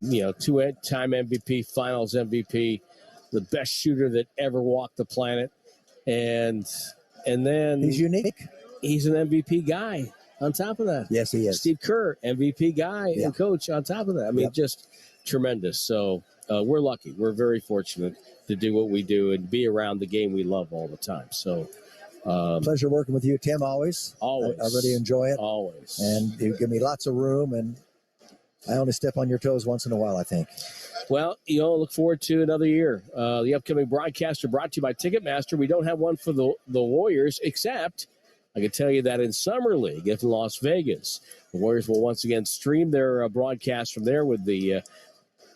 two-time MVP, Finals MVP, the best shooter that ever walked the planet, and then he's unique. He's an MVP guy. On top of that, yes, he is. Steve Kerr, MVP guy and coach. On top of that, I mean, just tremendous. So we're lucky. We're very fortunate to do what we do and be around the game we love all the time. So pleasure working with you, Tim. Always. I really enjoy it. Always. And you give me lots of room, and I only step on your toes once in a while, I think. Well, look forward to another year. The upcoming broadcasts are brought to you by Ticketmaster. We don't have one for the Warriors, except I can tell you that in Summer League in Las Vegas, the Warriors will once again stream their broadcast from there with the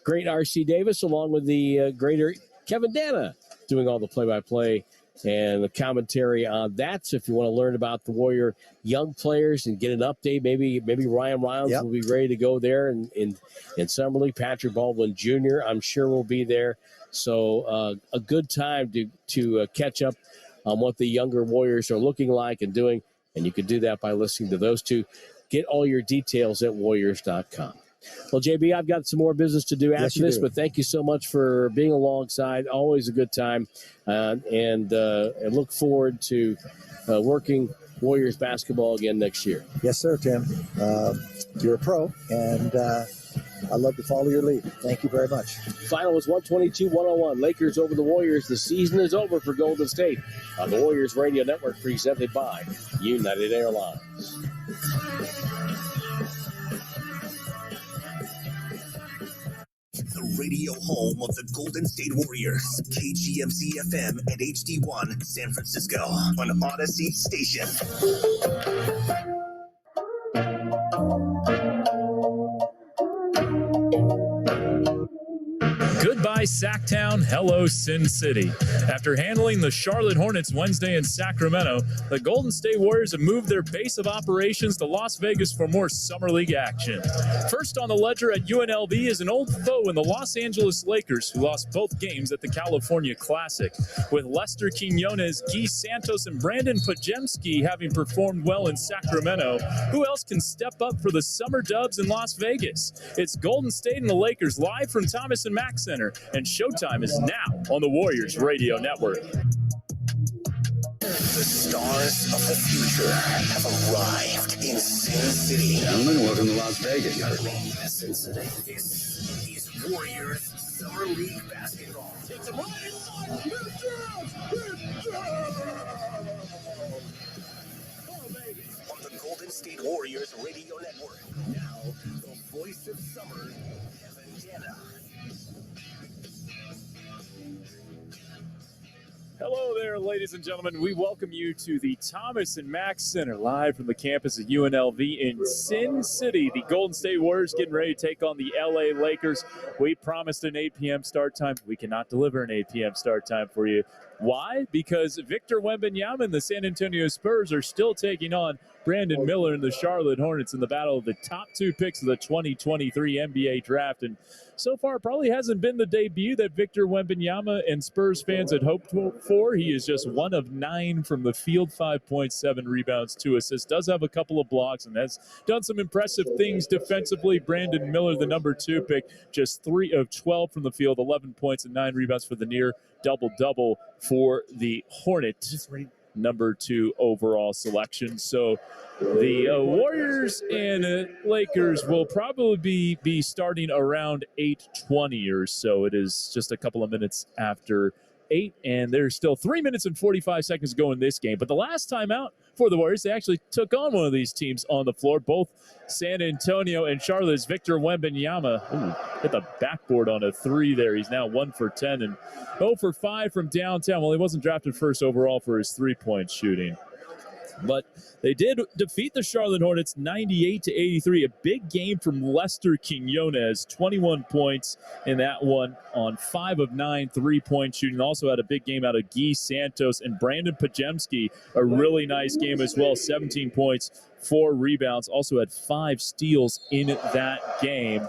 great R.C. Davis, along with the greater Kevin Dana, doing all the play-by-play and the commentary on that. So if you want to learn about the Warrior young players and get an update, maybe Ryan Reynolds will be ready to go there in Summer League. Patrick Baldwin Jr., I'm sure, will be there. So a good time to catch up on what the younger Warriors are looking like and doing, and you can do that by listening to those two. Get all your details at warriors.com. Well, JB, I've got some more business to do after this, but thank you so much for being alongside. Always a good time, and look forward to working Warriors basketball again next year. Yes, sir, Tim. You're a pro, and I love to follow your lead. Thank you very much. Final was 122-101. Lakers over the Warriors. The season is over for Golden State on the Warriors Radio Network, presented by United Airlines. The radio home of the Golden State Warriors, KGMC-FM and HD1 San Francisco on Odyssey Station. Goodbye, Sacktown. Hello, Sin City. After handling the Charlotte Hornets Wednesday in Sacramento, the Golden State Warriors have moved their base of operations to Las Vegas for more Summer League action. First on the ledger at UNLV is an old foe in the Los Angeles Lakers, who lost both games at the California Classic. With Lester Quiñones, Guy Santos, and Brandon Pajemski having performed well in Sacramento, who else can step up for the Summer Dubs in Las Vegas? It's Golden State and the Lakers live from Thomas and Mack Center, and showtime is now on the Warriors Radio Network. The stars of the future have arrived in Sin City. Gentlemen, welcome to Las Vegas. Sin City. This is Warriors Summer League basketball. It's a on the Golden State Warriors Radio Network. Now, the voice of summer, Kevin Dana. Hello there, ladies and gentlemen. We welcome you to the Thomas and Mack Center, live from the campus of UNLV in Sin City. The Golden State Warriors getting ready to take on the LA Lakers. We promised an 8 p.m. start time. We cannot deliver an 8 p.m. start time for you. Why? Because Victor Wembanyama and the San Antonio Spurs are still taking on Brandon Miller and the Charlotte Hornets in the battle of the top two picks of the 2023 NBA draft. And so far, probably hasn't been the debut that Victor Wembanyama and Spurs fans had hoped for. He is just 1 of 9 from the field, 5.7 rebounds, 2 assists, does have a couple of blocks, and has done some impressive things defensively. Brandon Miller, the number 2 pick, just 3 of 12 from the field, 11 points and 9 rebounds for the near double-double for the Hornets. Number 2 overall selection. So the Warriors and Lakers will probably be starting around 8:20 or so. It is just a couple of minutes after 8, and there's still 3 minutes and 45 seconds to go in this game. But the last time out for the Warriors, they actually took on one of these teams on the floor. Both San Antonio and Charlotte's Victor Wembanyama hit the backboard on a 3 there. He's now 1 for 10 and 0 for 5 from downtown. Well, he wasn't drafted first overall for his 3-point shooting. But they did defeat the Charlotte Hornets 98-83. A big game from Lester Quiñones, 21 points in that one on 5 of 9 3-point shooting. Also had a big game out of Guy Santos and Brandon Pajemski. A really nice game as well, 17 points, 4 rebounds. Also had 5 steals in that game.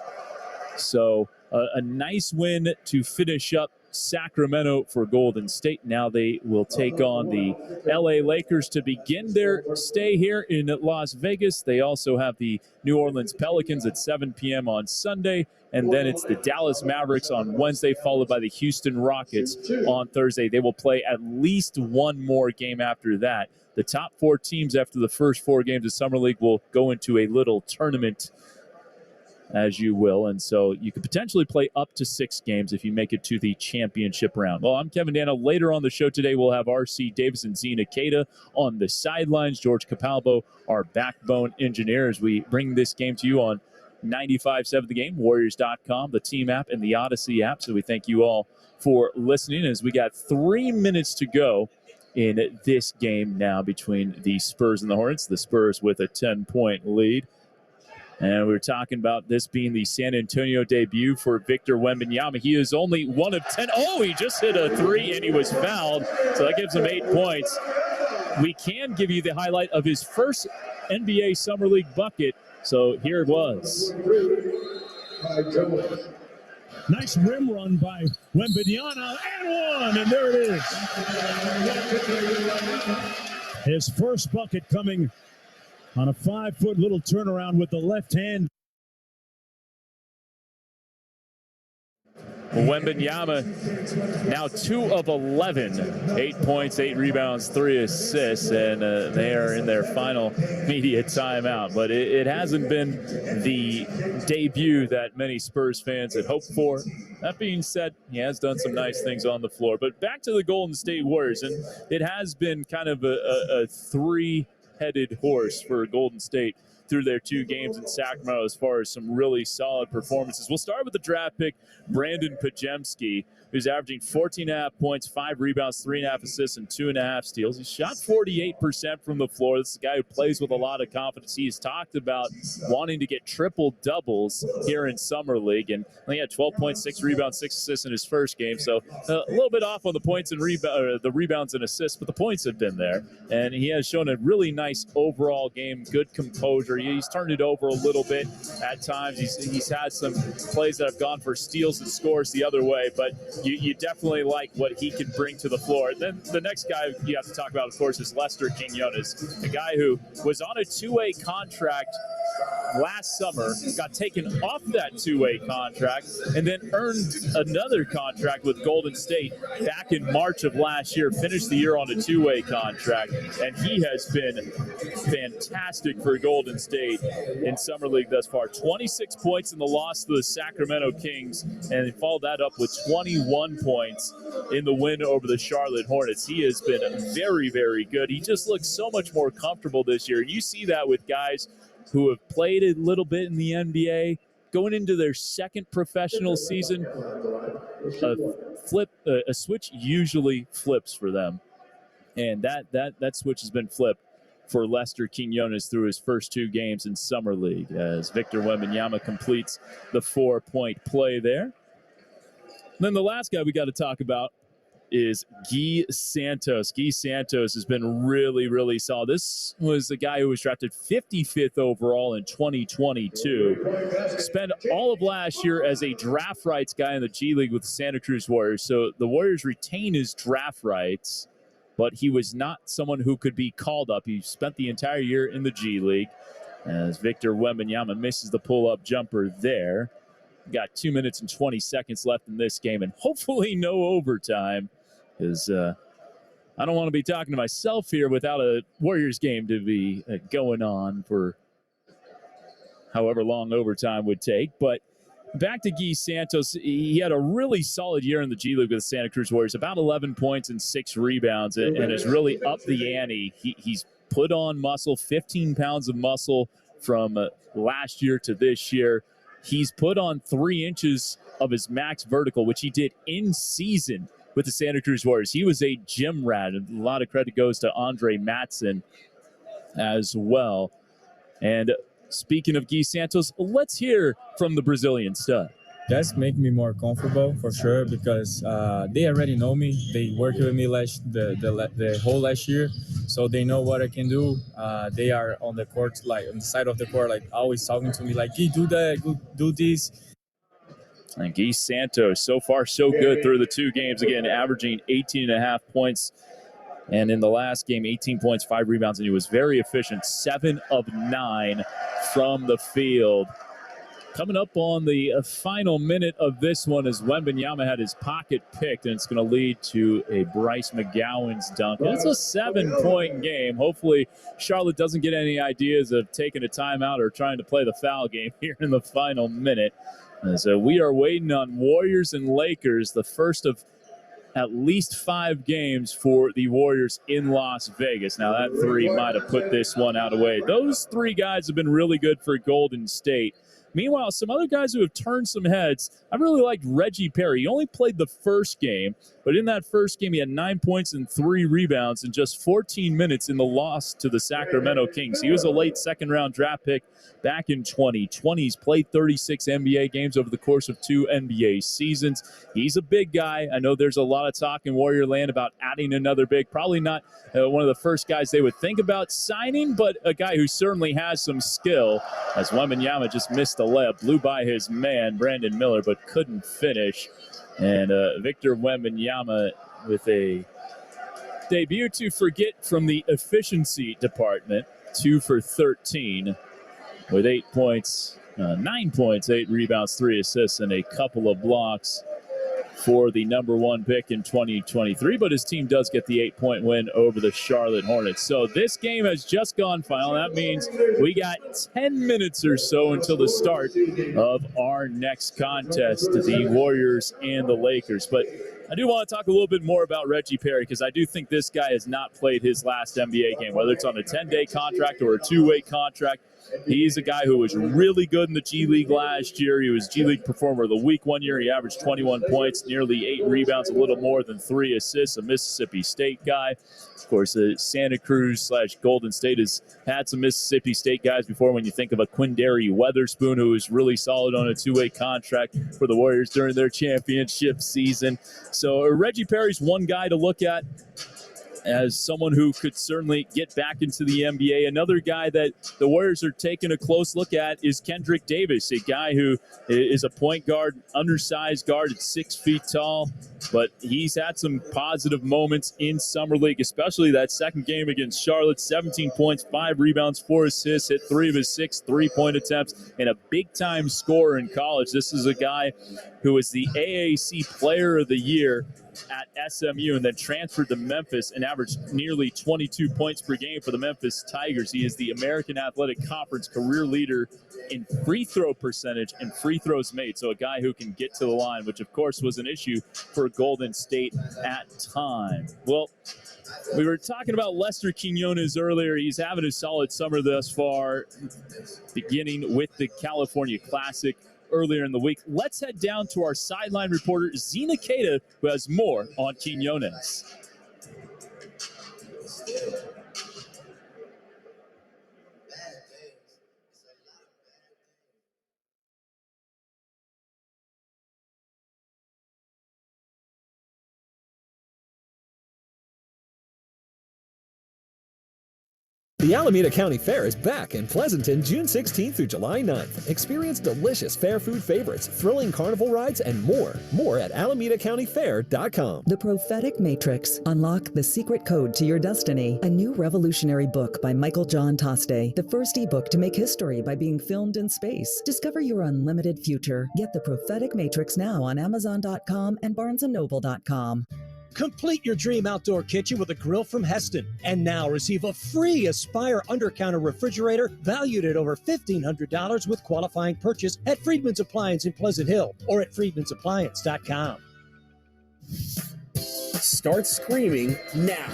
So a nice win to finish up Sacramento for Golden State. Now they will take on the LA Lakers to begin their stay here in Las Vegas. They also have the New Orleans Pelicans at 7 p.m. on Sunday. And then it's the Dallas Mavericks on Wednesday, followed by the Houston Rockets on Thursday. They will play at least one more game after that. The top 4 teams after the first 4 games of Summer League will go into a little tournament, as you will. And so you could potentially play up to 6 games if you make it to the championship round. Well, I'm Kevin Dano. Later on the show today, we'll have R.C. Davis and Zena Queta on the sidelines. George Capalbo, our backbone engineer, as we bring this game to you on 95.7 The Game, Warriors.com, the team app, and the Odyssey app. So we thank you all for listening as we got 3 minutes to go in this game now between the Spurs and the Hornets. The Spurs with a 10-point lead. And we were talking about this being the San Antonio debut for Victor Wembanyama. He is only 1 of 10. Oh, he just hit a 3 and he was fouled. So that gives him 8 points. We can give you the highlight of his first NBA Summer League bucket. So here it was. Nice rim run by Wembanyama and 1, and there it is. His first bucket coming on a 5-foot little turnaround with the left hand. Wembanyama now 2 of 11, 8 points, 8 rebounds, 3 assists, and they are in their final media timeout. But it hasn't been the debut that many Spurs fans had hoped for. That being said, he has done some nice things on the floor. But back to the Golden State Warriors, and it has been kind of a 3-headed horse for Golden State through their 2 games in Sacramento as far as some really solid performances. We'll start with the draft pick, Brandon Pajemski, who's averaging 14.5 points, 5 rebounds, 3.5 assists, and 2.5 steals. He shot 48% from the floor. This is a guy who plays with a lot of confidence. He's talked about wanting to get triple doubles here in Summer League, and he had 12 points, 6 rebounds, 6 assists in his first game. So a little bit off on the points and the rebounds and assists, but the points have been there. And he has shown a really nice overall game, good composure. He's turned it over a little bit at times. He's had some plays that have gone for steals and scores the other way, but you definitely like what he can bring to the floor. Then the next guy you have to talk about, of course, is Lester Quinones, a guy who was on a 2-way contract last summer, got taken off that 2-way contract, and then earned another contract with Golden State back in March of last year, finished the year on a 2-way contract, and he has been fantastic for Golden State in Summer League thus far. 26 points in the loss to the Sacramento Kings, and they followed that up with 21 points in the win over the Charlotte Hornets. He has been very, very good. He just looks so much more comfortable this year. You see that with guys who have played a little bit in the NBA, going into their second professional season. A switch usually flips for them, and that switch has been flipped for Lester Quinones through his first 2 games in Summer League, as Victor Wembanyama completes the 4-point play there. And then the last guy we got to talk about is Guy Santos. Guy Santos has been really, really solid. This was the guy who was drafted 55th overall in 2022. Spent all of last year as a draft rights guy in the G League with the Santa Cruz Warriors. So the Warriors retain his draft rights, but he was not someone who could be called up. He spent the entire year in the G League, as Victor Wembanyama misses the pull-up jumper there. Got 2 minutes and 20 seconds left in this game, and hopefully no overtime, because I don't want to be talking to myself here without a Warriors game to be going on for however long overtime would take. But back to Guy Santos, he had a really solid year in the G League with the Santa Cruz Warriors, about 11 points and 6 rebounds, and has really upped the ante. He's put on muscle, 15 pounds of muscle from last year to this year. He's put on 3 inches of his max vertical, which he did in season with the Santa Cruz Warriors. He was a gym rat, and a lot of credit goes to Andre Matson as well. And speaking of Guy Santos, let's hear from the Brazilian stud. That's make me more comfortable for sure, because they already know me. They worked with me the whole last year, so they know what I can do. They are on the court, like on the side of the court, like always talking to me, like, "Hey, do that, do this." And Guy Santos, so far so good through the 2 games. Again, averaging 18.5 points. And in the last game, 18 points, 5 rebounds, and he was very efficient. 7 of 9 from the field. Coming up on the final minute of this one as Wembanyama had his pocket picked, and it's going to lead to a Bryce McGowan's dunk. And it's a 7-point game. Hopefully Charlotte doesn't get any ideas of taking a timeout or trying to play the foul game here in the final minute. So we are waiting on Warriors and Lakers, the first of at least 5 games for the Warriors in Las Vegas. Now, that 3 might have put this one out of the way. Those 3 guys have been really good for Golden State. Meanwhile, some other guys who have turned some heads, I really liked Reggie Perry. He only played the first game, but in that first game, he had 9 points and 3 rebounds in just 14 minutes in the loss to the Sacramento Kings. He was a late second-round draft pick back in 2020. He's played 36 NBA games over the course of 2 NBA seasons. He's a big guy. I know there's a lot of talk in Warrior Land about adding another big. Probably not one of the first guys they would think about signing, but a guy who certainly has some skill, as Wembanyama just missed the layup, blew by his man, Brandon Miller, but couldn't finish. And Victor Wembanyama with a debut to forget from the efficiency department, 2 for 13 with 8 points, 9 points, 8 rebounds, 3 assists, and a couple of blocks for the number 1 pick in 2023, but his team does get the 8-point win over the Charlotte Hornets. So this game has just gone final. That means we got 10 minutes or so until the start of our next contest, the Warriors and the Lakers. But I do want to talk a little bit more about Reggie Perry, because I do think this guy has not played his last NBA game, whether it's on a 10-day contract or a 2-way contract. He's a guy who was really good in the G League last year. He was G League Performer of the Week 1 year. He averaged 21 points, nearly 8 rebounds, a little more than 3 assists, a Mississippi State guy. Of course, Santa Cruz/Golden State has had some Mississippi State guys before when you think of a Quindary Weatherspoon, who was really solid on a 2-way contract for the Warriors during their championship season. So Reggie Perry's one guy to look at as someone who could certainly get back into the NBA. Another guy that the Warriors are taking a close look at is Kendrick Davis, a guy who is a point guard, undersized guard at 6 feet tall, but he's had some positive moments in Summer League, especially that second game against Charlotte. 17 points, 5 rebounds, 4 assists, hit 3 of his 6 3-point attempts, and a big-time scorer in college. This is a guy who was the AAC Player of the Year at SMU and then transferred to Memphis and averaged nearly 22 points per game for the Memphis Tigers. He is the American Athletic Conference career leader in free throw percentage and free throws made. So a guy who can get to the line, which of course was an issue for Golden State at time. Well, we were talking about Lester Quinones earlier. He's having a solid summer thus far, beginning with the California Classic earlier in the week. Let's head down to our sideline reporter, Zena Keita, who has more on Quinones. The Alameda County Fair is back in Pleasanton June 16th through July 9th. Experience delicious fair food favorites, thrilling carnival rides, and more. More at AlamedaCountyFair.com. The Prophetic Matrix. Unlock the secret code to your destiny. A new revolutionary book by Michael John Toste. The first ebook to make history by being filmed in space. Discover your unlimited future. Get The Prophetic Matrix now on Amazon.com and BarnesandNoble.com. Complete your dream outdoor kitchen with a grill from Heston. And now receive a free Aspire under-counter refrigerator valued at over $1,500 with qualifying purchase at Friedman's Appliance in Pleasant Hill or at friedmansappliance.com. Start screaming now,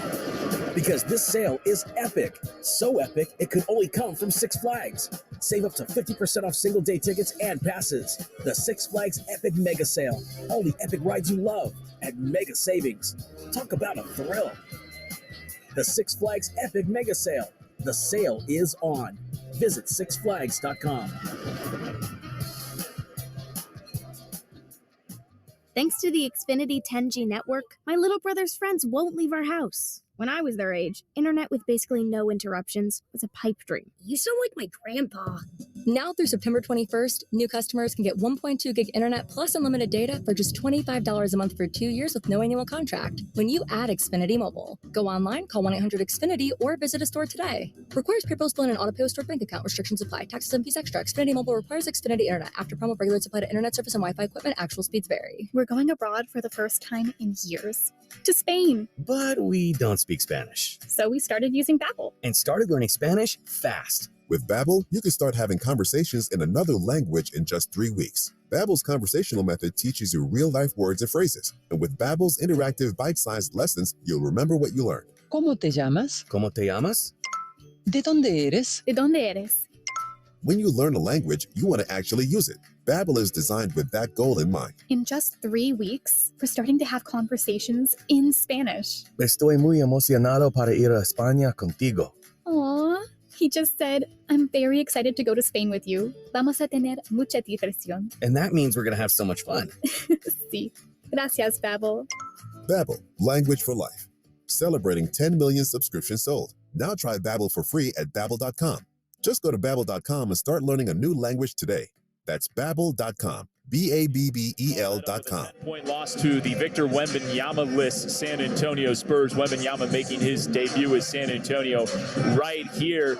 because this sale is epic. So epic, it could only come from Six Flags. Save up to 50% off single-day tickets and passes. The Six Flags Epic Mega Sale. All the epic rides you love at mega savings. Talk about a thrill. The Six Flags Epic Mega Sale. The sale is on. Visit sixflags.com. Thanks to the Xfinity 10G network, my little brother's friends won't leave our house. When I was their age, internet with basically no interruptions was a pipe dream. You sound like my grandpa. Now through September 21st, new customers can get 1.2 gig internet plus unlimited data for just $25 a month for 2 years with no annual contract when you add Xfinity Mobile. Go online, call 1-800-XFINITY, or visit a store today. Requires PayPal bill and an auto-pay with stored bank account. Restrictions apply. Taxes and fees extra. Xfinity Mobile requires Xfinity Internet. After promo, regular supply to internet service and Wi-Fi equipment. Actual speeds vary. We're going abroad for the first time in years. To Spain. But we don't speak Spanish. So we started using Babbel. And started learning Spanish fast. With Babbel, you can start having conversations in another language in just 3 weeks. Babbel's conversational method teaches you real-life words and phrases. And with Babbel's interactive bite-sized lessons, you'll remember what you learned. ¿Cómo te llamas? ¿Cómo te llamas? ¿De dónde eres? ¿De dónde eres? When you learn a language, you want to actually use it. Babbel is designed with that goal in mind. In just 3 weeks, we're starting to have conversations in Spanish. Estoy muy emocionado para ir a España contigo. Aww. He just said, I'm very excited to go to Spain with you. Vamos a tener mucha diversión. And that means we're going to have so much fun. Sí. Gracias, Babbel. Babbel, language for life. Celebrating 10 million subscriptions sold. Now try Babbel for free at Babbel.com. Just go to Babbel.com and start learning a new language today. That's Babbel.com. Babbel.com. Point loss to the Victor Wembanyama-less San Antonio Spurs. Wembanyama making his debut with San Antonio right here.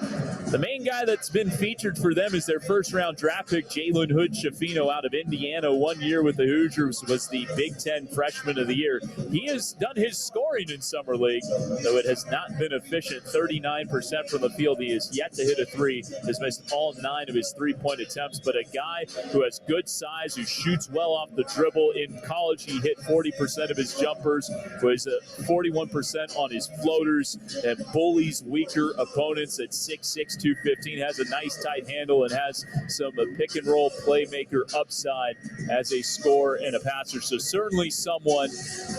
The main guy that's been featured for them is their first-round draft pick, Jalen Hood-Schifino out of Indiana. 1 year with the Hoosiers, was the Big Ten Freshman of the Year. He has done his scoring in Summer League, though it has not been efficient. 39% from the field. He has yet to hit a three. Has missed all 9 of his three-point attempts, but a guy who has good size, who shoots well off the dribble. In college, he hit 40% of his jumpers, was 41% on his floaters, and bullies weaker opponents at 6'6", 215, has a nice tight handle and has some pick and roll playmaker upside as a scorer and a passer. So certainly someone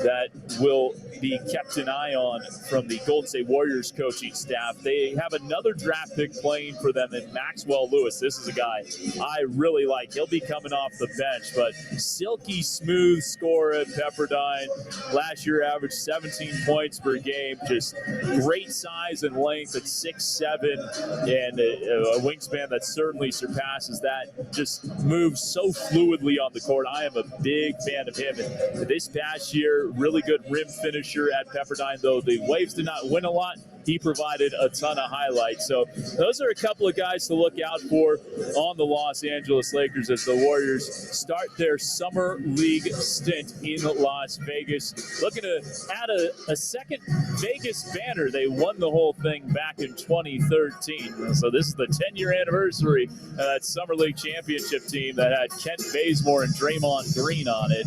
that will be kept an eye on from the Golden State Warriors coaching staff. They have another draft pick playing for them in Maxwell Lewis. This is a guy I really like. He'll be coming off the bench, but silky smooth scorer at Pepperdine. Last year averaged 17 points per game. Just great size and length at 6'7", and a wingspan that certainly surpasses that. Just moves so fluidly on the court. I am a big fan of him. And this past year, really good rim finisher at Pepperdine, though the Waves did not win a lot. He provided a ton of highlights. So those are a couple of guys to look out for on the Los Angeles Lakers as the Warriors start their summer league stint in Las Vegas. Looking to add a second Vegas banner. They won the whole thing back in 2013. So this is the 10-year anniversary of that summer league championship team that had Kent Bazemore and Draymond Green on it,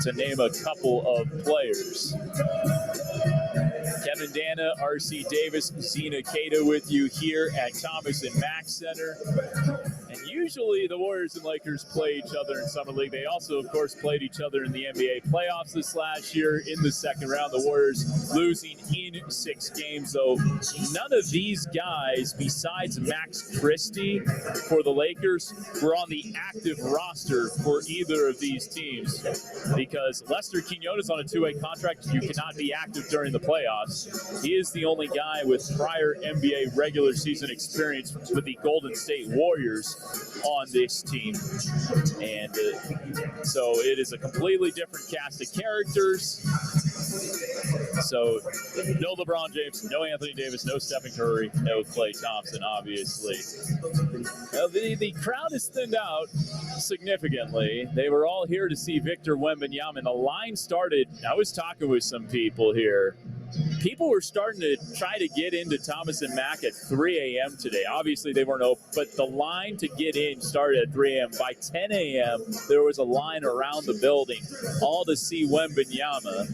to name a couple of players. Kevin Dana, R.C. Davis, Zena Cato with you here at Thomas and Mack Center. And usually the Warriors and Lakers play each other in Summer League. They also, of course, played each other in the NBA playoffs this last year in the second round. The Warriors losing in 6 games, though none of these guys, besides Max Christie for the Lakers, were on the active roster for either of these teams, because Lester Quinones on a 2-way contract. You cannot be active during the playoffs. He is the only guy with prior NBA regular season experience with the Golden State Warriors on this team. And so it is a completely different cast of characters. So no LeBron James, no Anthony Davis, no Stephen Curry, no Klay Thompson, obviously. The crowd is thinned out significantly. They were all here to see Victor Wembanyama, and the line started. I was talking with some people here. People were starting to try to get into Thomas and Mack at 3 a.m. today. Obviously, they weren't open, but the line to get in started at 3 a.m. By 10 a.m., there was a line around the building, all to see Wembanyama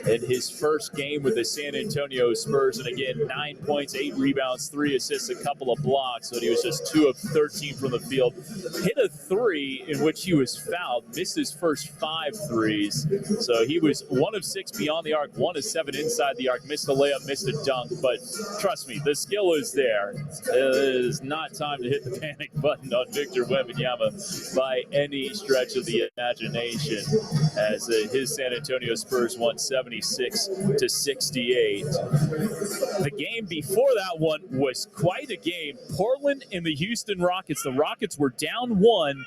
in his first game with the San Antonio Spurs. And again, 9 points, 8 rebounds, 3 assists, a couple of blocks, but he was just 2 of 13 from the field. Hit a 3 in which he was fouled, missed his first 5 threes. So he was 1 of 6 beyond the arc, 1 of 7 inside the arc, missed a layup, missed a dunk, but trust me, the skill is there. It is not time to hit the panic button on Victor Wembanyama by any stretch of the imagination, as his San Antonio Spurs won 7 76-68. The game before that one was quite a game. Portland and the Houston Rockets. The Rockets were down 1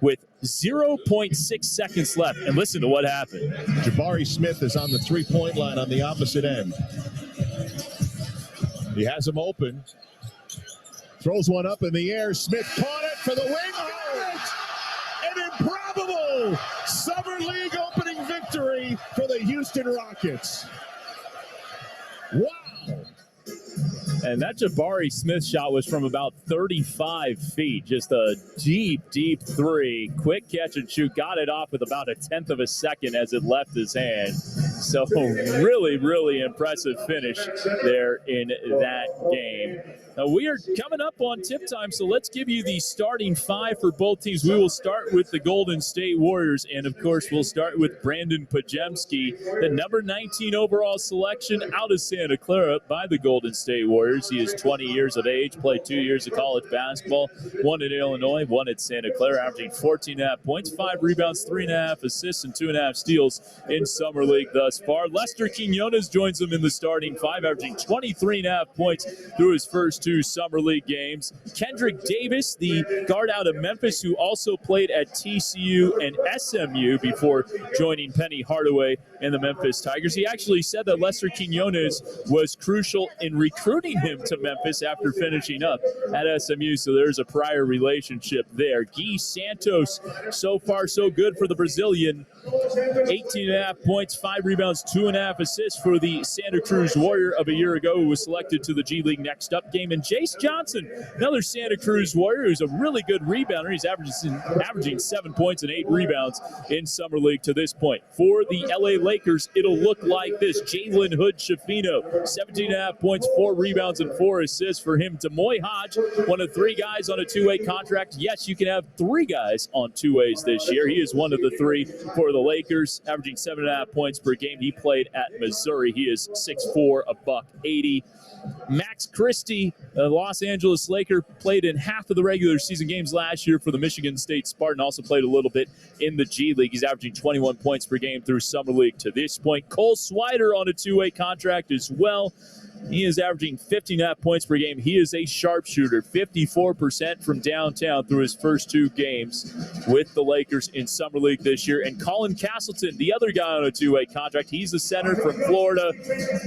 with 0.6 seconds left. And listen to what happened. Jabari Smith is on the three-point line on the opposite end. He has him open. Throws one up in the air. Smith caught it for the win. Oh, an improbable Summer League opening victory for the Houston Rockets. Wow. And that Jabari Smith shot was from about 35 feet. Just a deep, deep three. Quick catch and shoot. Got it off with about 1/10 of a second as it left his hand. So really, really impressive finish there in that game. Now we are coming up on tip time, so let's give you the starting 5 for both teams. We will start with the Golden State Warriors, and of course we'll start with Brandon Pajemski, the number 19 overall selection out of Santa Clara by the Golden State Warriors. He is 20 years of age, played 2 years of college basketball, 1 at Illinois, 1 at Santa Clara, averaging 14.5 points, 5 rebounds, 3.5 assists, and 2.5 steals in Summer League thus far. Lester Quinones joins him in the starting 5, averaging 23.5 points through his first 2 Summer League games. Kendrick Davis, the guard out of Memphis, who also played at TCU and SMU before joining Penny Hardaway and the Memphis Tigers. He actually said that Lester Quinones was crucial in recruiting him to Memphis after finishing up at SMU, so there's a prior relationship there. Guy Santos, so far so good for the Brazilian. 18.5 points, 5 rebounds, 2.5 assists for the Santa Cruz Warrior of a year ago, who was selected to the G League Next Up game. And Jace Johnson, another Santa Cruz Warrior, who's a really good rebounder. He's averaging 7 points and 8 rebounds in Summer League to this point. For the LA Lakers, it'll look like this. Jalen Hood-Schifino, 17.5 points, 4 rebounds, and 4 assists for him. Demoy Hodge, one of 3 guys on a 2-way contract. Yes, you can have 3 guys on 2-ways this year. He is one of the 3 for the Lakers, averaging 7.5 points per game. He played at Missouri. He is 6'4", $180. Max Christie, a Los Angeles Laker, played in half of the regular season games last year for the Michigan State Spartan. Also played a little bit in the G League. He's averaging 21 points per game through Summer League to this point. Cole Swider on a 2-way contract as well. He is averaging 15.5 points per game. He is a sharpshooter, 54% from downtown through his first 2 games with the Lakers in Summer League this year. And Colin Castleton, the other guy on a 2-way contract, he's a center from Florida.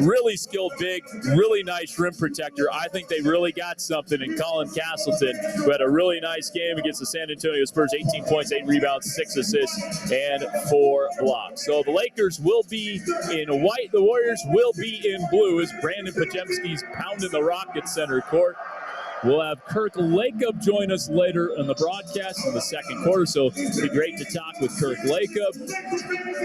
Really skilled big, really nice rim protector. I think they really got something in Colin Castleton, who had a really nice game against the San Antonio Spurs, 18 points, 8 rebounds, 6 assists, and 4 blocks. So the Lakers will be in white. The Warriors will be in blue as Brandon Pajemski's pounding the rock at center court. We'll have Kirk Lacob join us later in the broadcast in the second quarter, so it'll be great to talk with Kirk Lacob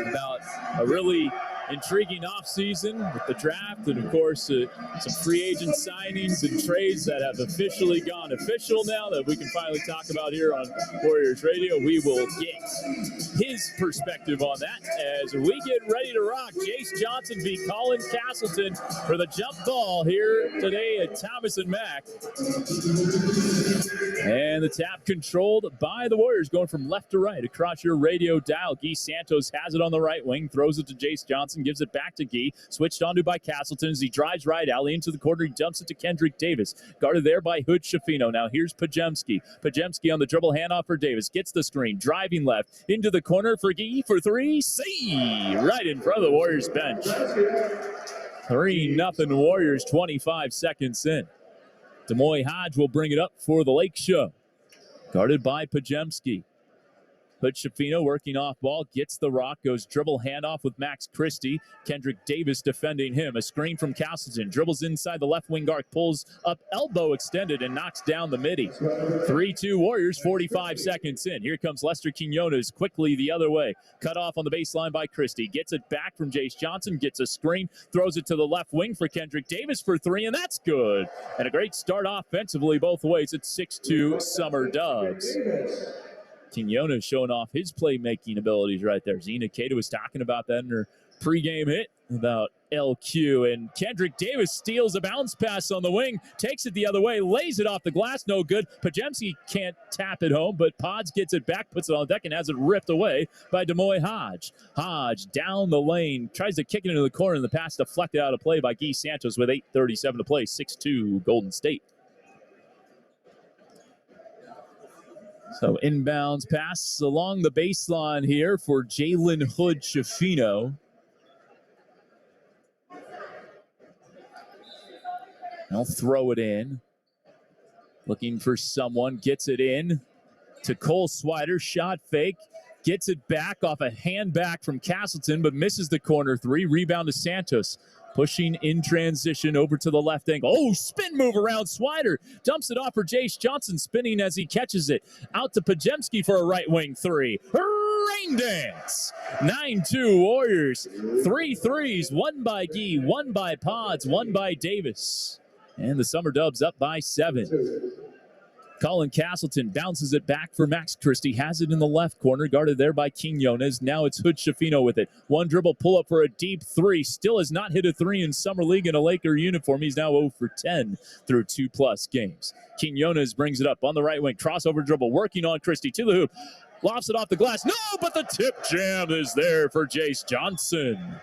about a really intriguing offseason with the draft and, of course, some free agent signings and trades that have officially gone official now that we can finally talk about here on Warriors Radio. We will get his perspective on that as we get ready to rock. Jace Johnson v. Colin Castleton for the jump ball here today at Thomas and Mack. And the tap controlled by the Warriors, going from left to right across your radio dial. Guy Santos has it on the right wing, throws it to Jace Johnson, gives it back to Guy, switched onto by Castleton as he drives right alley into the corner. He dumps it to Kendrick Davis, guarded there by Hood-Schifino. Now here's Pajemski. Pajemski on the dribble, handoff for Davis, gets the screen, driving left into the corner for Guy for 3. See, right in front of the Warriors bench. 3-0 Warriors, 25 seconds in. Demoy Hodge will bring it up for the Lake Show. Guarded by Pajemski. Hood-Schifino working off ball, gets the rock, goes dribble handoff with Max Christie. Kendrick Davis defending him. A screen from Castleton. Dribbles inside the left wing arc, pulls up elbow extended and knocks down the midi. 3-2 Warriors, 45 seconds in. Here comes Lester Quinones quickly the other way. Cut off on the baseline by Christie. Gets it back from Jace Johnson, gets a screen, throws it to the left wing for Kendrick Davis for 3, and that's good. And a great start offensively both ways. It's 6-2 Summer Dubs. Quinones showing off his playmaking abilities right there. Zena Cato was talking about that in her pregame hit about LQ. And Kendrick Davis steals a bounce pass on the wing, takes it the other way, lays it off the glass, no good. Pajemski can't tap it home, but Pods gets it back, puts it on deck, and has it ripped away by Demoy Hodge. Hodge down the lane, tries to kick it into the corner, and the pass deflected out of play by Guy Santos with 8:37 to play, 6-2 Golden State. So inbounds pass along the baseline here for Jalen Hood-Schifino. They'll throw it in. Looking for someone, gets it in to Cole Swider, shot fake, gets it back off a hand back from Castleton, but misses the corner three. Rebound to Santos. Pushing in transition over to the left ankle. Oh, spin move around Swider. Dumps it off for Jace Johnson, spinning as he catches it. Out to Pajemski for a right wing three. Rain dance. 9-2 Warriors. 3 threes, one by Gee, one by Pods, one by Davis. And the Summer Dubs up by 7. Colin Castleton bounces it back for Max Christie. Has it in the left corner, guarded there by Quinones. Now it's Hood-Schifino with it. One dribble pull-up for a deep three. Still has not hit a three in Summer League in a Laker uniform. He's now 0 for 10 through 2+ games. Quinones brings it up on the right wing. Crossover dribble, working on Christie to the hoop. Lofts it off the glass. No, but the tip jam is there for Jace Johnson.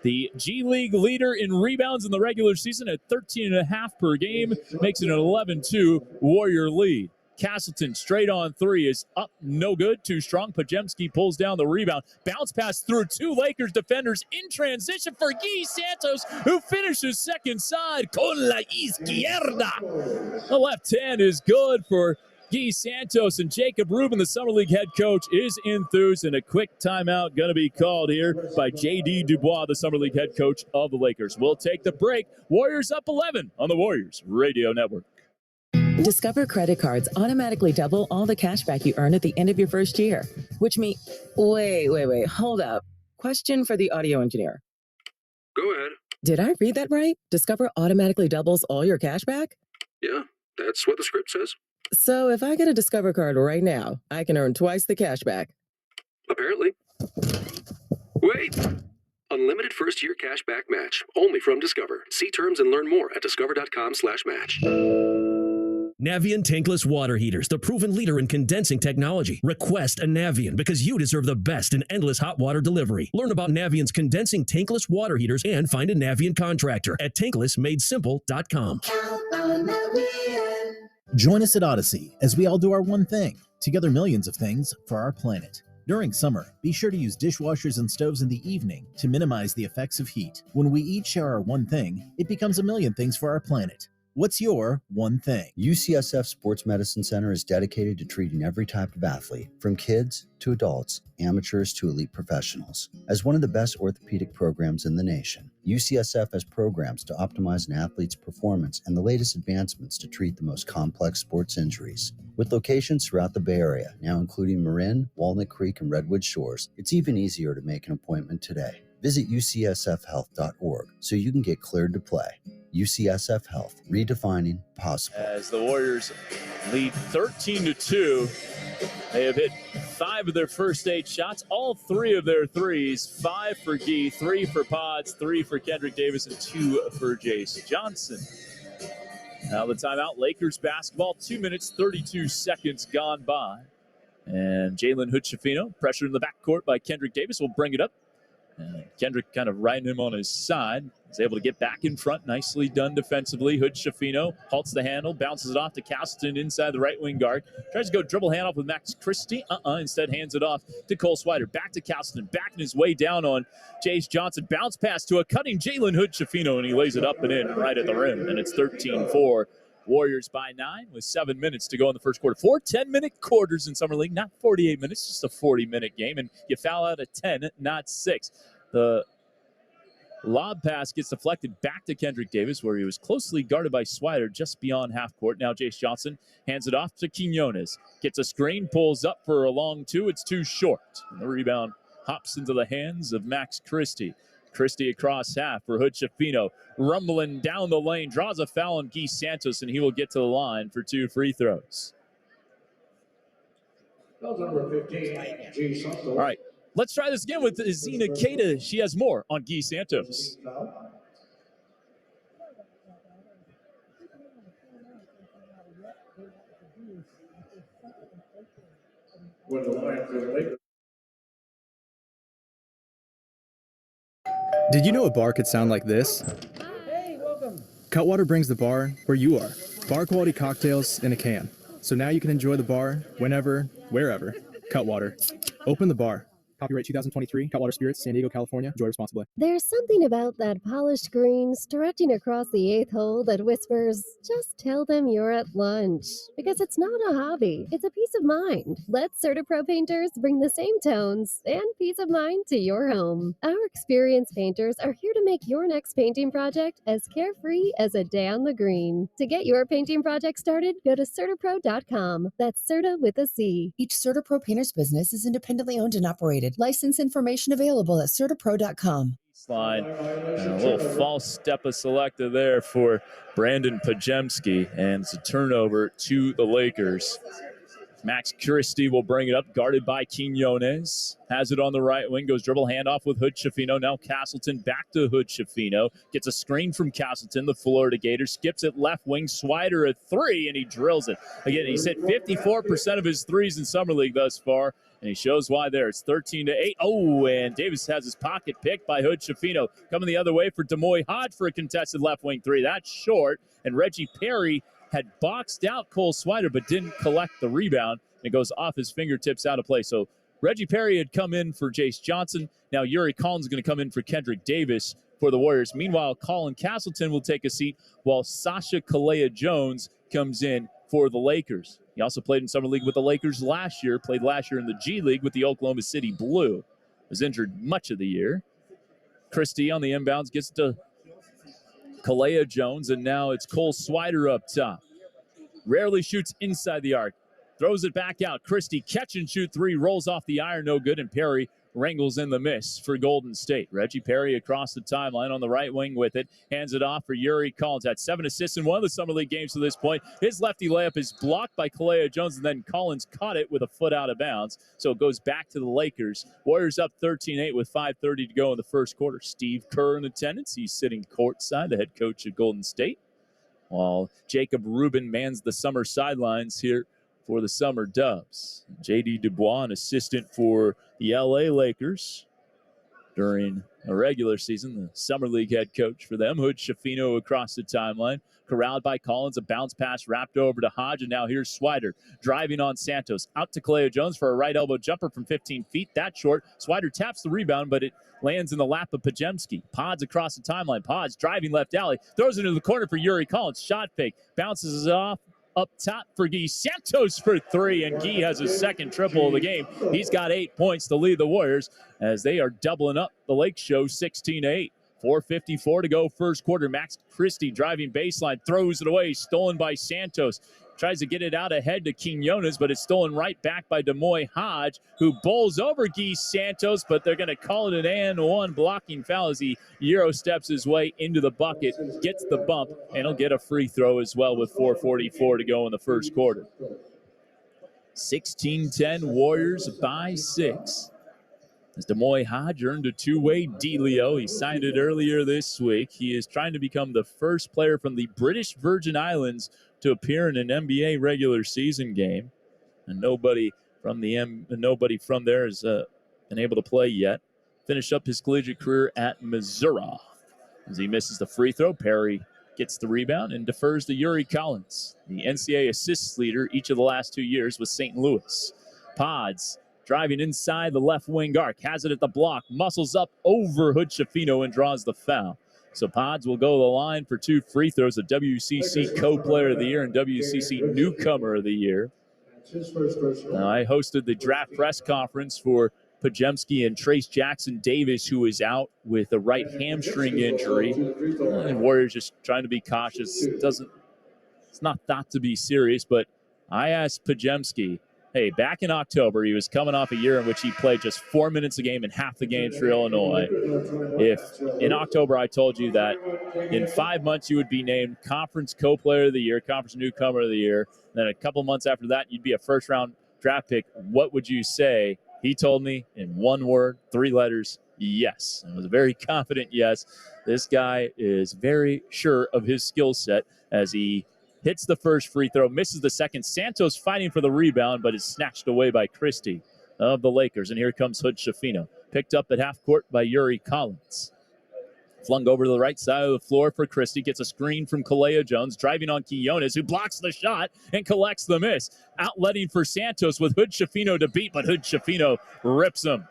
The G League leader in rebounds in the regular season at 13.5 per game makes it an 11-2 Warrior lead. Castleton straight on three is up, no good, too strong. Pajemski pulls down the rebound. Bounce pass through two Lakers defenders in transition for Guy Santos, who finishes second side con la izquierda. The left hand is good for Guy Santos, and Jacob Rubin, the Summer League head coach, is enthused, and a quick timeout going to be called here by J.D. Dubois, the Summer League head coach of the Lakers. We'll take the break. Warriors up 11 on the Warriors Radio Network. Discover credit cards automatically double all the cash back you earn at the end of your first year, which means... Wait, hold up. Question for the audio engineer. Go ahead. Did I read that right? Discover automatically doubles all your cash back? Yeah, that's what the script says. So if I get a Discover card right now, I can earn twice the cash back. Apparently. Wait! Unlimited first-year cash back match. Only from Discover. See terms and learn more at discover.com/match. Navien tankless water heaters, the proven leader in condensing technology. Request a Navien because you deserve the best in endless hot water delivery. Learn about Navien's condensing tankless water heaters and find a Navien contractor at tanklessmadesimple.com. Join us at Odyssey as we all do our one thing, together millions of things for our planet. During summer, be sure to use dishwashers and stoves in the evening to minimize the effects of heat. When we each share our one thing, it becomes a million things for our planet. What's your one thing? UCSF Sports Medicine Center is dedicated to treating every type of athlete, from kids to adults, amateurs to elite professionals. As one of the best orthopedic programs in the nation, UCSF has programs to optimize an athlete's performance and the latest advancements to treat the most complex sports injuries. With locations throughout the Bay Area, now including Marin, Walnut Creek, and Redwood Shores, it's even easier to make an appointment today. Visit ucsfhealth.org so you can get cleared to play. UCSF Health, redefining possible. As the Warriors lead 13-2, they have hit 5 of their first 8 shots, all 3 of their threes, 5 for Gee, 3 for Pods, 3 for Kendrick Davis, and 2 for Jace Johnson. Now the timeout, Lakers basketball, 2 minutes, 32 seconds gone by. And Jalen Hood-Schifino, pressure in the backcourt by Kendrick Davis, will bring it up. Kendrick kind of riding him on his side. He's able to get back in front. Nicely done defensively. Hood-Schifino halts the handle, bounces it off to Castleton inside the right wing guard. Tries to go dribble handoff with Max Christie. Instead hands it off to Cole Swider. Back to Castleton. Backing his way down on Jace Johnson. Bounce pass to a cutting Jalen Hood-Schifino, and he lays it up and in right at the rim. And it's 13-4. Warriors by 9 with 7 minutes to go in the first quarter. 4 10-minute quarters in Summer League, not 48 minutes, just a 40-minute game. And you foul out at 10, not 6. The lob pass gets deflected back to Kendrick Davis, where he was closely guarded by Swider just beyond half court. Now Jace Johnson hands it off to Quinones. Gets a screen, pulls up for a long 2. It's too short. And the rebound hops into the hands of Max Christie. Christie across half for Hood-Schifino. Rumbling down the lane, draws a foul on Guy Santos, and he will get to the line for 2 free throws. Number 15, G. Santos. All right. Let's try this again with Zena Keita. She has more on Guy Santos. Did you know a bar could sound like this? Hey, welcome. Cutwater brings the bar where you are. Bar quality cocktails in a can. So now you can enjoy the bar whenever, wherever. Cutwater. Open the bar. Copyright 2023, Cutwater Spirits, San Diego, California. Enjoy responsibly. There's something about that polished green stretching across the eighth hole that whispers, just tell them you're at lunch. Because it's not a hobby, it's a peace of mind. Let CertaPro painters bring the same tones and peace of mind to your home. Our experienced painters are here to make your next painting project as carefree as a day on the green. To get your painting project started, go to CertaPro.com. That's Certa with a C. Each CertaPro painter's business is independently owned and operated. License information available at CertaPro.com. Line. And a little false step of selected there for Brandon Pajemski, and it's a turnover to the Lakers. Max Christie will bring it up, guarded by Quinones. Has it on the right wing, goes dribble handoff with Hood Schifino. Now Castleton back to Hood Schifino. Gets a screen from Castleton, the Florida Gator. Skips it left wing, Swider a three, and he drills it. Again, he's hit 54% of his threes in Summer League thus far, and he shows why there. It's 13-8. Oh, and Davis has his pocket picked by Hood Schifino. Coming the other way for Demoy Hodge for a contested left wing three. That's short, and Reggie Perry had boxed out Cole Swider but didn't collect the rebound. It goes off his fingertips out of play. So Reggie Perry had come in for Jace Johnson. Now Yuri Collins is going to come in for Kendrick Davis for the Warriors. Meanwhile, Colin Castleton will take a seat while Sasha Kalea-Jones comes in for the Lakers. He also played in Summer League with the Lakers last year, played last year in the G League with the Oklahoma City Blue. Was injured much of the year. Christie on the inbounds gets to Kalea-Jones, and now it's Cole Swider up top. Rarely shoots inside the arc. Throws it back out. Christie catch and shoot three. Rolls off the iron. No good. And Perry wrangles in the miss for Golden State. Reggie Perry across the timeline on the right wing with it. Hands it off for Yuri Collins. Had 7 assists in one of the Summer League games to this point. His lefty layup is blocked by Kalea-Jones, and then Collins caught it with a foot out of bounds. So it goes back to the Lakers. Warriors up 13-8 with 5:30 to go in the first quarter. Steve Kerr in attendance. He's sitting courtside, the head coach of Golden State, while Jacob Rubin mans the summer sidelines here for the Summer Dubs. J.D. Dubois, an assistant for the L.A. Lakers during a regular season, the Summer League head coach for them. Hood Schifino across the timeline. Corralled by Collins, a bounce pass wrapped over to Hodge, and now here's Swider driving on Santos. Out to Kalea-Jones for a right elbow jumper from 15 feet. That short. Swider taps the rebound, but it lands in the lap of Pajemski. Pods across the timeline. Pods driving left alley. Throws it into the corner for Yuri Collins. Shot fake. Bounces it off. Up top for Guy Santos for three, and Guy has his second triple of the game. He's got 8 points to lead the Warriors as they are doubling up the Lake Show 16-8. 4:54 to go first quarter. Max Christie driving baseline, throws it away, stolen by Santos. Tries to get it out ahead to Quinones, but it's stolen right back by Demoy Hodge, who bowls over Guy Santos, but they're going to call it an and one blocking foul as he Euro steps his way into the bucket, gets the bump, and he'll get a free throw as well with 4:44 to go in the first quarter. 16-10 Warriors by 6. As Demoy Hodge earned a two-way dealio. He signed it earlier this week. He is trying to become the first player from the British Virgin Islands to appear in an NBA regular season game, and nobody from there has been able to play yet. Finished up his collegiate career at Missouri. As he misses the free throw, Perry gets the rebound and defers to Yuri Collins, the NCAA assists leader each of the last 2 years with St. Louis. Pods driving inside the left wing arc, has it at the block, muscles up over Hood Schifino and draws the foul. So Pods will go to the line for 2 free throws, a WCC Co-Player of the Year and WCC Newcomer of the Year. Now, I hosted the draft press conference for Pajemski and Trace Jackson Davis, who is out with a right hamstring injury. And Warriors just trying to be cautious. It's not thought to be serious, but I asked Pajemski, hey, back in October, he was coming off a year in which he played just 4 minutes a game in half the games for Illinois. If in October I told you that in 5 months you would be named Conference Co-Player of the Year, Conference Newcomer of the Year, then a couple months after that you'd be a first-round draft pick, what would you say He told me in one word, 3 letters, yes. It was a very confident yes. This guy is very sure of his skill set as he hits the first free throw, misses the second. Santos fighting for the rebound, but is snatched away by Christie of the Lakers. And here comes Hood Schifino, picked up at half court by Yuri Collins. Flung over to the right side of the floor for Christie. Gets a screen from Kalea Jones. Driving on Quinones, who blocks the shot and collects the miss. Outletting for Santos with Hood Schifino to beat, but Hood Schifino rips him.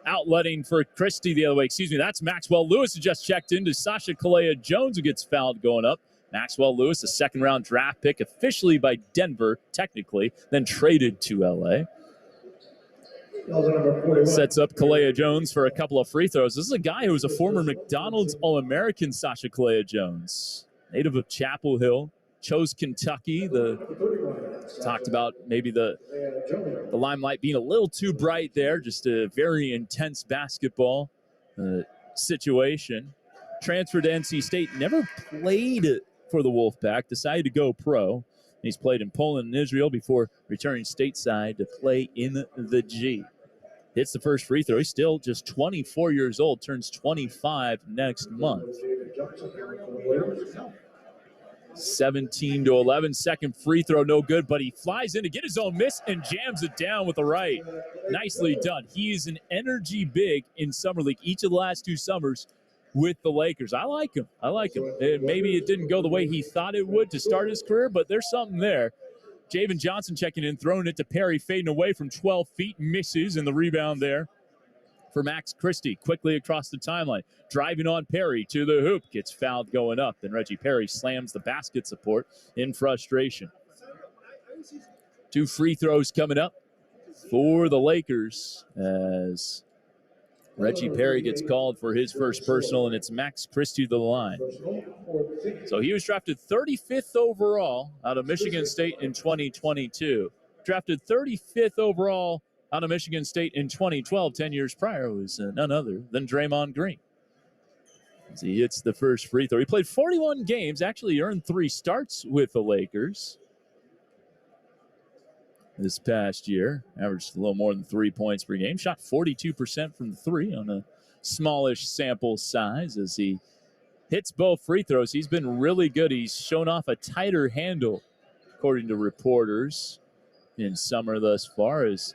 Outletting for Christie the other way. Excuse me, that's Maxwell Lewis who just checked into Sasha Kalea Jones, who gets fouled going up. Maxwell Lewis, a second-round draft pick, officially by Denver, technically, then traded to L.A. Sets up Kalea Jones for a couple of free throws. This is a guy who was a former McDonald's All-American, Sasha Kalea Jones. Native of Chapel Hill. Chose Kentucky. Talked about maybe the limelight being a little too bright there. Just a very intense basketball situation. Transferred to NC State. Never played for the Wolfpack. Decided to go pro. He's played in Poland and Israel before returning stateside to play in the G. Hits the first free throw. He's still just 24 years old. Turns 25 next month. 17-11. Second free throw, no good, but he flies in to get his own miss and jams it down with the right. Nicely done. He is an energy big in Summer League each of the last 2 summers with the Lakers. I like him. Maybe it didn't go the way he thought it would to start his career, but there's something there. Javen Johnson checking in, throwing it to Perry, fading away from 12 feet, misses, and the rebound there for Max Christie. Quickly across the timeline, driving on Perry to the hoop, gets fouled going up. Then Reggie Perry slams the basket support in frustration. 2 free throws coming up for the Lakers as Reggie Perry gets called for his first personal, and it's Max Christie to the line. So he was drafted 35th overall out of Michigan State in 2022. Drafted 35th overall out of Michigan State in 2012, 10 years prior, was none other than Draymond Green. As he hits the first free throw. He played 41 games, actually earned 3 starts with the Lakers this past year. Averaged a little more than 3 points per game. Shot 42% from 3 on a smallish sample size as he hits both free throws. He's been really good. He's shown off a tighter handle, according to reporters, in summer thus far, as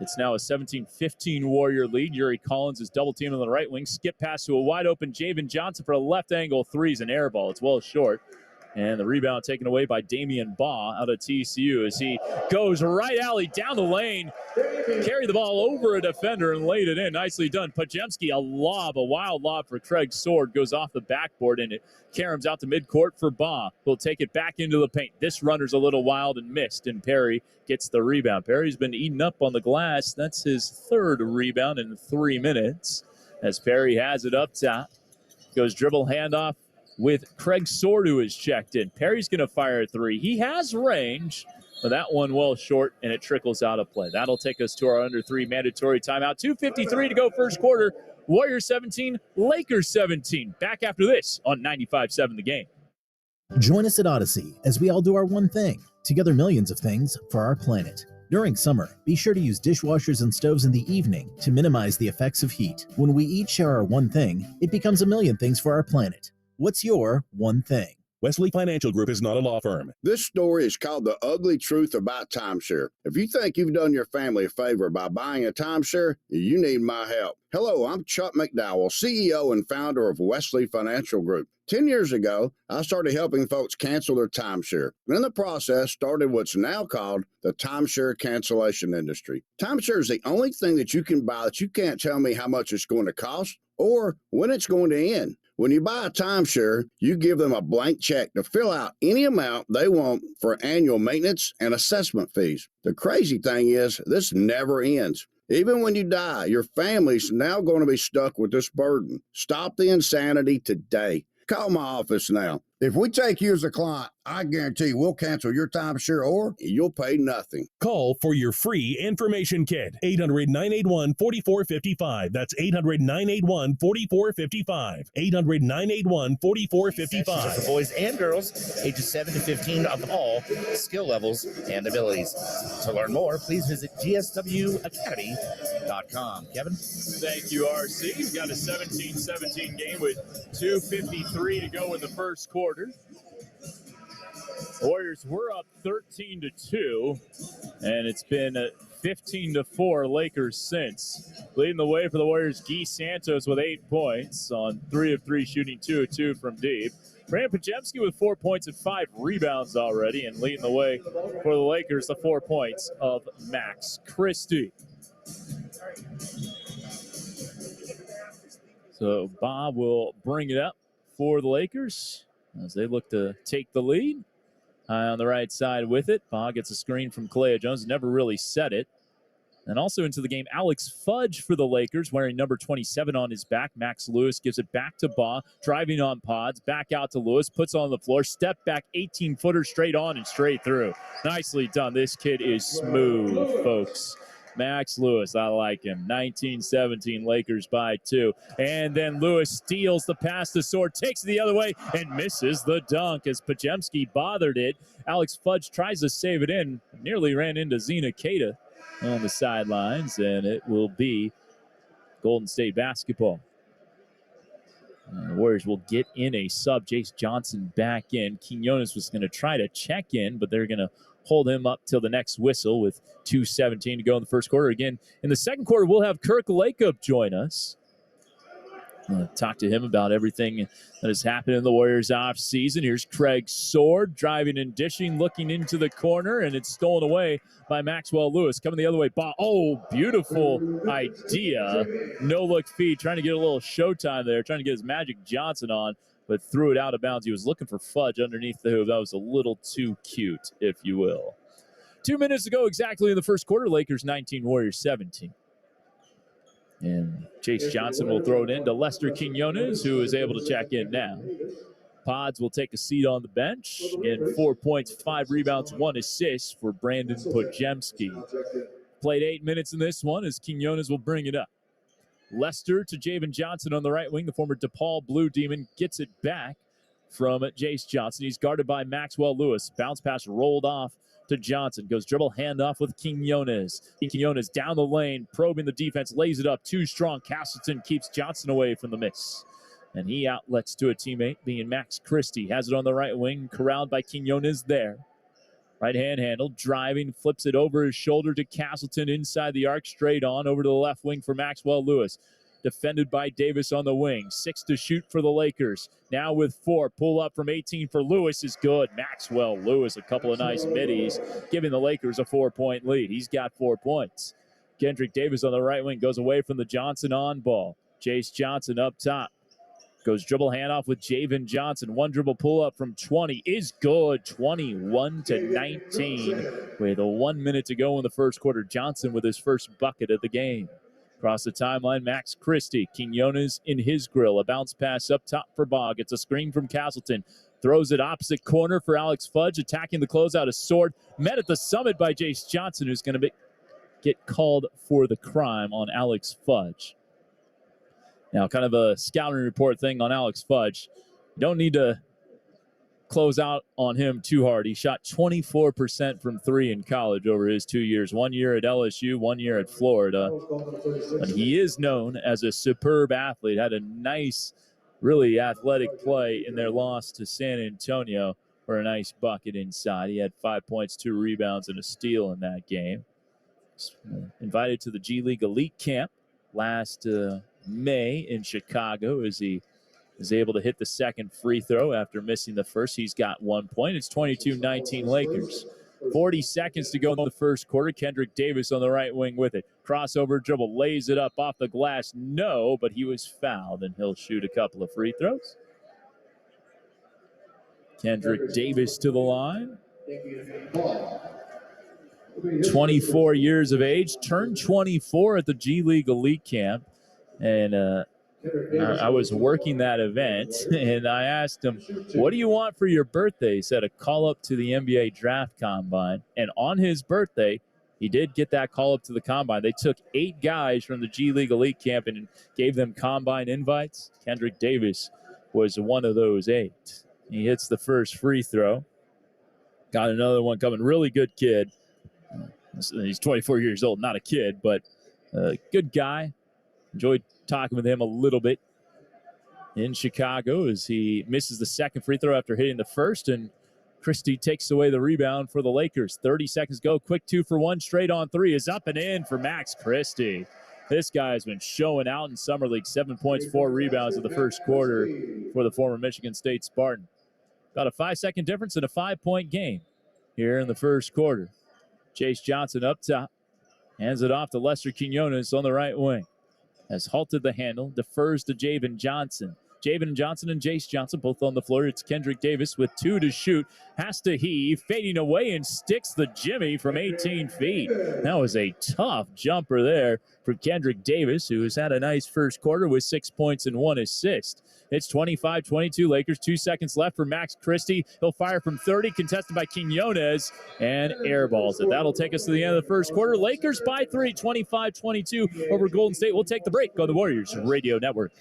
it's now a 17-15 Warrior lead. Yuri Collins is double teaming on the right wing. Skip pass to a wide open Javen Johnson for a left angle 3's an air ball. It's well short. And the rebound taken away by Damian Baugh out of TCU as he goes right alley down the lane, carried the ball over a defender and laid it in. Nicely done. Pajemski, a wild lob for Craig Sword, goes off the backboard, and it caroms out to midcourt for Baugh. He'll take it back into the paint. This runner's a little wild and missed, and Perry gets the rebound. Perry's been eaten up on the glass. That's his 3rd rebound in 3 minutes as Perry has it up top. Goes dribble handoff with Craig Sword, who is checked in. Perry's going to fire a 3. He has range, but that one well short, and it trickles out of play. That'll take us to our under 3 mandatory timeout. 2:53 to go first quarter. Warriors 17, Lakers 17. Back after this on 95.7 The Game. Join us at Odyssey as we all do our one thing, together millions of things for our planet. During summer, be sure to use dishwashers and stoves in the evening to minimize the effects of heat. When we each share our one thing, it becomes a million things for our planet. What's your one thing? Wesley Financial Group is not a law firm. This story is called The Ugly Truth About Timeshare. If you think you've done your family a favor by buying a timeshare, you need my help. Hello, I'm Chuck McDowell, CEO and founder of Wesley Financial Group. 10 years ago, I started helping folks cancel their timeshare. And in the process, started what's now called the timeshare cancellation industry. Timeshare is the only thing that you can buy that you can't tell me how much it's going to cost or when it's going to end. When you buy a timeshare, you give them a blank check to fill out any amount they want for annual maintenance and assessment fees. The crazy thing is, this never ends. Even when you die, your family's now going to be stuck with this burden. Stop the insanity today. Call my office now. If we take you as a client, I guarantee we'll cancel your timeshare or you'll pay nothing. Call for your free information kit. 800-981-4455. That's 800-981-4455. 800-981-4455. For boys and girls, ages 7 to 15 of all skill levels and abilities. To learn more, please visit gswacademy.com. discover.com. Kevin? Thank you, RC. We've got a 17-17 game with 2:53 to go in the first quarter. Warriors were up 13-2, and it's been 15-4 Lakers since. Leading the way for the Warriors, Guy Santos with 8 points on 3 of 3 shooting, 2 of 2 from deep. Brandon Pajemski with 4 points and 5 rebounds already, and leading the way for the Lakers, the 4 points of Max Christie. So Bob will bring it up for the Lakers as they look to take the lead. High on the right side with it. Bob gets a screen from Kalea Jones, never really set it. And also into the game, Alex Fudge for the Lakers, wearing number 27 on his back. Max Lewis gives it back to Baugh, driving on Pods, back out to Lewis, puts on the floor, step back, 18-footer straight on and straight through. Nicely done. This kid is smooth, folks. Max Lewis, I like him. 19-17, Lakers by 2. And then Lewis steals the pass to Sword, takes it the other way, and misses the dunk as Pajemski bothered it. Alex Fudge tries to save it in, nearly ran into Zena Keita on the sidelines, and it will be Golden State basketball. The Warriors will get in a sub. Jace Johnson back in. Quinones was going to try to check in, but they're going to hold him up till the next whistle with 2:17 to go in the first quarter. Again, in the second quarter, we'll have Kirk Lakeup join us. Talk to him about everything that has happened in the Warriors offseason. Here's Craig Sword driving and dishing, looking into the corner, and it's stolen away by Maxwell Lewis. Coming the other way. Oh, beautiful idea. No-look feed, trying to get a little showtime there, trying to get his Magic Johnson on, but threw it out of bounds. He was looking for Fudge underneath the hoop. That was a little too cute, if you will. 2 minutes to go exactly in the first quarter. Lakers 19, Warriors 17. And Chase Johnson will throw it in to Lester Quinones, who is able to check in now. Pods will take a seat on the bench. Again, 4 points, 5 rebounds, 1 assist for Brandon Pajemski. Played 8 minutes in this one as Quinones will bring it up. Lester to Javen Johnson on the right wing. The former DePaul Blue Demon gets it back from Jace Johnson. He's guarded by Maxwell Lewis. Bounce pass rolled off to Johnson. Goes dribble handoff with Quinones. Quinones down the lane, probing the defense, lays it up. Too strong. Castleton keeps Johnson away from the miss. And he outlets to a teammate, being Max Christie. Has it on the right wing, corralled by Quinones there. Right hand handle, driving, flips it over his shoulder to Castleton inside the arc, straight on over to the left wing for Maxwell Lewis. Defended by Davis on the wing. 6 to shoot for the Lakers. Now with 4. Pull up from 18 for Lewis is good. Maxwell Lewis, a couple of nice middies, giving the Lakers a 4-point lead. He's got 4 points. Kendrick Davis on the right wing goes away from the Johnson on ball. Chase Johnson up top. Goes dribble handoff with Javen Johnson. 1 dribble pull up from 20 is good. 21-19 with 1 minute to go in the first quarter. Johnson with his first bucket of the game. Across the timeline, Max Christie. Quinones in his grill. A bounce pass up top for Bogg. It's a screen from Castleton. Throws it opposite corner for Alex Fudge. Attacking the closeout of Sword. Met at the summit by Jace Johnson, who's going to get called for the crime on Alex Fudge. Now, kind of a scouting report thing on Alex Fudge. Don't need to close out on him too hard. He shot 24% from 3 in college over his 2 years. 1 year at LSU, 1 year at Florida. But he is known as a superb athlete. Had a nice, really athletic play in their loss to San Antonio for a nice bucket inside. He had 5 points, 2 rebounds, and a steal in that game. Invited to the G League Elite Camp last May in Chicago as he is able to hit the second free throw after missing the first. He's got 1 point. It's 22-19 Lakers. 40 seconds to go in the first quarter. Kendrick Davis on the right wing with it. Crossover dribble, lays it up off the glass. No, but he was fouled, and he'll shoot a couple of free throws. Kendrick Davis to the line. 24 years of age. Turned 24 at the G League Elite Camp. And I was working that event, and I asked him, what do you want for your birthday? He said, a call-up to the NBA Draft Combine. And on his birthday, he did get that call-up to the Combine. They took 8 guys from the G League Elite Camp and gave them Combine invites. Kendrick Davis was one of those 8. He hits the first free throw. Got another one coming. Really good kid. He's 24 years old, not a kid, but Good guy. Enjoyed talking with him a little bit in Chicago as he misses the second free throw after hitting the first, and Christie takes away the rebound for the Lakers. 30 seconds go. Quick 2 for 1. Straight on 3 is up and in for Max Christie. This guy has been showing out in Summer League. 7 points, 4 rebounds in the first quarter for the former Michigan State Spartan. About a 5-second difference in a 5-point game here in the first quarter. Chase Johnson up top. Hands it off to Lester Quinones on the right wing. Has halted the handle. Defers to Javen Johnson. Javen Johnson and Jace Johnson both on the floor. It's Kendrick Davis with 2 to shoot. Has to heave. Fading away and sticks the Jimmy from 18 feet. That was a tough jumper there for Kendrick Davis, who has had a nice first quarter with 6 points and 1 assist. It's 25-22 Lakers. 2 seconds left for Max Christie. He'll fire from 30, contested by Quinones, and airballs it. That'll take us to the end of the first quarter. Lakers by 3, 25-22 over Golden State. We'll take the break on the Warriors Radio Network.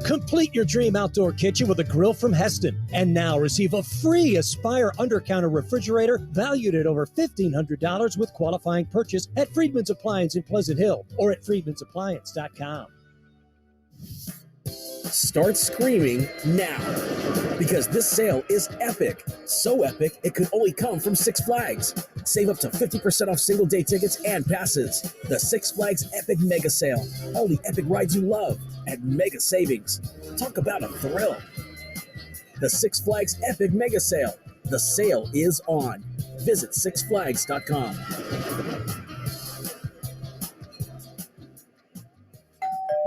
Complete your dream outdoor kitchen with a grill from Heston. And now receive a free Aspire under-counter refrigerator valued at over $1,500 with qualifying purchase at Friedman's Appliance in Pleasant Hill or at friedmansappliance.com. Start screaming now, because this sale is epic. So epic, it could only come from Six Flags. Save up to 50% off single-day tickets and passes. The Six Flags Epic Mega Sale. All the epic rides you love at mega savings. Talk about a thrill. The Six Flags Epic Mega Sale. The sale is on. Visit sixflags.com.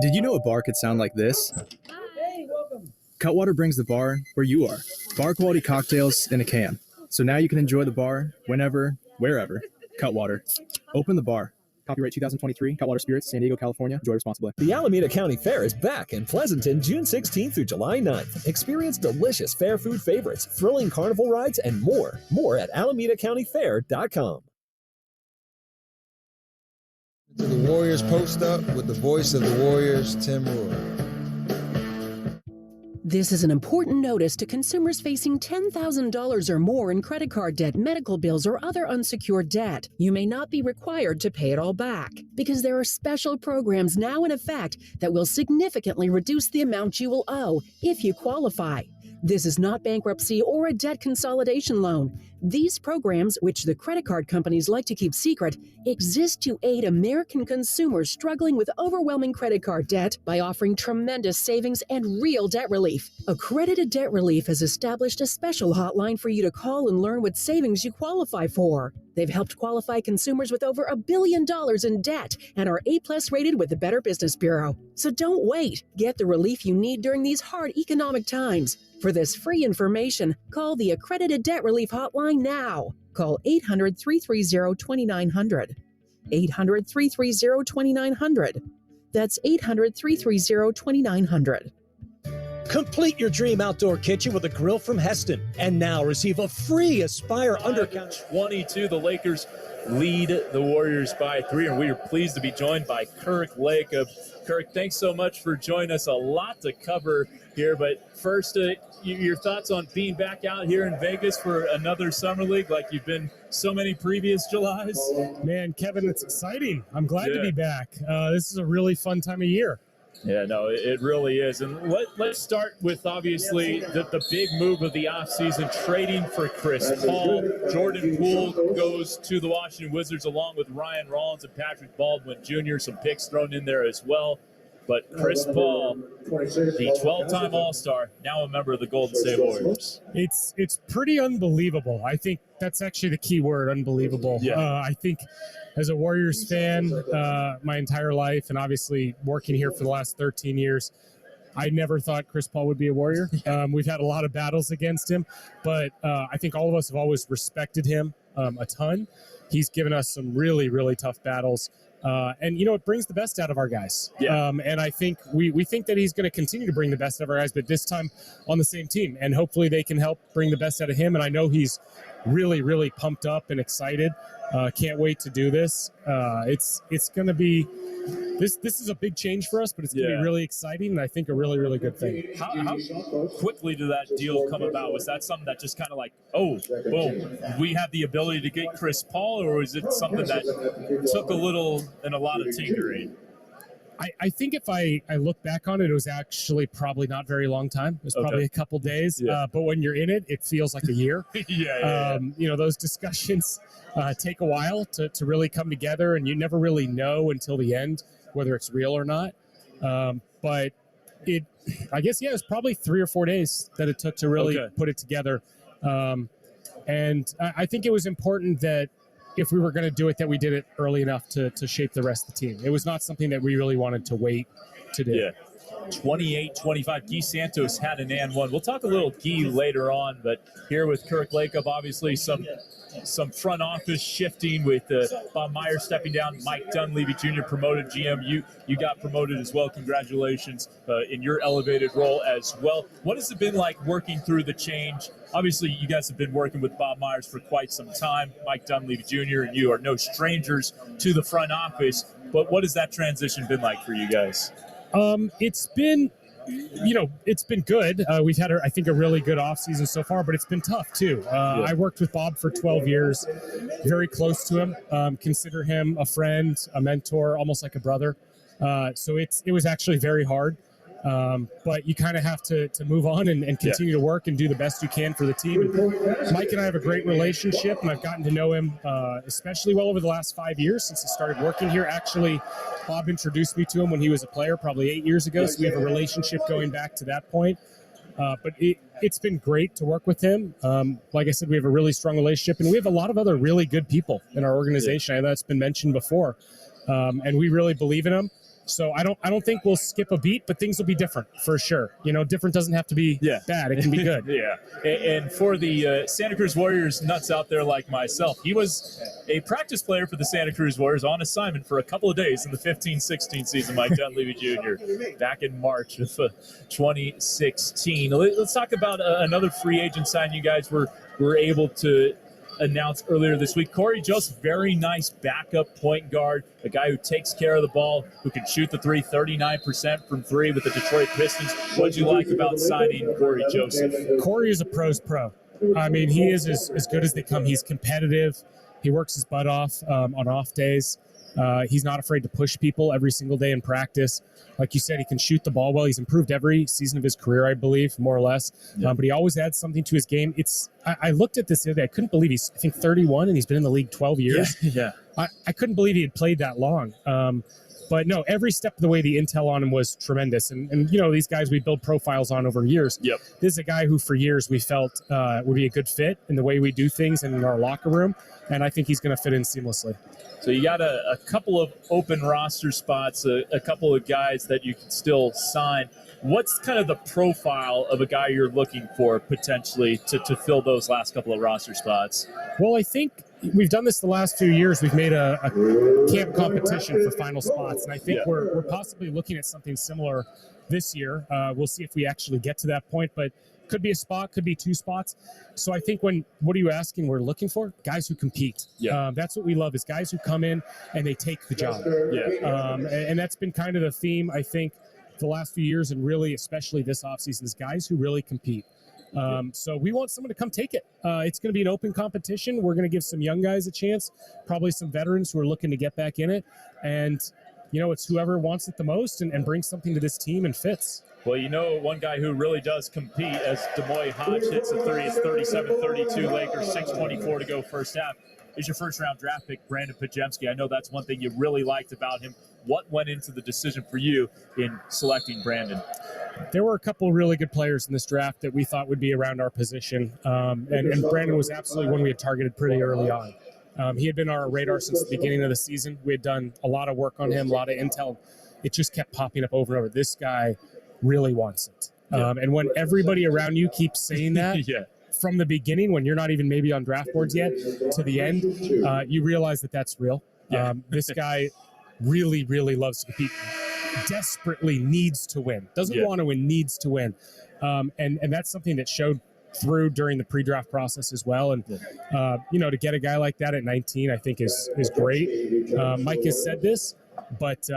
Did you know a bar could sound like this? Hey, welcome. Cutwater brings the bar where you are. Bar quality cocktails in a can. So now you can enjoy the bar whenever, wherever. Cutwater. Open the bar. Copyright 2023, Cutwater Spirits, San Diego, California. Enjoy responsibly. The Alameda County Fair is back in Pleasanton June 16th through July 9th. Experience delicious fair food favorites, thrilling carnival rides, and more. More at AlamedaCountyFair.com. To the Warriors Post Up with the voice of the Warriors, Tim Roy. This is an important notice to consumers facing $10,000 or more in credit card debt, medical bills, or other unsecured debt. You may not be required to pay it all back because there are special programs now in effect that will significantly reduce the amount you will owe if you qualify. This is not bankruptcy or a debt consolidation loan. These programs, which the credit card companies like to keep secret, exist to aid American consumers struggling with overwhelming credit card debt by offering tremendous savings and real debt relief. Accredited Debt Relief has established a special hotline for you to call and learn what savings you qualify for. They've helped qualify consumers with over $1 billion in debt and are A+ rated with the Better Business Bureau. So don't wait. Get the relief you need during these hard economic times. For this free information, call the Accredited Debt Relief Hotline now. Call 800-330-2900. 800-330-2900. That's 800-330-2900. Complete your dream outdoor kitchen with a grill from Heston. And now receive a free Aspire under-counter. 22, the Lakers lead the Warriors by 3, and we are pleased to be joined by Kirk Lake. Kirk, thanks so much for joining us. A lot to cover here, but first, your thoughts on being back out here in Vegas for another Summer League like you've been so many previous Julys? Man, Kevin, it's exciting. I'm glad to be back. This is a really fun time of year. Yeah, no, it really is. And let's start with, obviously, the big move of the offseason, trading for Chris Paul. Jordan Poole goes to the Washington Wizards along with Ryan Rollins and Patrick Baldwin Jr., some picks thrown in there as well. But Chris Paul, the 12-time All-Star, now a member of the Golden State Warriors. It's pretty unbelievable. I think that's actually the key word, unbelievable. Yeah. I think as a Warriors fan my entire life, and obviously working here for the last 13 years, I never thought Chris Paul would be a Warrior. We've had a lot of battles against him, but I think all of us have always respected him a ton. He's given us some really, really tough battles. And, it brings the best out of our guys. Yeah. And I think we think that he's going to continue to bring the best out of our guys, but this time on the same team. And hopefully they can help bring the best out of him. And I know he's really, really pumped up and excited. Can't wait to do this. It's going to be this is a big change for us, but it's going to be really exciting, and I think a really, really good thing. How quickly did that deal come about? Was that something that just kind of like, oh, boom, we have the ability to get Chris Paul, or was it something that took a little and a lot of tinkering? I think if I look back on it, it was actually probably not very long time. It was probably a couple days. But when you're in it, it feels like a year. Those discussions take a while to really come together, and you never really know until the end whether it's real or not. But I guess, it was probably 3 or 4 days that it took to really put it together. And I think it was important that if we were going to do it, that we did it early enough to shape the rest of the team. It was not something that we really wanted to wait to do. Yeah. 28-25. Guy Santos had an and one. We'll talk a little Guy later on, but here with Kirk Lacob, obviously some front office shifting with Bob Myers stepping down, Mike Dunleavy Jr. promoted GM. You got promoted as well. Congratulations in your elevated role as well. What has it been like working through the change? Obviously, you guys have been working with Bob Myers for quite some time. Mike Dunleavy Jr. and you are no strangers to the front office, but what has that transition been like for you guys? It's been, it's been good. We've had, I think, a really good offseason so far, but it's been tough too. I worked with Bob for 12 years, very close to him, consider him a friend, a mentor, almost like a brother. So it was actually very hard. But you kind of have to move on and continue to work and do the best you can for the team. And Mike and I have a great relationship, and I've gotten to know him especially well over the last 5 years since he started working here. Actually, Bob introduced me to him when he was a player probably 8 years ago, so we have a relationship going back to that point. But it's been great to work with him. Like I said, we have a really strong relationship, and we have a lot of other really good people in our organization. I know that's been mentioned before, and we really believe in them. So I don't think we'll skip a beat, but things will be different for sure. Different doesn't have to be bad. It can be good. And for the Santa Cruz Warriors nuts out there like myself, he was a practice player for the Santa Cruz Warriors on assignment for a couple of days in the 15-16 season, Mike Dunleavy Jr., back in March of 2016. Let's talk about another free agent sign you guys were able to announced earlier this week. Corey Joseph, very nice backup point guard, a guy who takes care of the ball, who can shoot the three, 39% from three with the Detroit Pistons. What did you like about signing Corey Joseph? Corey is a pro's pro. I mean, he is as good as they come. He's competitive. He works his butt off on off days. He's not afraid to push people every single day in practice. Like you said, he can shoot the ball well. He's improved every season of his career, I believe, more or less. But he always adds something to his game. I looked at this the other day. I couldn't believe he's, I think, 31, and he's been in the league 12 years. I couldn't believe he had played that long. But no, every step of the way, the intel on him was tremendous. And these guys we build profiles on over years. This is a guy who for years we felt would be a good fit in the way we do things and in our locker room. And I think he's going to fit in seamlessly. So you got a couple of open roster spots, a couple of guys that you can still sign. What's kind of the profile of a guy you're looking for potentially to fill those last couple of roster spots? Well, I think we've done this the last few years. We've made a camp competition for final spots, and I think we're possibly looking at something similar this year. We'll see if we actually get to that point, but could be a spot, could be two spots. So I think what are you asking we're looking for? Guys who compete. That's what we love, is guys who come in and they take the job. And that's been kind of the theme, I think, the last few years, and really especially this offseason, is guys who really compete. So we want someone to come take it. It's going to be an open competition. We're going to give some young guys a chance, probably some veterans who are looking to get back in it. And, it's whoever wants it the most and brings something to this team and fits. Well, one guy who really does compete, as Demoy Hodge hits a three, it's 37-32 Lakers, 6:24 to go first half, is your first-round draft pick, Brandon Pajemski. I know that's one thing you really liked about him. What went into the decision for you in selecting Brandon? There were a couple of really good players in this draft that we thought would be around our position, and Brandon was absolutely one we had targeted pretty early on. He had been on our radar since the beginning of the season. We had done a lot of work on him, a lot of intel. It just kept popping up over and over. This guy really wants it. And when everybody around you keeps saying that, from the beginning, when you're not even maybe on draft boards yet, to the end, you realize that that's real. This guy really, really loves to compete, desperately needs to win, doesn't want to win, needs to win. And that's something that showed through during the pre-draft process as well. And, to get a guy like that at 19, I think is great. Mike has said this, but,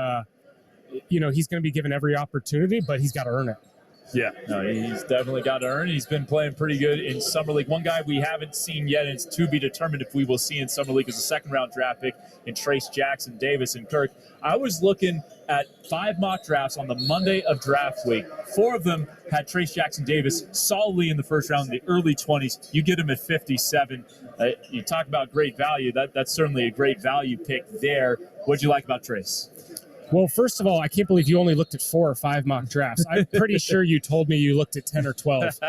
he's going to be given every opportunity, but he's got to earn it. Yeah, no, he's definitely got to earn it. He's been playing pretty good in Summer League. One guy we haven't seen yet, and it's to be determined if we will see in Summer League, is a second-round draft pick in Trace Jackson Davis. And Kirk, I was looking at 5 mock drafts on the Monday of draft week. 4 of them had Trace Jackson Davis solidly in the first round, in the early 20s. You get him at 57. You talk about great value. That's certainly a great value pick there. What'd you like about Trace? Well, first of all, I can't believe you only looked at 4 or 5 mock drafts. I'm pretty sure you told me you looked at 10 or 12.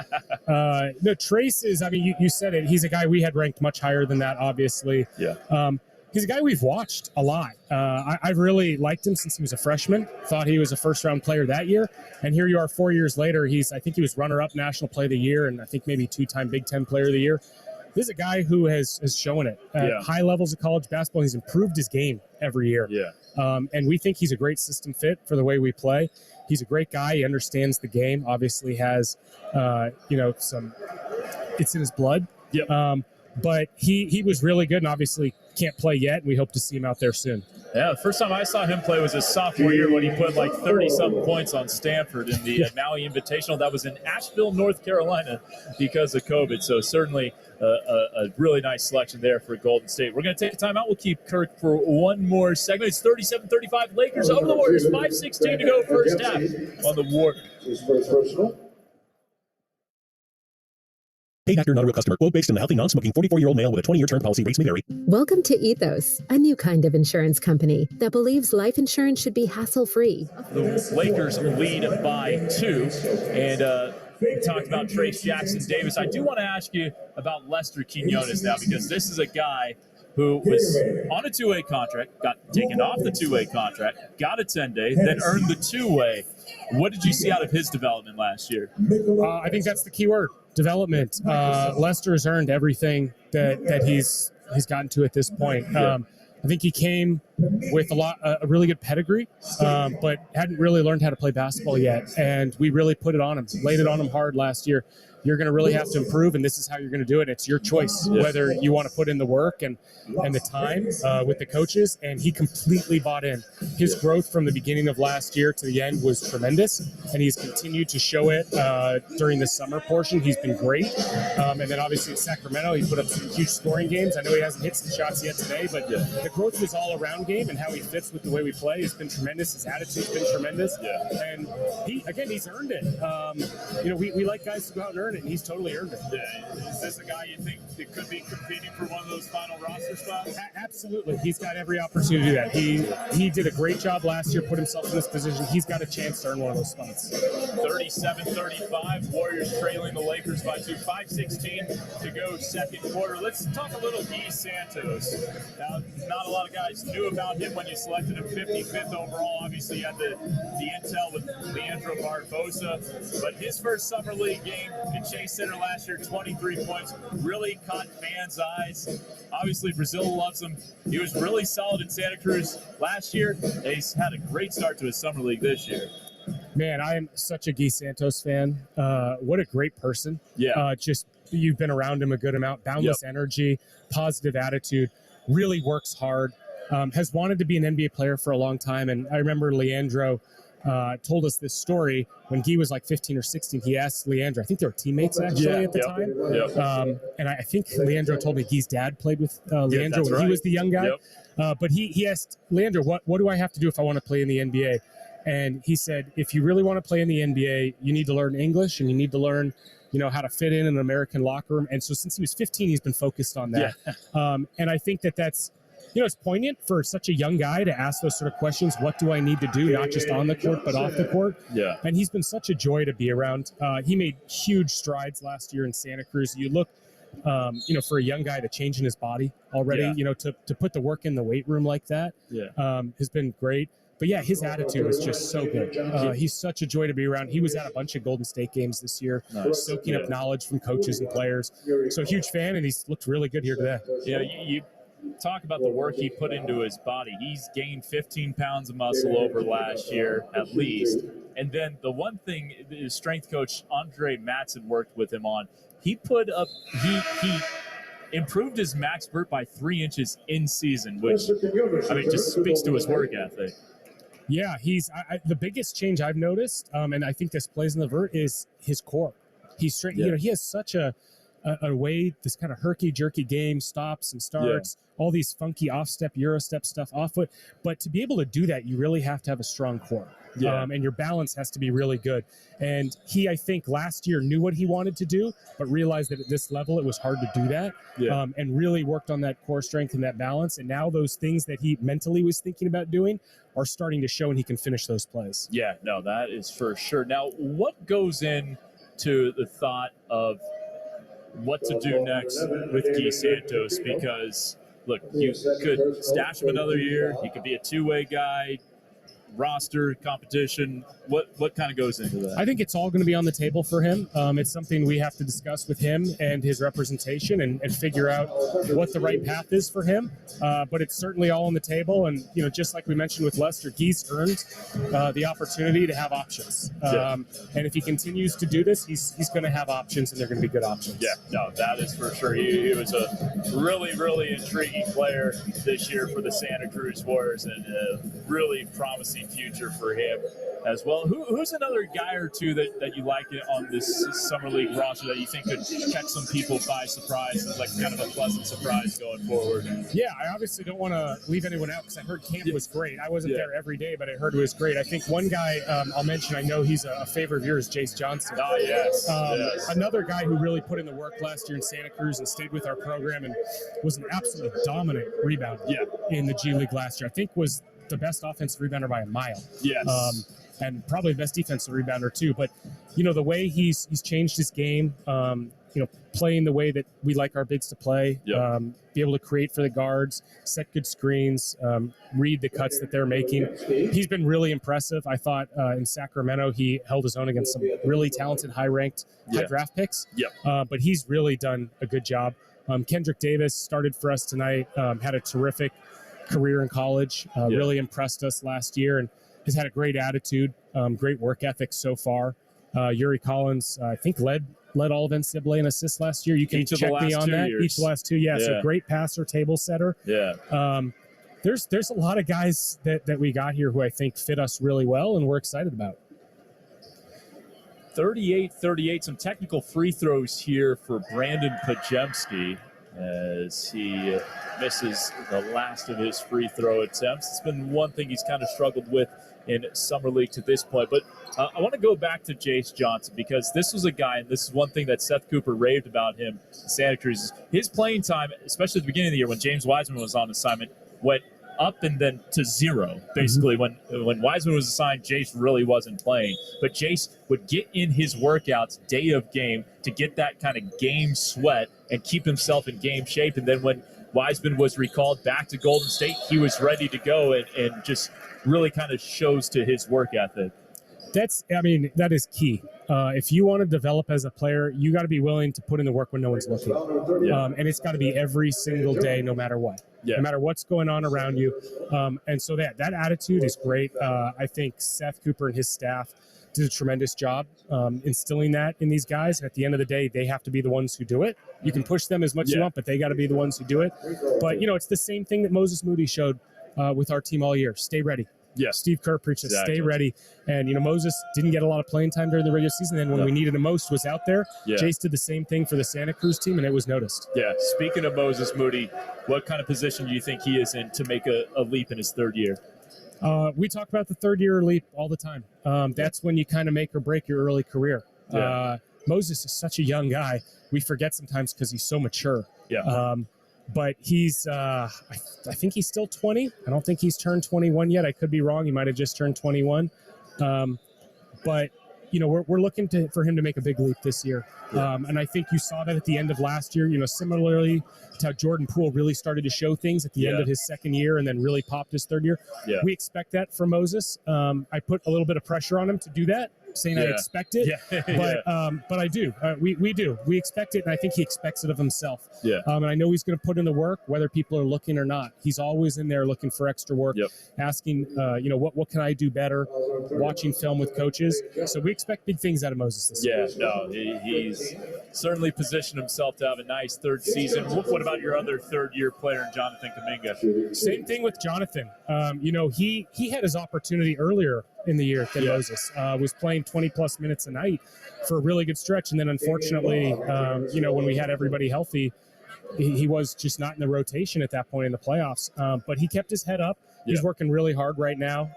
No, Trace is, you said it. He's a guy we had ranked much higher than that, obviously. Yeah. He's a guy we've watched a lot. I've really liked him since he was a freshman. Thought he was a first-round player that year. And here you are 4 years later. I think he was runner-up National Play of the Year and I think maybe 2-time Big Ten Player of the Year. This is a guy who has shown it at high levels of college basketball. He's improved his game every year. Yeah. And we think he's a great system fit for the way we play. He's a great guy. He understands the game. Obviously has, it's in his blood. Yep. But he was really good and obviously can't play yet. And we hope to see him out there soon. Yeah, the first time I saw him play was his sophomore year when he put like 30-something points on Stanford in the Maui Invitational. That was in Asheville, North Carolina because of COVID. So certainly a really nice selection there for Golden State. We're going to take a timeout. We'll keep Kirk for one more segment. It's 37-35 Lakers over the Warriors. 5:16 to go first half on the Warriors. Paid actor, not a real customer. Quote based on a healthy, non-smoking 44-year-old male with a 20-year term policy. Rates may vary. Welcome to Ethos, a new kind of insurance company that believes life insurance should be hassle-free. The Lakers lead by 2, and we talked about Trace Jackson Davis. I do want to ask you about Lester Quinones now, because this is a guy who was on a 2-way contract, got taken off the 2-way contract, got a 10-day, then earned the 2-way. What did you see out of his development last year? I think that's the key word, development. Lester has earned everything that he's gotten to at this point. I think he came with a really good pedigree, but hadn't really learned how to play basketball yet. And we really put it on him, laid it on him hard last year. You're going to really have to improve, and this is how you're going to do it. It's your choice, whether you want to put in the work and the time with the coaches, and he completely bought in. His growth from the beginning of last year to the end was tremendous, and he's continued to show it during the summer portion. He's been great. And then obviously in Sacramento, he put up some huge scoring games. I know he hasn't hit some shots yet today, but the growth of his all-around game and how he fits with the way we play has been tremendous. His attitude's been tremendous. And he's earned it. We like guys to go out and earn it, and he's totally earned it. Is this a guy you think that could be competing for one of those final roster spots? Absolutely. He's got every opportunity to do that. He did a great job last year, put himself in this position. He's got a chance to earn one of those spots. 37-35, Warriors trailing the Lakers by 2. 5:16 to go second quarter. Let's talk a little D. Santos. Now, not a lot of guys knew about him when you selected him 55th overall. Obviously, you had the intel with Leandro Barbosa, but his first summer league game in Chase Center last year, 23 points, really caught fans' eyes. Obviously, Brazil loves him. He was really solid in Santa Cruz last year. He's had a great start to his summer league this year. Man, I am such a Guy Santos fan. What a great person. Yeah. You've been around him a good amount. Boundless energy, positive attitude, really works hard, has wanted to be an NBA player for a long time. And I remember Leandro told us this story when Guy was like 15 or 16. He asked Leandro, I think they were teammates actually at the time. And I think Leandro told me Guy's dad played with Leandro when he was the young guy. But he asked Leandro, what do I have to do if I want to play in the NBA? And he said, if you really want to play in the NBA, you need to learn English and you need to learn, how to fit in an American locker room. And so since he was 15, he's been focused on that. And I think that's, it's poignant for such a young guy to ask those sort of questions. What do I need to do, not just on the court, but off the court? And he's been such a joy to be around. He made huge strides last year in Santa Cruz. You look, for a young guy to change in his body already, to put the work in the weight room like that has been great. But yeah, his attitude is just so good. He's such a joy to be around. He was at a bunch of Golden State games this year, soaking up knowledge from coaches and players. So huge fan, and he's looked really good here today. You talk about the work he put into his body. He's gained 15 pounds of muscle over last year at least. And then the one thing his strength coach Andre Matson worked with him on, he improved his max vert by 3 inches in season, which just speaks to his work ethic. Yeah, he's the biggest change I've noticed, and I think this plays in the vert, is his core. He's straight. Yeah. He has such a way, this kind of herky-jerky game, stops and starts, all these funky off-step, Euro-step stuff off foot. But to be able to do that, you really have to have a strong core. Yeah. And your balance has to be really good. And he, I think, last year knew what he wanted to do, but realized that at this level it was hard to do that. Yeah. And really worked on that core strength and that balance. And now those things that he mentally was thinking about doing are starting to show, and he can finish those plays. Yeah, no, that is for sure. Now, what goes into the thought of what to do next with Guy Santos? Because, look, you could stash him another year. He could be a two-way guy, roster, competition. What kind of goes into that? I think it's all going to be on the table for him. It's something we have to discuss with him and his representation and figure out what the right path is for him. But it's certainly all on the table. And, just like we mentioned with Lester, Guy's earned the opportunity to have options. And if he continues to do this, he's going to have options, and they're going to be good options. Yeah, no, that is for sure. He was a really, really intriguing player this year for the Santa Cruz Warriors, and a really promising future for him as well. Who's another guy or two that you like on this Summer League roster that you think could catch some people by surprise, as like kind of a pleasant surprise going forward? Yeah, I obviously don't want to leave anyone out because I heard camp was great. I wasn't there every day, but I heard it was great. I think one guy I'll mention, I know he's a favorite of yours, Jace Johnson. Oh, yes. Another guy who really put in the work last year in Santa Cruz and stayed with our program and was an absolutely dominant rebounder in the G League last year. I think was the best offensive rebounder by a mile. Yes. And probably the best defensive rebounder too. But, the way he's changed his game, playing the way that we like our bigs to play, be able to create for the guards, set good screens, read the cuts that they're making. He's been really impressive. I thought in Sacramento he held his own against some really talented, high-ranked, high-draft picks. But he's really done a good job. Kendrick Davis started for us tonight, had a terrific career in college, really impressed us last year, and has had a great attitude, great work ethic so far. Yuri Collins, I think, led all of NCAA in assists last year. You can check me on that. Each of the last 2 years. So great passer, table setter. There's a lot of guys that we got here who I think fit us really well, and we're excited about. 38-38, some technical free throws here for Brandon Pajemski as he misses the last of his free throw attempts. It's been one thing he's kind of struggled with in Summer League to this point. But I want to go back to Jace Johnson, because this was a guy, and this is one thing that Seth Cooper raved about him in Santa Cruz. His playing time, especially at the beginning of the year when James Wiseman was on assignment, went up and then to zero, basically. When Wiseman was assigned, Jace really wasn't playing. But Jace would get in his workouts day of game to get that kind of game sweat and keep himself in game shape. And then when Wiseman was recalled back to Golden State, he was ready to go, and just really kind of shows to his work ethic. That is key. If you want to develop as a player, you got to be willing to put in the work when no one's looking. And it's got to be every single day, no matter what. No matter what's going on around you. And so that attitude is great. I think Seth Cooper and his staff did a tremendous job instilling that in these guys. And at the end of the day, they have to be the ones who do it. You can push them as much as you want, but they got to be the ones who do it. But, it's the same thing that Moses Moody showed with our team all year. Stay ready. Steve Kerr preaches, stay ready. And, Moses didn't get a lot of playing time during the regular season. And when we needed him most, was out there. Jace did the same thing for the Santa Cruz team, and it was noticed. Speaking of Moses Moody, what kind of position do you think he is in to make a leap in his third year? We talk about the third-year leap all the time. That's when you kind of make or break your early career. Moses is such a young guy. We forget sometimes because he's so mature. But he's, I think he's still 20. I don't think he's turned 21 yet. I could be wrong. He might have just turned 21. But, we're looking for him to make a big leap this year. And I think you saw that at the end of last year, similarly to how Jordan Poole really started to show things at the end of his second year and then really popped his third year. We expect that from Moses. I put a little bit of pressure on him to do that. saying I expect it, but I do. We do. We expect it, and I think he expects it of himself. Yeah. And I know he's going to put in the work, whether people are looking or not. He's always in there looking for extra work, asking, what can I do better, watching film with coaches. So we expect big things out of Moses this year. Yeah, no, he's certainly positioned himself to have a nice third season. What about your other third-year player, Jonathan Kuminga? Same thing with Jonathan. He had his opportunity earlier in the year than Moses. Was playing 20-plus minutes a night for a really good stretch. And then unfortunately, when we had everybody healthy, he was just not in the rotation at that point in the playoffs. But he kept his head up. He's working really hard right now.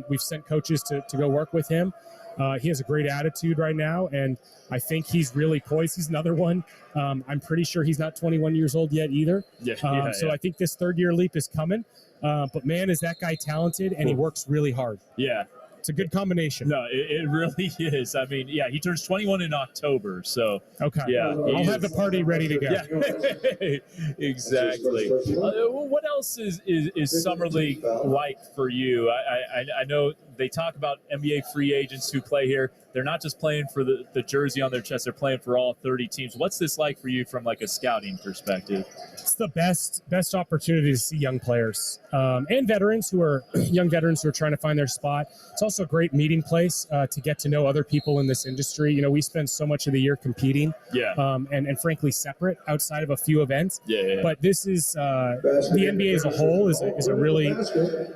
We've sent coaches to go work with him. He has a great attitude right now, and I think he's really poised. He's another one. I'm pretty sure he's not 21 years old yet either. So I think this third-year leap is coming. But, man, is that guy talented, and he works really hard. Yeah. It's a good combination. No, it really is. I mean, he turns 21 in October, so I'll have the party ready to go. Yeah, exactly. What else is Summer League like for you? I know they talk about NBA free agents who play here. They're not just playing for the jersey on their chest. They're playing for all 30 teams. What's this like for you from like a scouting perspective? It's the best opportunity to see young players and young veterans who are trying to find their spot. It's also a great meeting place to get to know other people in this industry. We spend so much of the year competing, and frankly separate outside of a few events. But this is the NBA as a whole is a really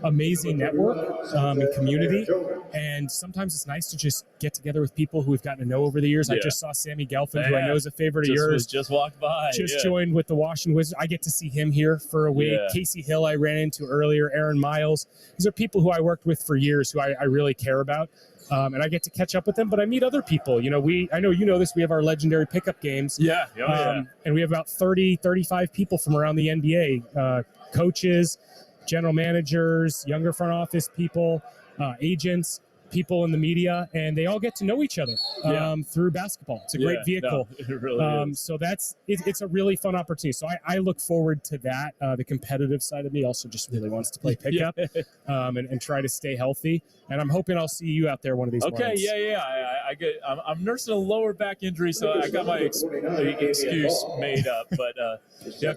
amazing network and community. And sometimes it's nice to just get together with people who we've gotten to know over the years. I just saw Sammy Gelfand, who I know is a favorite of yours. Just walked by. Joined with the Washington Wizards. I get to see him here for a week. Yeah. Casey Hill I ran into earlier. Aaron Miles. These are people who I worked with for years who I really care about. And I get to catch up with them, but I meet other people. I know you know this, we have our legendary pickup games. And we have about 30, 35 people from around the NBA, coaches, general managers, younger front office people, agents, people in the media, and they all get to know each other through basketball. It's a great vehicle. No, it really is. So it's a really fun opportunity. So I look forward to that. The competitive side of me also just really wants to play pickup and try to stay healthy. And I'm hoping I'll see you out there one of these mornings. I'm nursing a lower back injury, so I got my excuse made up. But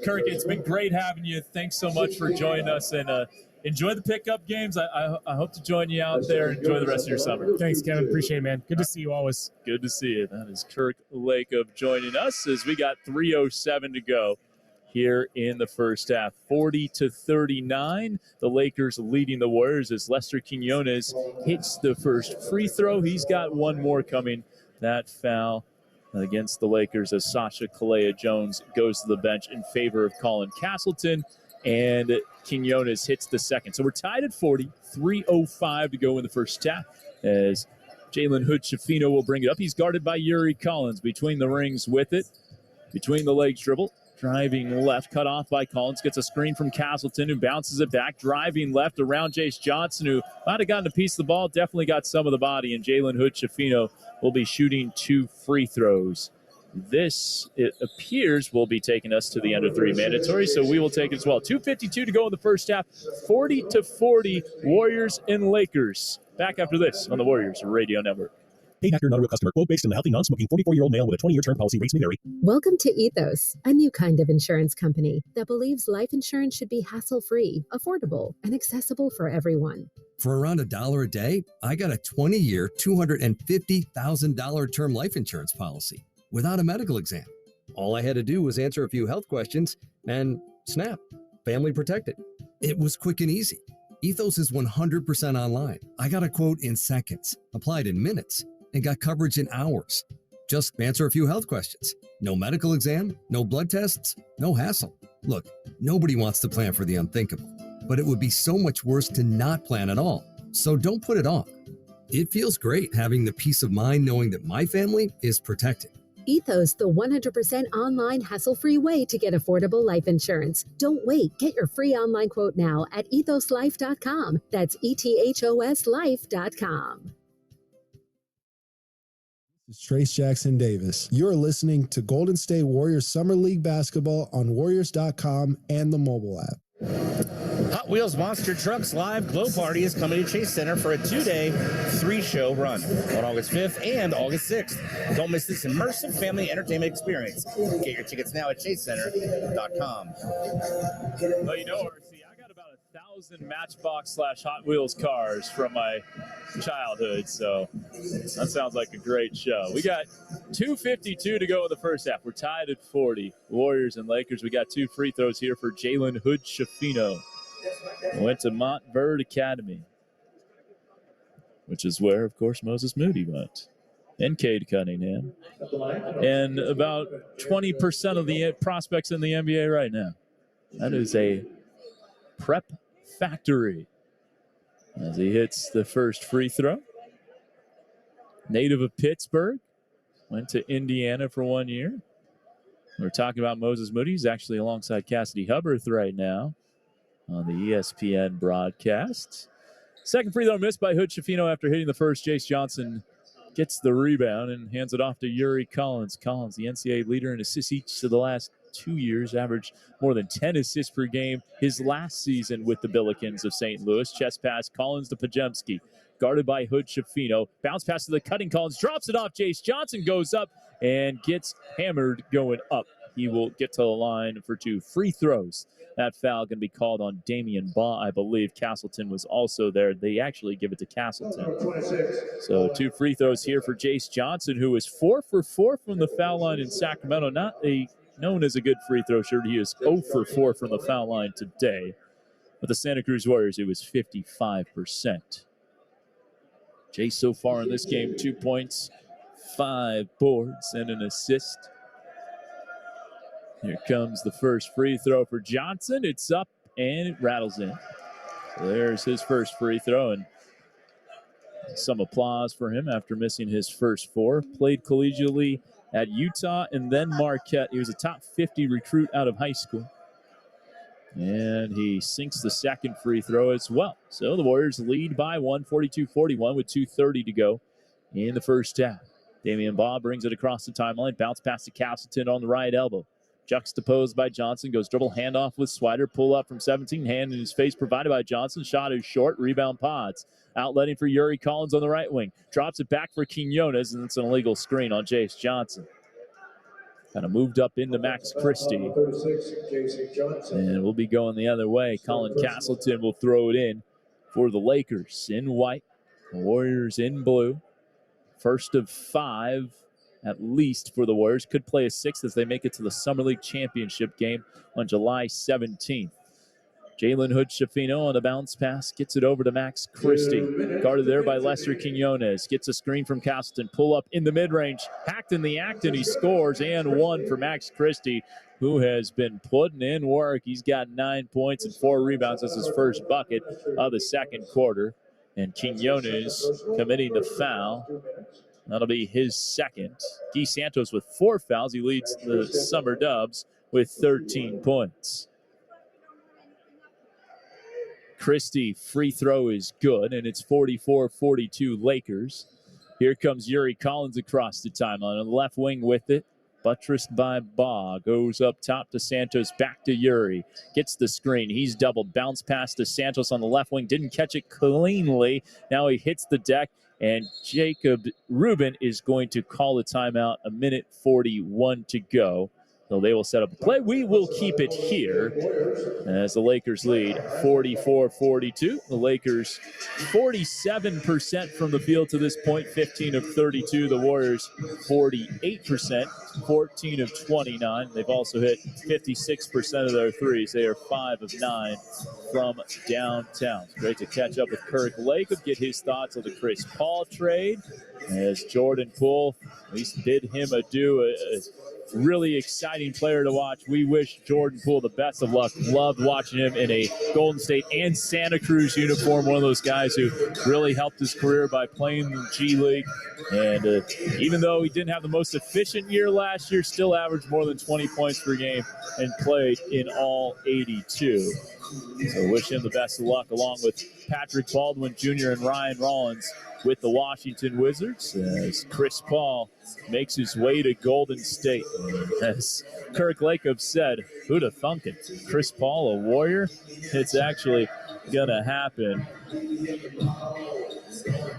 Kirk, it's been great having you. Thanks so much for joining us, and enjoy the pickup games. I hope to join you out there. Enjoy the rest of your summer. Thanks, Kevin. Appreciate it, man. Good to see you always. Good to see you. That is Kirk Lacob joining us as we got 3:07 to go here in the first half. 40-39. The Lakers leading the Warriors as Lester Quinones hits the first free throw. He's got one more coming. That foul against the Lakers as Sasha Kalea-Jones goes to the bench in favor of Colin Castleton. And Quinones hits the second. So we're tied at 40, 3:05 to go in the first half as Jalen Hood-Schifino will bring it up. He's guarded by Yuri Collins between the rings with it. Between the legs dribble. Driving left, cut off by Collins. Gets a screen from Castleton, who bounces it back. Driving left around Jace Johnson, who might have gotten a piece of the ball. Definitely got some of the body. And Jalen Hood-Schifino will be shooting 2 free throws. This, it appears, will be taking us to the under 3 mandatory, so we will take it as well. 2:52 to go in the first half. 40-40, Warriors and Lakers. Back after this on the Warriors Radio Network. Paid actor, not a real customer. Quote based on a healthy, non-smoking 44-year-old male with a 20-year term policy. Rates may vary. Welcome to Ethos, a new kind of insurance company that believes life insurance should be hassle-free, affordable, and accessible for everyone. For around $1 a day, I got a 20-year, $250,000 term life insurance policy without a medical exam. All I had to do was answer a few health questions and snap, family protected. It was quick and easy. Ethos is 100% online. I got a quote in seconds, applied in minutes, and got coverage in hours. Just answer a few health questions. No medical exam, no blood tests, no hassle. Look, nobody wants to plan for the unthinkable, but it would be so much worse to not plan at all. So don't put it off. It feels great having the peace of mind knowing that my family is protected. Ethos, the 100% online hassle-free way to get affordable life insurance. Don't wait. Get your free online quote now at ethoslife.com. That's ethoslife.com. This is Trace Jackson Davis. You're listening to Golden State Warriors Summer League Basketball on Warriors.com and the mobile app. Hot Wheels Monster Trucks Live Glow Party is coming to Chase Center for a 2-day, 3-show run on August 5th and August 6th. Don't miss this immersive family entertainment experience. Get your tickets now at chasecenter.com. Well, you know, RC, I got about 1,000 Matchbox/Hot Wheels cars from my childhood, so that sounds like a great show. We got 2:52 to go in the first half. We're tied at 40. Warriors and Lakers. We got 2 free throws here for Jalen Hood-Schifino. Went to Montverde Academy, which is where, of course, Moses Moody went. And Cade Cunningham. And about 20% of the prospects in the NBA right now. That is a prep factory. As he hits the first free throw. Native of Pittsburgh. Went to Indiana for 1 year. We're talking about Moses Moody. He's actually alongside Cassidy Hubbard right now on the ESPN broadcast. Second free throw missed by Hood-Schifino after hitting the first. Jace Johnson gets the rebound and hands it off to Yuri Collins. Collins, the NCAA leader in assists each of the last 2 years, averaged more than 10 assists per game his last season with the Billikens of St. Louis. Chest pass, Collins to Pajemski. Guarded by Hood-Schifino. Bounce pass to the cutting Collins. Drops it off. Jace Johnson goes up and gets hammered going up. He will get to the line for 2 free throws. That foul going to be called on Damian Baugh, I believe. Castleton was also there. They actually give it to Castleton. So 2 free throws here for Jace Johnson, who is 4 for 4 from the foul line in Sacramento. Not known as a good free throw shooter. He is 0 for 4 from the foul line today. With the Santa Cruz Warriors, it was 55%. Jace so far in this game, 2 points, 5 boards, and an assist. Here comes the first free throw for Johnson. It's up, and it rattles in. So there's his first free throw, and some applause for him after missing his first 4. Played collegiately at Utah and then Marquette. He was a top 50 recruit out of high school. And he sinks the second free throw as well. So the Warriors lead by 1, 42-41 with 2:30 to go in the first half. Damian Baugh brings it across the timeline. Bounce pass to Castleton on the right elbow. Juxtaposed by Johnson. Goes dribble handoff with Swider. Pull up from 17. Hand in his face provided by Johnson. Shot is short. Rebound Pods. Outletting for Yuri Collins on the right wing. Drops it back for Quinones, and it's an illegal screen on Jace Johnson. Kind of moved up into Max Christie. And we'll be going the other way. Colin Castleton will throw it in for the Lakers in white. The Warriors in blue. First of 5 at least for the Warriors. Could play a 6th as they make it to the Summer League Championship game on July 17th. Jalen Hood-Schifino on the bounce pass. Gets it over to Max Christie. Guarded there by Lester Quinones. Gets a screen from Castleton. Pull up in the mid-range. Hacked in the act, and he scores. And 1 for Max Christie, who has been putting in work. He's got 9 points and 4 rebounds. That's his first bucket of the second quarter. And Quinones committing the foul. That'll be his second. Guy Santos with 4 fouls. He leads the Summer Dubs with 13 points. Christie free throw is good, and it's 44-42 Lakers. Here comes Yuri Collins across the timeline on the left wing with it. Buttressed by Baugh. Goes up top to Santos. Back to Yuri. Gets the screen. He's doubled. Bounce pass to Santos on the left wing. Didn't catch it cleanly. Now he hits the deck. And Jacob Rubin is going to call a timeout. 1:41 to go. So they will set up a play. We will keep it here as the Lakers lead 44-42. The Lakers 47% from the field to this point, 15 of 32. The Warriors 48%, 14 of 29. They've also hit 56% of their threes. They are 5 of 9 from downtown. It's great to catch up with Kirk Lacob, get his thoughts on the Chris Paul trade as Jordan Poole at least bid him adieu. A really exciting player to watch. We wish Jordan Poole the best of luck. Loved watching him in a Golden State and Santa Cruz uniform. One of those guys who really helped his career by playing in the G League. And even though he didn't have the most efficient year last year, still averaged more than 20 points per game and played in all 82. So wish him the best of luck along with Patrick Baldwin Jr. and Ryan Rollins with the Washington Wizards as Chris Paul makes his way to Golden State. As Kirk Lacob said, who'd have thunk it? Chris Paul, a Warrior? It's actually going to happen.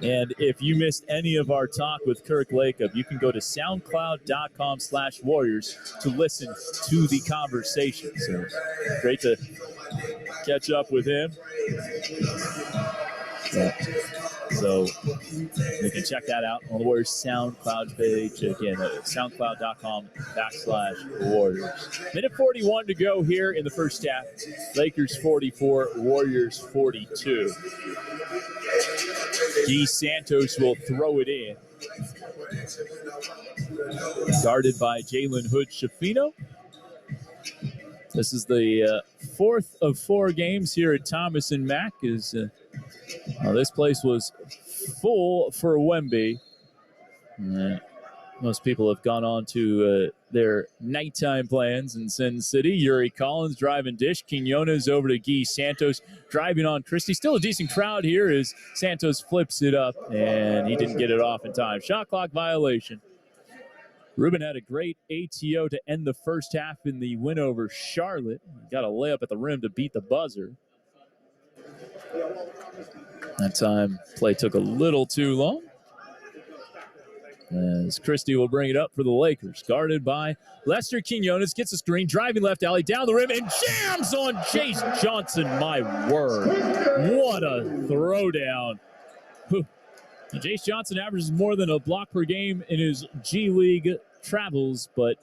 And if you missed any of our talk with Kirk Lacob, you can go to soundcloud.com/Warriors to listen to the conversation. So great to catch up with him. So you can check that out on the Warriors SoundCloud page. Again, soundcloud.com/Warriors. Minute 41 to go here in the first half. Lakers 44, Warriors 42. Guy Santos will throw it in. Guarded by Jalen Hood-Schifino. This is the fourth of 4 games here at Thomas and Mack. This place was full for Wemby. Most people have gone on to their nighttime plans in Sin City. Yuri Collins driving dish. Quinones over to Guy Santos driving on Christie. Still a decent crowd here as Santos flips it up, and he didn't get it off in time. Shot clock violation. Ruben had a great ATO to end the first half in the win over Charlotte. Got a layup at the rim to beat the buzzer. That time, play took a little too long. As Christie will bring it up for the Lakers. Guarded by Lester Quinones. Gets a screen. Driving left alley. Down the rim. And jams on Chase Johnson. My word. What a throwdown. Chase Johnson averages more than a block per game in his G League travels. But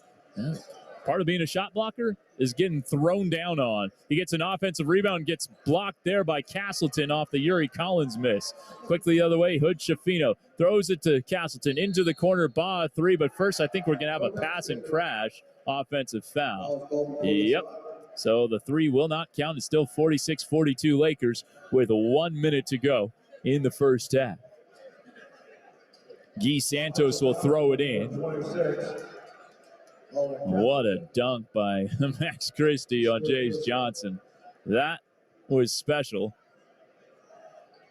part of being a shot blocker is getting thrown down on. He gets an offensive rebound, gets blocked there by Castleton off the Yuri Collins miss. Quickly the other way, Hood-Schifino throws it to Castleton into the corner, Ba 3, but first I think we're going to have a pass and crash offensive foul. Yep. So the 3 will not count. It's still 46-42 Lakers with 1 minute to go in the first half. Guy Santos will throw it in. What a dunk by Max Christie on Chase Johnson. That was special.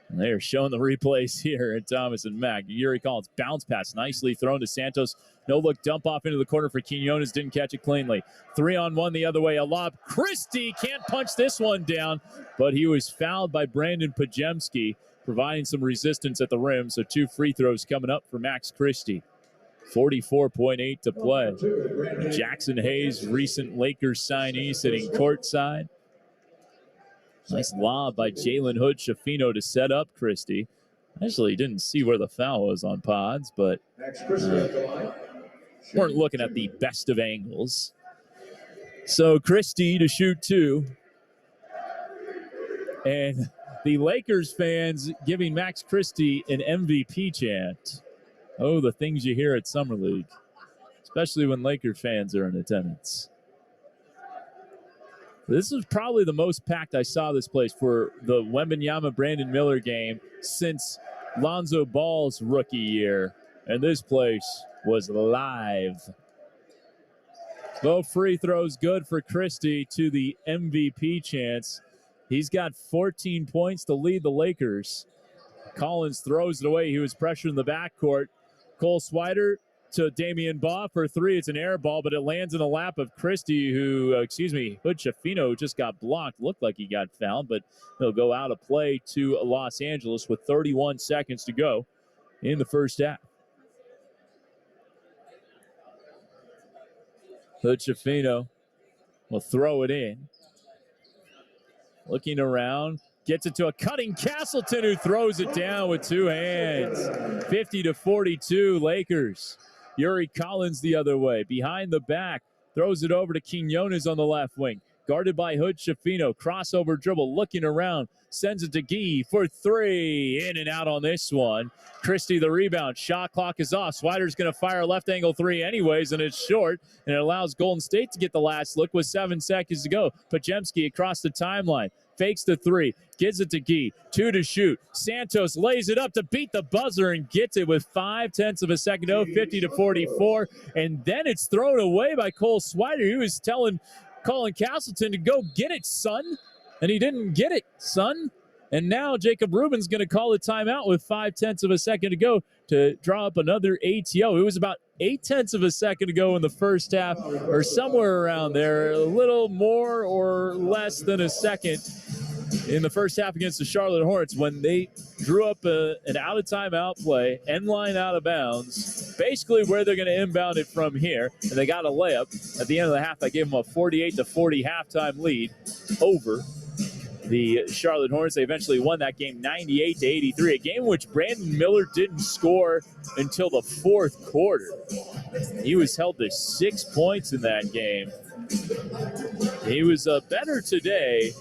And they are showing the replays here at Thomas and Mack. Yuri Collins bounce pass nicely thrown to Santos. No look dump off into the corner for Quinones. Didn't catch it cleanly. 3-on-1 the other way. A lob. Christie can't punch this one down, but he was fouled by Brandon Pajemski, providing some resistance at the rim. So 2 free throws coming up for Max Christie. 44.8 to play. Jackson Hayes, recent Lakers signee, sitting courtside. Nice lob by Jalen Hood-Schifino to set up Christie. Actually, didn't see where the foul was on pods, but weren't looking at the best of angles. So Christie to shoot 2. And the Lakers fans giving Max Christie an MVP chant. Oh, the things you hear at Summer League, especially when Lakers fans are in attendance. This is probably the most packed I saw this place for the Wembanyama-Brandon Miller game since Lonzo Ball's rookie year, and this place was live. Both free throws good for Christie to the MVP chance. He's got 14 points to lead the Lakers. Collins throws it away. He was pressured in the backcourt. Cole Swider to Damian Baugh for 3. It's an air ball, but it lands in the lap of Christie, Hood-Schifino just got blocked. Looked like he got fouled, but he'll go out of play to Los Angeles with 31 seconds to go in the first half. Hood-Schifino will throw it in. Looking around. Gets it to a cutting Castleton, who throws it down with 2 hands. 50-42 Lakers. Yuri Collins the other way. Behind the back. Throws it over to Quinones on the left wing. Guarded by Hood-Schifino. Crossover dribble. Looking around. Sends it to Guy for 3. In and out on this one. Christie the rebound. Shot clock is off. Swider's going to fire a left angle 3 anyways, and it's short. And it allows Golden State to get the last look with 7 seconds to go. Pajemski across the timeline. Fakes the 3, gives it to Guy, 2 to shoot. Santos lays it up to beat the buzzer and gets it with 0.5 of a second. 50-44. And then it's thrown away by Cole Swider. He was telling Colin Castleton to go get it, son. And he didn't get it, son. And now Jacob Rubin's going to call a timeout with 0.5 of a second to go to draw up another ATO. It was about 0.8 of a second to go in the first half, or somewhere around there, a little more or less than a second in the first half against the Charlotte Hornets when they drew up an out-of-timeout play, end line out of bounds, basically where they're going to inbound it from here, and they got a layup. At the end of the half, that gave them a 48-40 halftime lead over the Charlotte Hornets. They eventually won that game 98-83, a game in which Brandon Miller didn't score until the fourth quarter. He was held to 6 points in that game. He was better today,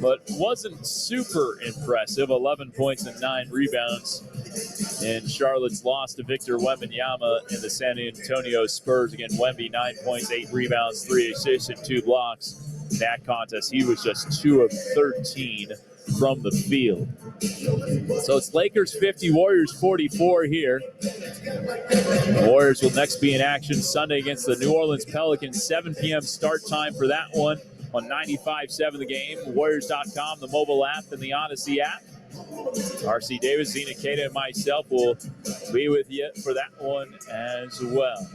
but wasn't super impressive. 11 points and 9 rebounds. And Charlotte's loss to Victor Wembanyama and the San Antonio Spurs. Again, Wemby, 9 points, 8 rebounds, 3 assists, and 2 blocks. In that contest, he was just 2 of 13 from the field. So it's Lakers 50, Warriors 44 here. The Warriors will next be in action Sunday against the New Orleans Pelicans. 7 p.m. start time for that one on 95.7 The Game, Warriors.com, the mobile app, and the Odyssey app. R.C. Davis, Zena Kata, and myself will be with you for that one as well.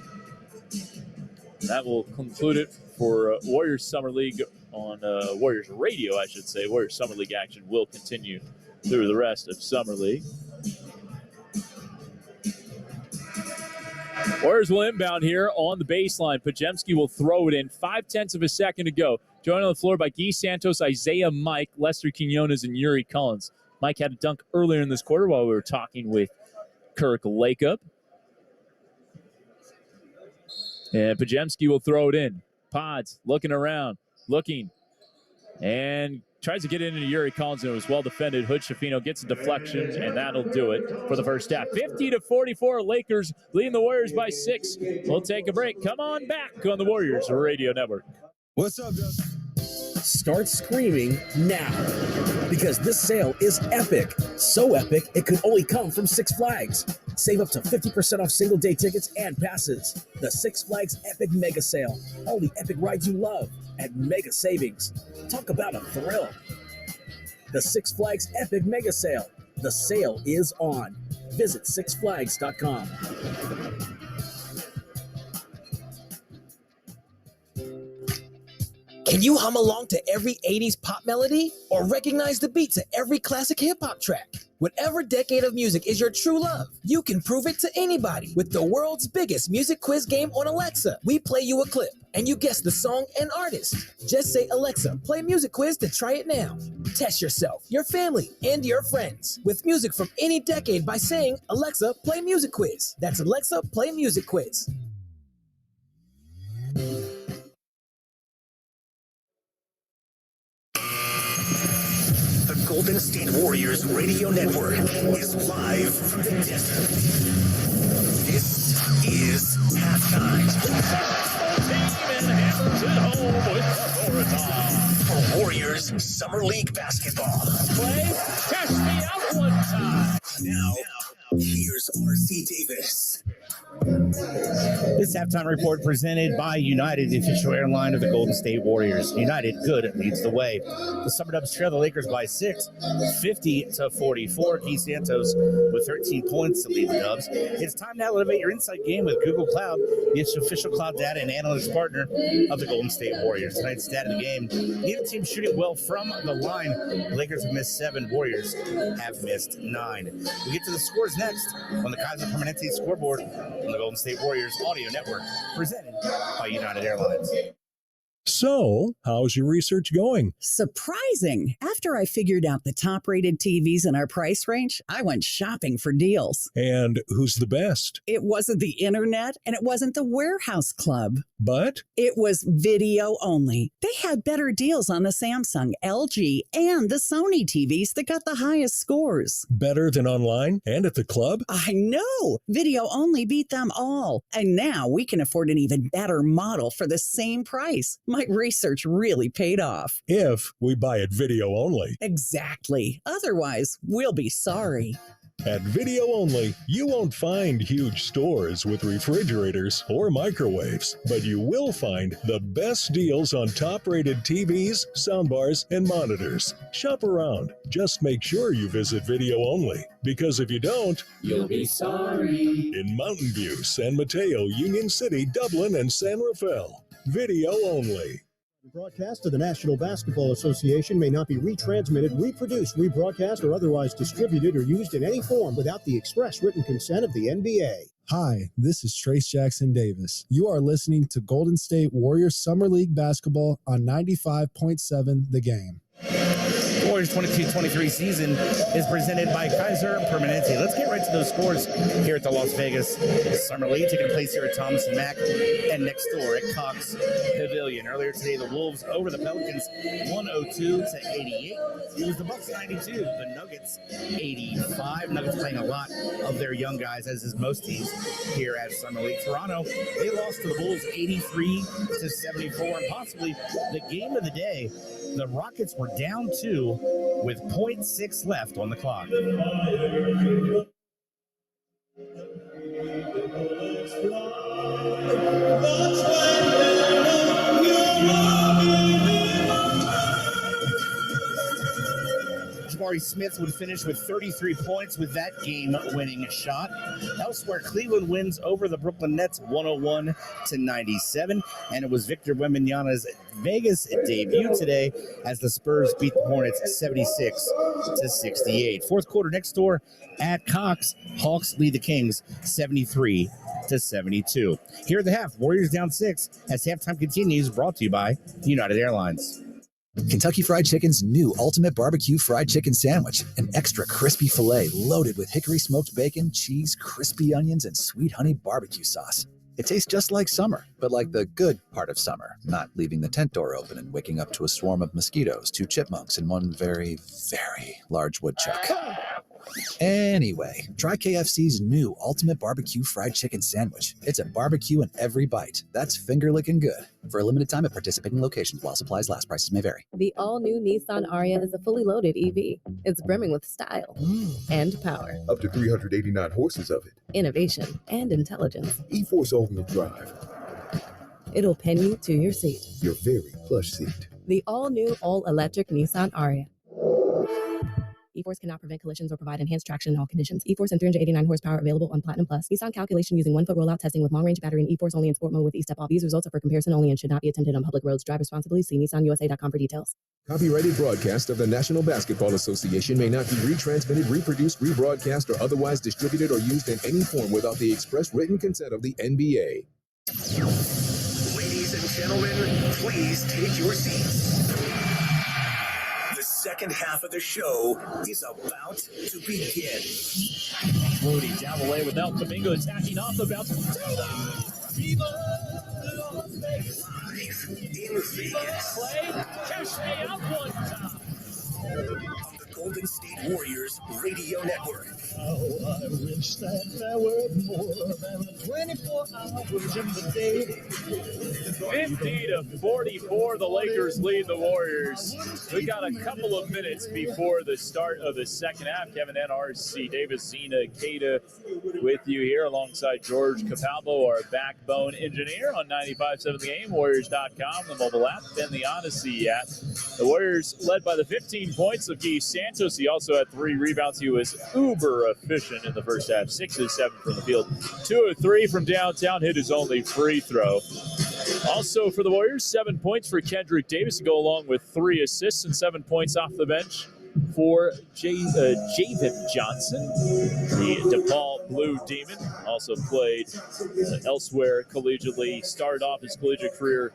That will conclude it for Warriors Summer League on Warriors Radio, I should say. Warriors Summer League action will continue through the rest of Summer League. Warriors will inbound here on the baseline. Pajemski will throw it in. 0.5 of a second to go. Joined on the floor by Guy Santos, Isaiah Mike, Lester Quinones, and Yuri Collins. Mike had a dunk earlier in this quarter while we were talking with Kirk Lakeup. And Pajemski will throw it in. Pods looking around, and tries to get it into Yuri Collins, and it was well defended. Hood Schifino gets a deflection, and that'll do it for the first half. 50-44, Lakers leading the Warriors by 6. We'll take a break. Come on back on the Warriors Radio Network. What's up, Dustin? Start screaming now, because this sale is epic. So epic, it could only come from Six Flags. Save up to 50% off single-day tickets and passes. The Six Flags Epic Mega Sale. All the epic rides you love at mega savings. Talk about a thrill. The Six Flags Epic Mega Sale. The sale is on. Visit sixflags.com. Can you hum along to every 80s pop melody or recognize the beats of every classic hip-hop track? Whatever decade of music is your true love, you can prove it to anybody with the world's biggest music quiz game on Alexa. We play you a clip, and you guess the song and artist. Just say, Alexa, play music quiz to try it now. Test yourself, your family, and your friends with music from any decade by saying, Alexa, play music quiz. That's Alexa, play music quiz. Golden State Warriors Radio Network is live from the desert. This is halftime. For Warriors Summer League basketball. Play, catch me out one time. Now, here's R.C. Davis. This halftime report presented by United, the official airline of the Golden State Warriors. United, good, leads the way. The Summer Dubs trail the Lakers by 6, 50-44. Keith Santos with 13 points to lead the Dubs. It's time to elevate your inside game with Google Cloud, the official cloud data and analytics partner of the Golden State Warriors. Tonight's stat of the game, neither team shooting well from the line. The Lakers have missed 7, Warriors have missed 9. We get to the scores next on the Kaiser Permanente scoreboard on the Golden State Warriors Audio Network, presented by United Airlines. So, how's your research going? Surprising. After I figured out the top-rated TVs in our price range, I went shopping for deals. And who's the best? It wasn't the internet, and it wasn't the warehouse club. But? It was video only. They had better deals on the Samsung, LG, and the Sony TVs that got the highest scores. Better than online and at the club? I know. Video only beat them all. And now we can afford an even better model for the same price. My research really paid off. If we buy it video only. Exactly. Otherwise, we'll be sorry. At Video Only, you won't find huge stores with refrigerators or microwaves, but you will find the best deals on top-rated TVs, soundbars, and monitors. Shop around. Just make sure you visit Video Only, because if you don't, You'll be sorry. In Mountain View, San Mateo, Union City, Dublin, and San Rafael. Video Only. The broadcast of the National Basketball Association may not be retransmitted, reproduced, rebroadcast, or otherwise distributed or used in any form without the express written consent of the NBA. Hi, this is Trace Jackson Davis. You are listening to Golden State Warriors Summer League Basketball on 95.7 The Game. Warriors 22-23 season is presented by Kaiser Permanente. Let's get right to those scores here at the Las Vegas Summer League, taking place here at Thomas and Mack and next door at Cox Pavilion. Earlier today, the Wolves over the Pelicans 102-88. It was the Bucks 92, the Nuggets 85. Nuggets playing a lot of their young guys, as is most teams here at Summer League. Toronto, they lost to the Bulls 83-74, and possibly the game of the day. The Rockets were down 2 with 0.6 left on the clock. Jabari Smith would finish with 33 points with that game-winning shot. Elsewhere, Cleveland wins over the Brooklyn Nets 101-97, and it was Victor Wembanyama's Vegas debut today as the Spurs beat the Hornets 76-68. Fourth quarter next door at Cox, Hawks lead the Kings 73-72. Here at the half, Warriors down 6 as halftime continues, brought to you by United Airlines. Kentucky Fried Chicken's new Ultimate Barbecue Fried Chicken Sandwich. An extra crispy filet loaded with hickory smoked bacon, cheese, crispy onions, and sweet honey barbecue sauce. It tastes just like summer, but like the good part of summer, not leaving the tent door open and waking up to a swarm of mosquitoes, 2 chipmunks, and 1 very, very large woodchuck. Anyway, try KFC's new Ultimate Barbecue Fried Chicken Sandwich. It's a barbecue in every bite. That's finger-licking good. For a limited time at participating locations while supplies last, prices may vary. The all-new Nissan Ariya is a fully loaded EV. It's brimming with style and power. Up to 389 horses of it. Innovation and intelligence. E-Force all-wheel drive. It'll pin you to your seat. Your very plush seat. The all-new, all-electric Nissan Ariya. E-Force cannot prevent collisions or provide enhanced traction in all conditions. E-Force and 389 horsepower available on Platinum Plus. Nissan calculation using 1-foot rollout testing with long-range battery and E-Force only in sport mode with E-Step off. These results are for comparison only and should not be attempted on public roads. Drive responsibly. See nissanusa.com for details. Copyrighted broadcast of the National Basketball Association may not be retransmitted, reproduced, rebroadcast, or otherwise distributed or used in any form without the express written consent of the NBA. Ladies and gentlemen, please take your seats. The second half of the show is about to begin. Moody down the lane with El Domingo attacking off the bounce. Live in Vegas. Play. Cachet out one time. The Golden State Warriors Radio Network. Oh, I wish that there were more than 24 hours in the day. 50-44, the Lakers lead the Warriors. We got a couple of minutes before the start of the second half. Kevin NRC, Davis, Zena, Cada with you here alongside George Capalbo, our backbone engineer on 95.7 The Game, Warriors.com, the mobile app, and the Odyssey app. The Warriors led by the 15 points of Guy Santos. He also had 3 rebounds. He was uber efficient in the first half, 6 of 7 from the field, 2 of 3 from downtown, hit his only free throw. Also for the Warriors, 7 points for Kendrick Davis to go along with 3 assists and 7 points off the bench for Javen Johnson. The DePaul Blue Demon also played elsewhere collegiately. Started off his collegiate career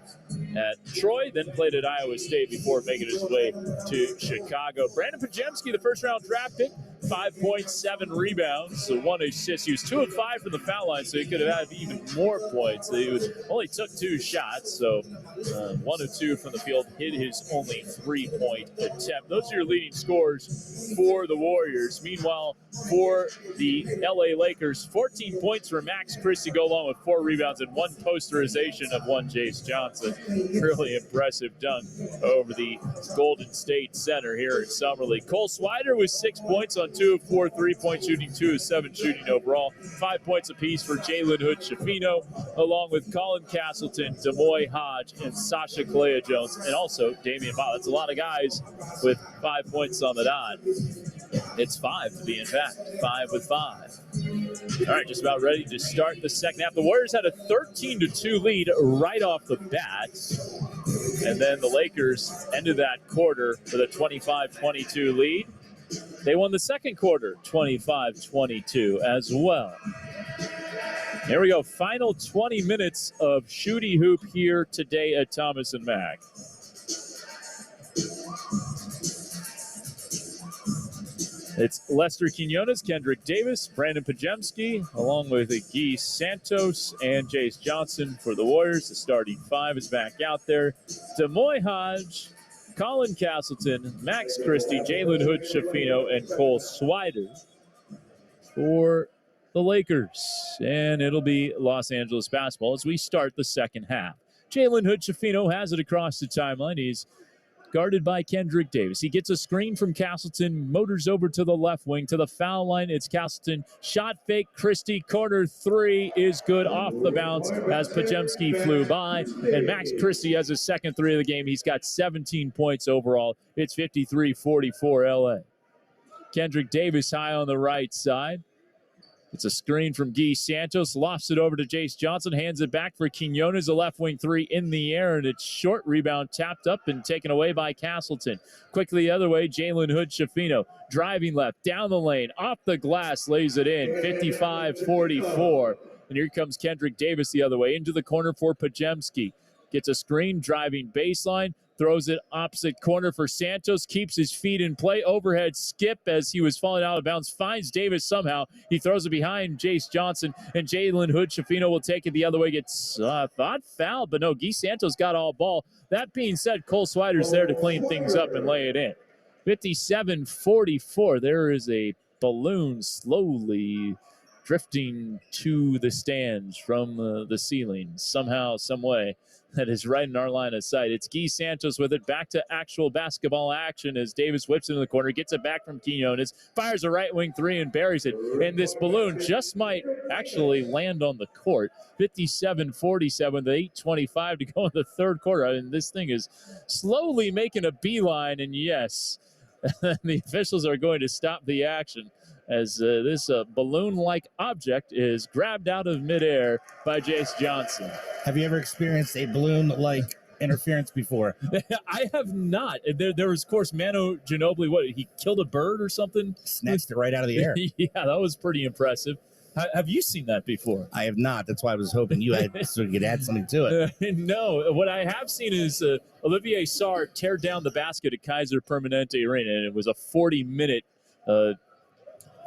at Troy, then played at Iowa State before making his way to Chicago. Brandon Pajemski, the first-round draft pick, 5.7 rebounds, so 1 assist. He was 2 of 5 from the foul line, so he could have had even more points. He only took 2 shots, so 1 of 2 from the field, hit his only 3-point attempt. Those are your leading scores for the Warriors. Meanwhile, for the LA Lakers, 14 points for Max Christie, go along with 4 rebounds and 1 posterization of one Jace Johnson. Really impressive dunk over the Golden State Center here at Summer League. Cole Swider with 6 points on 1, 2 of 4 3-point shooting, 2 of 7 shooting overall. 5 points apiece for Jalen Hood-Schifino, along with Colin Castleton, Demoy Hodge, and Sasha Kalea-Jones, and also Damian Ball. That's a lot of guys with 5 points on the dot. It's 5 to be in fact. 5 with 5. All right, just about ready to start the second half. The Warriors had a 13-2 lead right off the bat. And then the Lakers ended that quarter with a 25-22 lead. They won the second quarter 25-22 as well. Here we go. Final 20 minutes of Shooty Hoop here today at Thomas and Mack. It's Lester Quinones, Kendrick Davis, Brandon Pajemski, along with Guy Santos and Jace Johnson for the Warriors. The starting 5 is back out there. Demoy Hodge, Colin Castleton, Max Christie, Jalen Hood-Schifino, and Cole Swider for the Lakers. And it'll be Los Angeles basketball as we start the second half. Jalen Hood-Schifino has it across the timeline. He's guarded by Kendrick Davis. He gets a screen from Castleton, motors over to the left wing, to the foul line. It's Castleton. Shot fake, Christie, corner 3 is good off the bounce as Pajemski flew by. And Max Christie has his second 3 of the game. He's got 17 points overall. It's 53-44 LA. Kendrick Davis high on the right side. It's a screen from Guy Santos, lofts it over to Jace Johnson, hands it back for Quinones, a left wing 3 in the air, and it's short rebound tapped up and taken away by Castleton. Quickly the other way, Jalen Hood-Schifino, driving left, down the lane, off the glass, lays it in, 55-44. And here comes Kendrick Davis the other way, into the corner for Pajemski. Gets a screen, driving baseline, throws it opposite corner for Santos, keeps his feet in play, overhead skip as he was falling out of bounds, finds Davis somehow. He throws it behind Jace Johnson, and Jalen Hood-Schifino will take it the other way, gets thought fouled, but no, Guy Santos got all ball. That being said, Cole Swider's there to clean things up and lay it in. 57-44, there is a balloon slowly drifting to the stands from the ceiling somehow, some way. That is right in our line of sight. It's Guy Santos with it. Back to actual basketball action as Davis whips into the corner, gets it back from Quinones, fires a right wing 3 and buries it. And this balloon just might actually land on the court. 57-47 with 8:25 to go in the third quarter. And this thing is slowly making a beeline. And yes, the officials are going to stop the action as this balloon-like object is grabbed out of midair by Jace Johnson. Have you ever experienced a balloon-like interference before? I have not. There was, of course, Manu Ginobili. What, he killed a bird or something? Snatched it right out of the air. Yeah, that was pretty impressive. Have you seen that before? I have not. That's why I was hoping you had so you could add something to it. No. What I have seen is Olivier Sarr tear down the basket at Kaiser Permanente Arena, and it was a 40-minute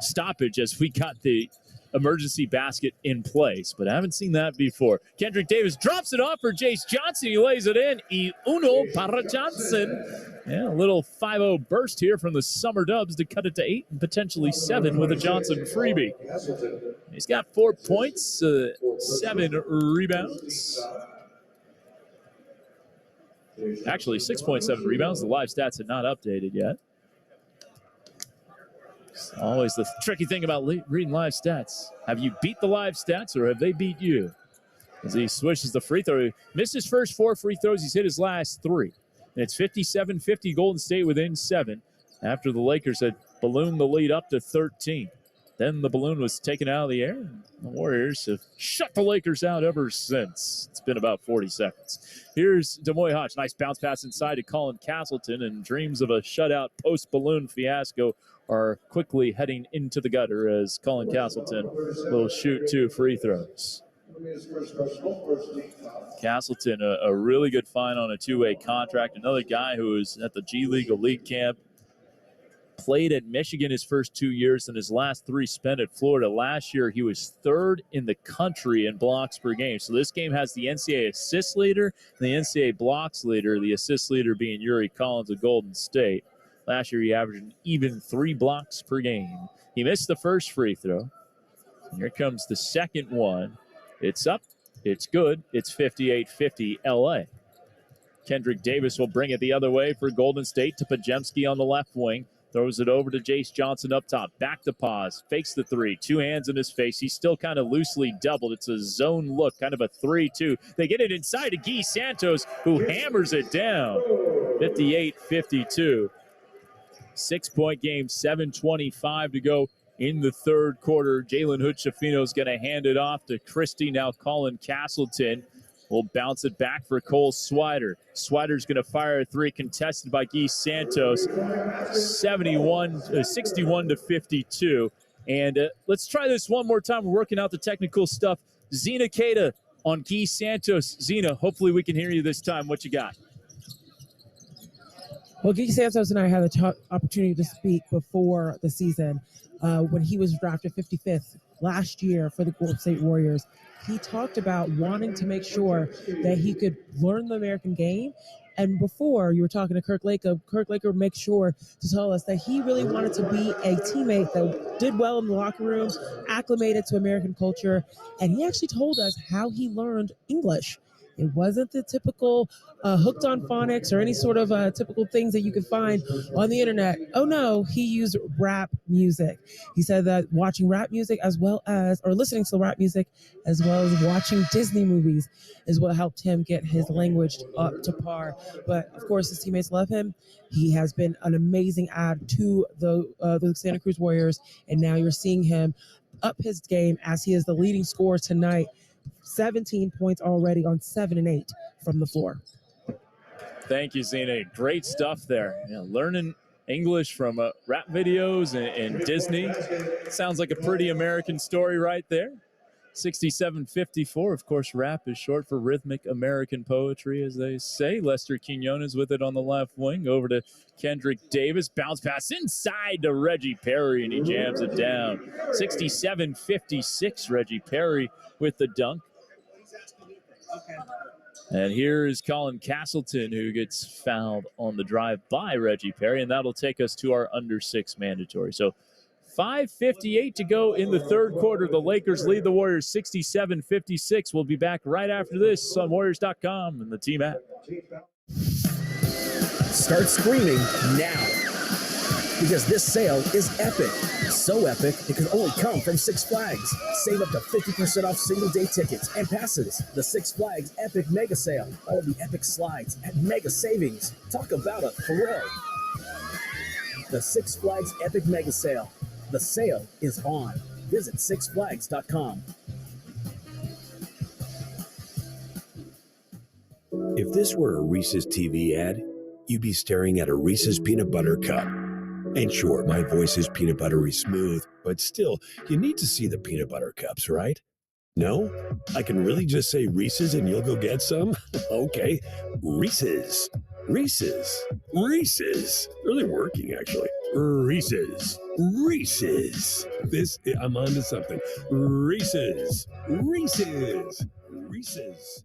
stoppage as we got the emergency basket in place, but I haven't seen that before. Kendrick Davis drops it off for Jace Johnson. He lays it in. Y uno para Johnson. Yeah, a little 5-0 burst here from the Summer Dubs to cut it to 8 and potentially 7 with a Johnson freebie. He's got 4 points, 7 rebounds. Actually, 6.7 rebounds. The live stats are not updated yet. Always the tricky thing about reading live stats. Have you beat the live stats or have they beat you? As he swishes the free throw. He missed his first 4 free throws. He's hit his last 3. And it's 57-50 Golden State within 7 after the Lakers had ballooned the lead up to 13. Then the balloon was taken out of the air. And the Warriors have shut the Lakers out ever since. It's been about 40 seconds. Here's Demoy Hodge. Nice bounce pass inside to Colin Castleton. And dreams of a shutout post-balloon fiasco are quickly heading into the gutter as Colin Castleton will shoot 2 free throws. Castleton, a really good find on a 2-way contract. Another guy who is at the G League Elite Camp. Played at Michigan his first 2 years and his last 3 spent at Florida. Last year, he was 3rd in the country in blocks per game. So this game has the NCAA assist leader and the NCAA blocks leader, the assist leader being Yuri Collins of Golden State. Last year, he averaged an even 3 blocks per game. He missed the first free throw. And here comes the second one. It's up. It's good. It's 58-50 LA. Kendrick Davis will bring it the other way for Golden State to Pajemski on the left wing. Throws it over to Jace Johnson up top. Back to pause. Fakes the three. Two hands in his face. He's still kind of loosely doubled. It's a zone look, kind of a 3-2. They get it inside to Guy Santos, who hammers it down. 58-52. 6-point game, 7:25 to go in the third quarter. Jalen Hood-Schifino is going to hand it off to Christie. Now Colin Castleton will bounce it back for Cole Swider. Swider's going to fire a three, contested by Guy Santos. 61-52. And let's try this one more time. We're working out the technical stuff. Zena Keita on Guy Santos. Zena, hopefully we can hear you this time. What you got? Well, Guy Santos and I had the opportunity to speak before the season when he was drafted 55th last year for the Golden State Warriors. He talked about wanting to make sure that he could learn the American game. And before, you were talking to Kirk Laker makes sure to tell us that he really wanted to be a teammate that did well in the locker room, acclimated to American culture. And he actually told us how he learned English. It wasn't the typical hooked on phonics or any sort of typical things that you could find on the internet. Oh no, he used rap music. He said that watching rap music listening to rap music as well as watching Disney movies is what helped him get his language up to par. But of course, his teammates love him. He has been an amazing add to the Santa Cruz Warriors, and now you're seeing him up his game as he is the leading scorer tonight. 17 points already on 7 and 8 from the floor. Thank you, Zena. Great stuff there. Learning English from rap videos and Disney. Sounds like a pretty American story right there. 67-54. Of course, rap is short for rhythmic American poetry, as they say. Lester Quinones with it on the left wing. Over to Kendrick Davis. Bounce pass inside to Reggie Perry, and he jams it down. 67-56. Reggie Perry with the dunk. And here is Colin Castleton, who gets fouled on the drive by Reggie Perry, and that'll take us to our under 6 mandatory. So 5:58 to go in the third quarter. The Lakers lead the Warriors 67-56. We'll be back right after this on Warriors.com and the team app. Start screaming now, because this sale is epic. So epic, it can only come from Six Flags. Save up to 50% off single-day tickets and passes. The Six Flags Epic Mega Sale. All the epic slides at mega savings. Talk about a thrill. The Six Flags Epic Mega Sale. The sale is on. Visit sixflags.com. If this were a Reese's TV ad, you'd be staring at a Reese's peanut butter cup. And sure, my voice is peanut buttery smooth, but still, you need to see the peanut butter cups, right? No? I can really just say Reese's and you'll go get some? Okay, Reese's. Reese's. Reese's. Really working, actually. Reese's. Reese's. I'm onto something. Reese's. Reese's. Reese's.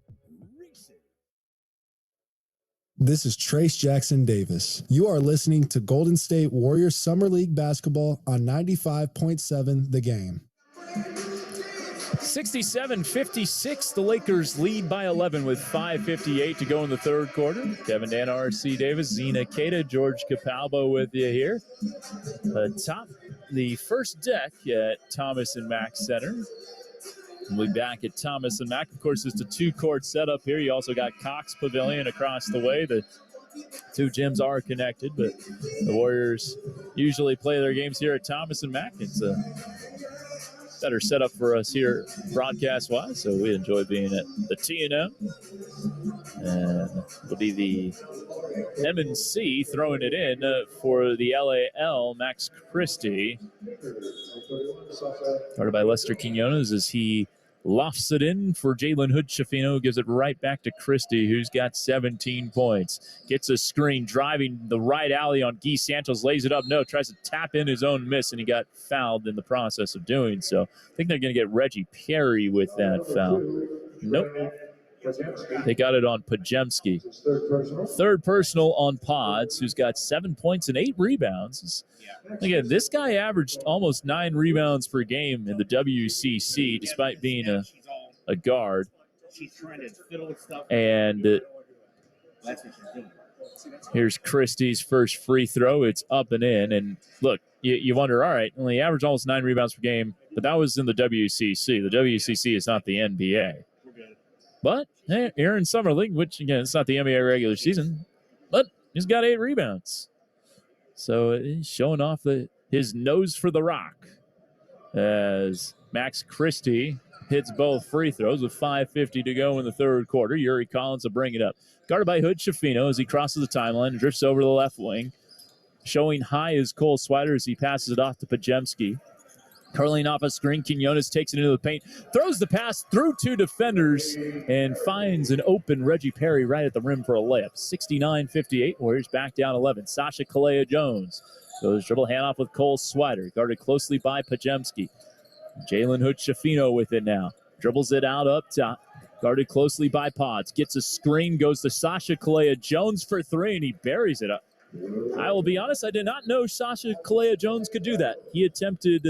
This is Trace Jackson Davis. You are listening to Golden State Warriors Summer League Basketball on 95.7 The Game. 67-56. The Lakers lead by 11 with 5:58 to go in the third quarter. Kevin Dan, R.C. Davis, Zena Keita, George Capalbo with you here. Atop the first deck at Thomas and Mack Center. We'll be back at Thomas and Mack. Of course, it's a two-court setup here. You also got Cox Pavilion across the way. The two gyms are connected, but the Warriors usually play their games here at Thomas and Mack. It's a better setup for us here broadcast-wise, so we enjoy being at the T&M. And it'll be the M&C throwing it in for the LAL, Max Christie. Started by Lester Quinones as he lofts it in for Jalen Hood-Schifino, gives it right back to Christie, who's got 17 points. Gets a screen, driving the right alley on Guy Santos, lays it up. No, tries to tap in his own miss, and he got fouled in the process of doing so. I think they're going to get Reggie Perry with that foul. Nope. They got it on Pajemski. Third personal on Pods, who's got 7 points and 8 rebounds. Again, this guy averaged almost 9 rebounds per game in the WCC, despite being a guard. And That's what she's doing. Here's Christie's first free throw. It's up and in. And look, you wonder, all right, only averaged almost 9 rebounds per game, but that was in the WCC. The WCC is not the NBA. But hey, here in Summer League, which, again, it's not the NBA regular season, but he's got 8 rebounds. So he's showing off his nose for the rock as Max Christie hits both free throws with 5:50 to go in the third quarter. Yuri Collins will bring it up. Guarded by Hood Schifino as he crosses the timeline and drifts over to the left wing. Showing high is Cole Swider as he passes it off to Pajemski. Curling off a screen, Quinones takes it into the paint, throws the pass through 2 defenders, and finds an open Reggie Perry right at the rim for a layup. 69-58, Warriors back down 11. Sasha Kalea-Jones goes dribble handoff with Cole Swider, guarded closely by Pajemski. Jalen Hood Schifino with it now. Dribbles it out up top. Guarded closely by Pods. Gets a screen, goes to Sasha Kalea-Jones for 3, and he buries it up. I will be honest, I did not know Sasha Kalea-Jones could do that. He attempted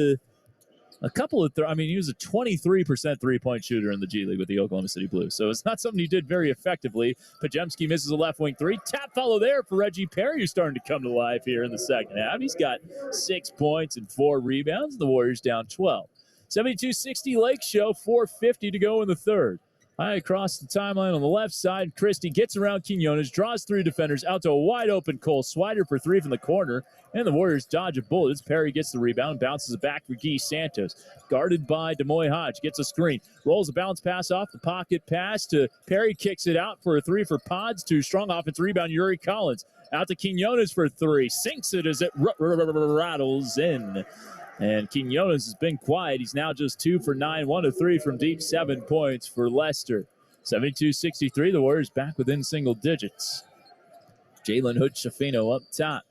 a couple of he was a 23% three-point shooter in the G League with the Oklahoma City Blues. So it's not something he did very effectively. Pajemski misses a left wing 3. Tap follow there for Reggie Perry, who's starting to come to life here in the second half. He's got 6 points and 4 rebounds. The Warriors down 12. 72-60 Lake Show, 4:50 to go in the third. High across the timeline on the left side. Christie gets around Quinones, draws 3 defenders out to a wide open Cole Swider for 3 from the corner. And the Warriors dodge a bullet as Perry gets the rebound, bounces it back for Guy Santos. Guarded by Demoy Hodge, gets a screen, rolls a bounce pass off the pocket pass to Perry, kicks it out for a 3 for Pods. To strong offense rebound, Yuri Collins. Out to Quinones for 3, sinks it as it rattles in. And Quinones has been quiet. He's now just 2 for 9, 1 of 3 from deep, 7 points for Leicester. 72-63, the Warriors back within single digits. Jalen Hood Schifino up top,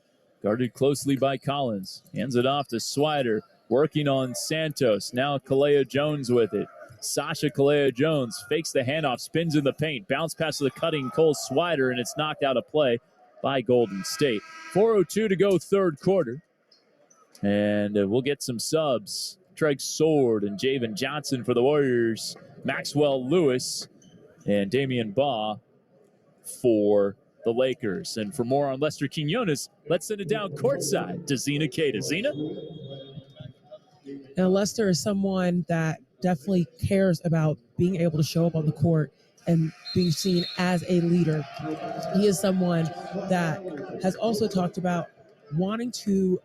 guarded closely by Collins. Hands it off to Swider, working on Santos. Now Kalea-Jones with it. Sasha Kalea-Jones fakes the handoff, spins in the paint, bounce pass to the cutting Cole Swider, and it's knocked out of play by Golden State. 4:02 to go third quarter. And we'll get some subs. Treg Sword and Javen Johnson for the Warriors. Maxwell Lewis and Damian Baugh for the Lakers. And for more on Lester Quinones, let's send it down courtside to Zena Cada. Zena? Now, Lester is someone that definitely cares about being able to show up on the court and being seen as a leader. He is someone that has also talked about wanting to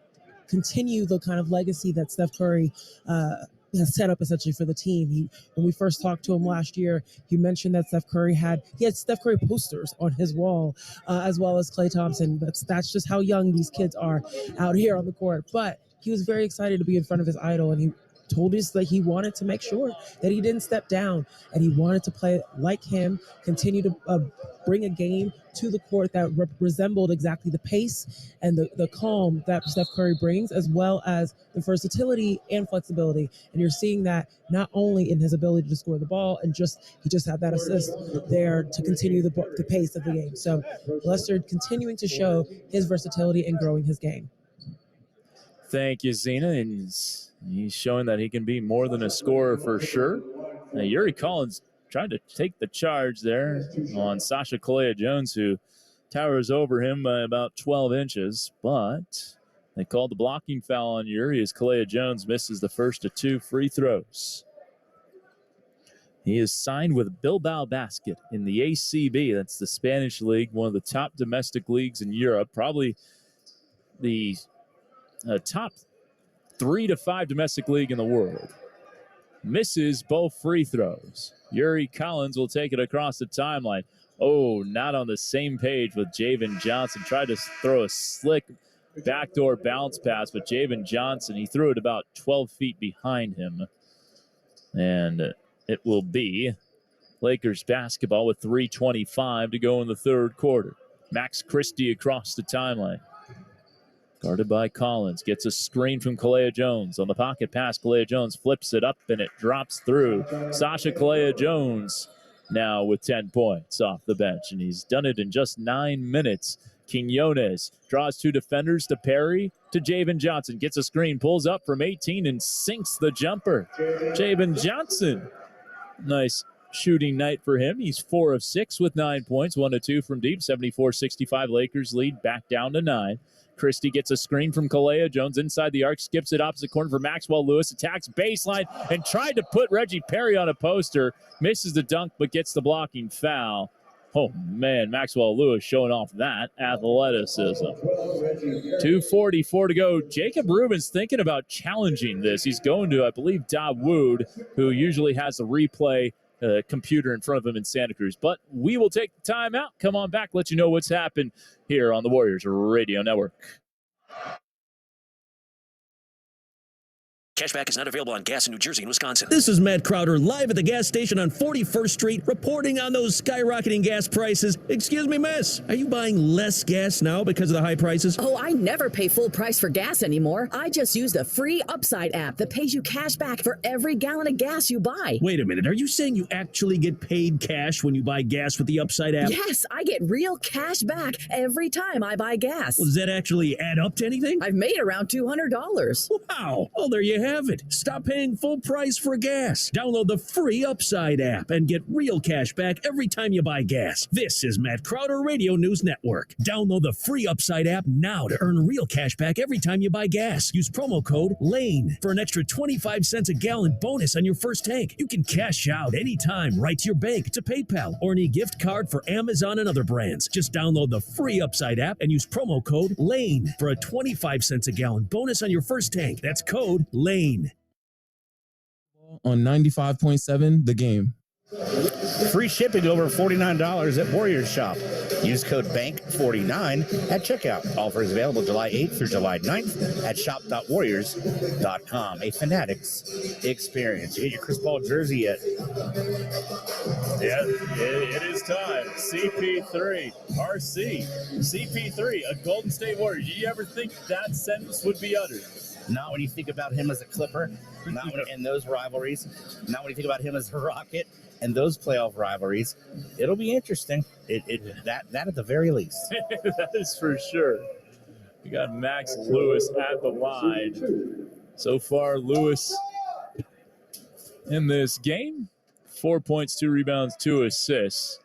continue the kind of legacy that Steph Curry has set up essentially for the team. When we first talked to him last year, he mentioned that Steph Curry had Steph Curry posters on his wall, as well as Klay Thompson. That's just how young these kids are out here on the court. But he was very excited to be in front of his idol, and he told us that he wanted to make sure that he didn't step down, and he wanted to play like him, continue to bring a game to the court that resembled exactly the pace and the calm that Steph Curry brings, as well as the versatility and flexibility. And you're seeing that not only in his ability to score the ball, and he just had that assist there to continue the pace of the game. So Lester continuing to show his versatility and growing his game. Thank you, Zena. And he's showing that he can be more than a scorer for sure. Now, Yuri Collins tried to take the charge there on Sasha Kalea-Jones, who towers over him by about 12 inches. But they called the blocking foul on Yuri as Kalea-Jones misses the first of 2 free throws. He is signed with Bilbao Basket in the ACB. That's the Spanish league, one of the top domestic leagues in Europe, probably the top 3 to 5 domestic league in the world. Misses both free throws. Yuri Collins will take it across the timeline. Oh, not on the same page with Javen Johnson. Tried to throw a slick backdoor bounce pass, but Javen Johnson, he threw it about 12 feet behind him. And it will be Lakers basketball with 3:25 to go in the third quarter. Max Christie across the timeline. Guarded by Collins. Gets a screen from Kalea-Jones. On the pocket pass, Kalea-Jones flips it up and it drops through. Sasha Kalea-Jones now with 10 points off the bench. And he's done it in just 9 minutes. Quinones draws 2 defenders to Perry to Javen Johnson. Gets a screen, pulls up from 18 and sinks the jumper. Javen Johnson. Nice shooting night for him. He's 4 of 6 with 9 points, 1 of 2 from deep. 74-65 Lakers lead back down to 9. Christie gets a screen from Kalea Jones inside the arc, skips it opposite corner for Maxwell Lewis, attacks baseline and tried to put Reggie Perry on a poster. Misses the dunk but gets the blocking foul. Oh, man, Maxwell Lewis showing off that athleticism. 2:44 to go. Jacob Rubin's thinking about challenging this. He's going to, I believe, Dawood, who usually has a replay computer in front of him in Santa Cruz. But we will take the time out. Come on back, let you know what's happened here on the Warriors Radio Network. Cashback is not available on gas in New Jersey and Wisconsin. This is Matt Crowder live at the gas station on 41st Street reporting on those skyrocketing gas prices. Excuse me, miss, are you buying less gas now because of the high prices? Oh, I never pay full price for gas anymore. I just use the free Upside app that pays you cash back for every gallon of gas you buy. Wait a minute, are you saying you actually get paid cash when you buy gas with the Upside app? Yes, I get real cash back every time I buy gas. Well, does that actually add up to anything? I've made around $200. Wow, well, there you have it. Stop paying full price for gas. Download the free Upside app and get real cash back every time you buy gas. This is Matt Crowder Radio News Network. Download the free Upside app now to earn real cash back every time you buy gas. Use promo code LANE for an extra 25 cents a gallon bonus on your first tank. You can cash out anytime right to your bank, to PayPal, or any gift card for Amazon and other brands. Just download the free Upside app and use promo code LANE for a 25 cents a gallon bonus on your first tank. That's code LANE. On 95.7 The Game. Free shipping over $49 at Warriors Shop. Use code BANK49 at checkout. Offers available July 8th through July 9th at shop.warriors.com. A Fanatics experience. You get your Chris Paul jersey yet? Yeah, it is time. CP3, RC. CP3, a Golden State Warrior. Did you ever think that sentence would be uttered? Not when you think about him as a Clipper, not when, in those rivalries, not when you think about him as a Rocket and those playoff rivalries. It'll be interesting. That at the very least. That is for sure. We got Max Lewis at the line. So far, Lewis in this game, 4 points, 2 rebounds, 2 assists.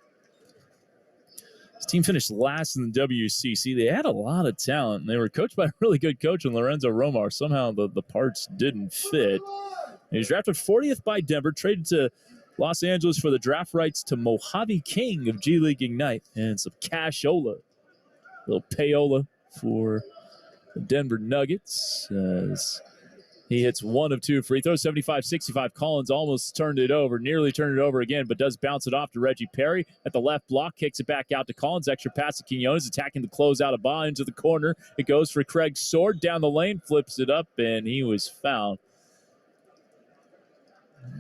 His team finished last in the WCC. They had a lot of talent, and they were coached by a really good coach in Lorenzo Romar. Somehow the parts didn't fit. He was drafted 40th by Denver, traded to Los Angeles for the draft rights to Mojave King of G League Ignite, and some cashola, little payola for the Denver Nuggets. As he hits 1 of 2 free throws, 75-65. Collins almost turned it over, nearly turned it over again, but does bounce it off to Reggie Perry at the left block, kicks it back out to Collins. Extra pass to Quinones, attacking the closeout of ball into the corner. It goes for Craig Sword down the lane, flips it up, and he was fouled.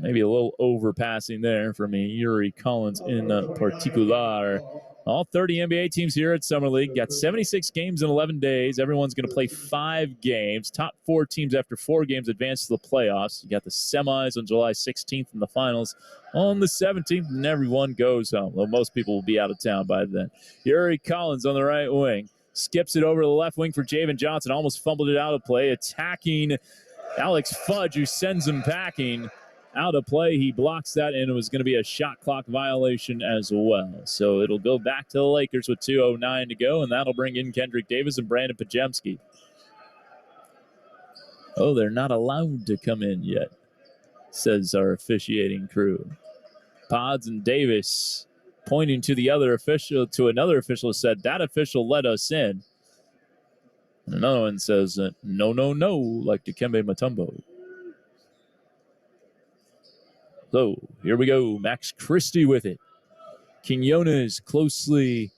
Maybe a little overpassing there from Yuri Collins in particular. All 30 NBA teams here at Summer League got 76 games in 11 days. Everyone's going to play 5 games. Top 4 teams after 4 games advance to the playoffs. You got the semis on July 16th and the finals on the 17th, and everyone goes home. Well, most people will be out of town by then. Yuri Collins on the right wing. Skips it over to the left wing for Javen Johnson. Almost fumbled it out of play. Attacking Alex Fudge, who sends him packing. Out of play, he blocks that, and it was going to be a shot clock violation as well. So it'll go back to the Lakers with 2:09 to go, and that'll bring in Kendrick Davis and Brandon Pajemski. Oh, they're not allowed to come in yet, says our officiating crew. Pods and Davis pointing to the other official, to another official, said that official let us in. And another one says, no, like Dikembe Mutombo. So here we go. Max Christie with it. Quinones closely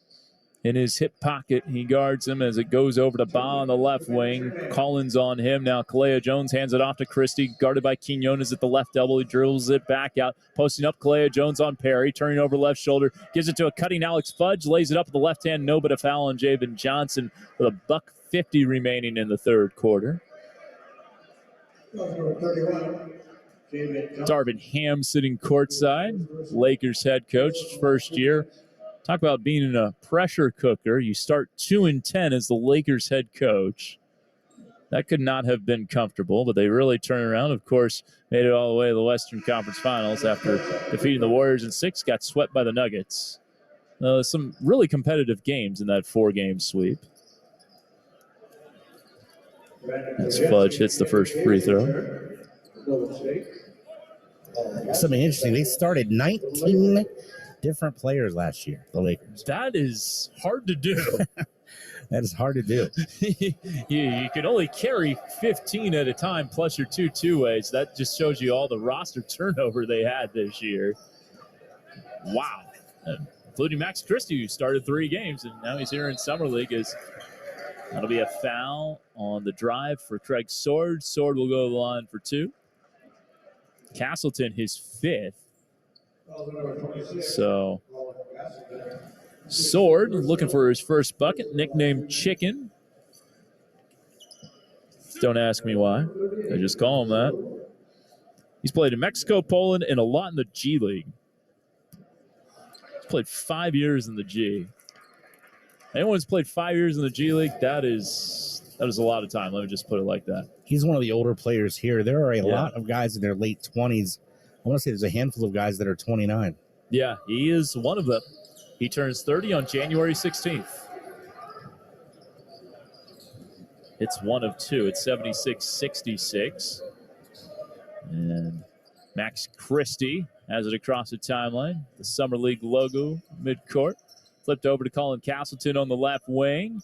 in his hip pocket. He guards him as it goes over to Ba on the left wing. Collins on him. Now Kalea Jones hands it off to Christie, guarded by Quinones at the left elbow. He drills it back out. Posting up Kalea Jones on Perry. Turning over left shoulder. Gives it to a cutting Alex Fudge. Lays it up with the left hand. No, but a foul on Javen Johnson with $1:50 remaining in the third quarter. Darvin Ham sitting courtside, Lakers head coach, first year. Talk about being in a pressure cooker. You start 2-10 as the Lakers head coach. That could not have been comfortable, but they really turned around. Of course, made it all the way to the Western Conference Finals after defeating the Warriors in 6, got swept by the Nuggets. Some really competitive games in that 4-game sweep. As Fudge hits the first free throw. Something interesting. They started 19 different players last year, the Lakers. That is hard to do. That is hard to do. You can only carry 15 at a time plus your two-ways. That just shows you all the roster turnover they had this year. Wow. Including Max Christie, who started 3 games, and now he's here in Summer League. That'll be a foul on the drive for Craig Sword. Sword will go to the line for 2. Castleton, his 5th. So, Sword looking for his first bucket, nicknamed Chicken. Don't ask me why. I just call him that. He's played in Mexico, Poland, and a lot in the G League. He's played 5 years in the G. Anyone who's played 5 years in the G League, that is a lot of time. Let me just put it like that. He's one of the older players here. There are a lot of guys in their late 20s. I want to say there's a handful of guys that are 29. Yeah, he is one of them. He turns 30 on January 16th. It's 1 of 2. It's 76-66. And Max Christie has it across the timeline. The Summer League logo midcourt. Flipped over to Colin Castleton on the left wing.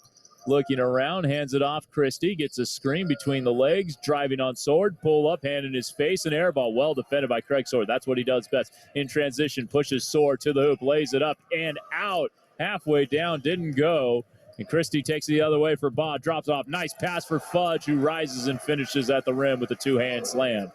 Looking around, hands it off. Christie gets a screen between the legs, driving on Sword, pull up, hand in his face, and air ball. Well defended by Craig Sword. That's what he does best. In transition, pushes Sword to the hoop, lays it up and out. Halfway down, didn't go. And Christie takes it the other way for Baugh, drops off. Nice pass for Fudge, who rises and finishes at the rim with a 2-hand slam.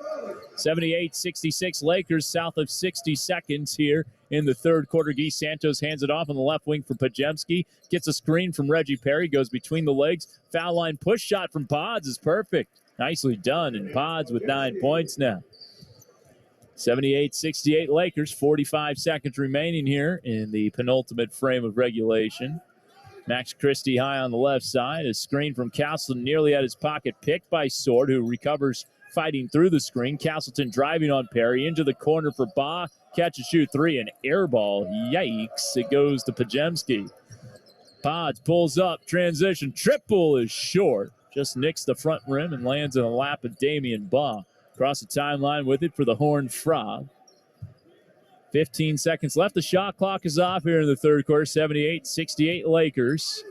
78-66 Lakers, south of 60 seconds here in the third quarter. Guy Santos hands it off on the left wing for Pajemski. Gets a screen from Reggie Perry, goes between the legs. Foul line push shot from Pods is perfect. Nicely done, and Pods with 9 points now. 78-68 Lakers, 45 seconds remaining here in the penultimate frame of regulation. Max Christie high on the left side. A screen from Castleton nearly at his pocket, picked by Sword, who recovers fighting through the screen. Castleton driving on Perry into the corner for Baugh. Catch and shoot 3, and air ball. Yikes. It goes to Pajemski. Pods pulls up. Transition. Triple is short. Just nicks the front rim and lands in the lap of Damian Baugh. Across the timeline with it for the Horned Frog. 15 seconds left. The shot clock is off here in the third quarter. 78-68 Lakers.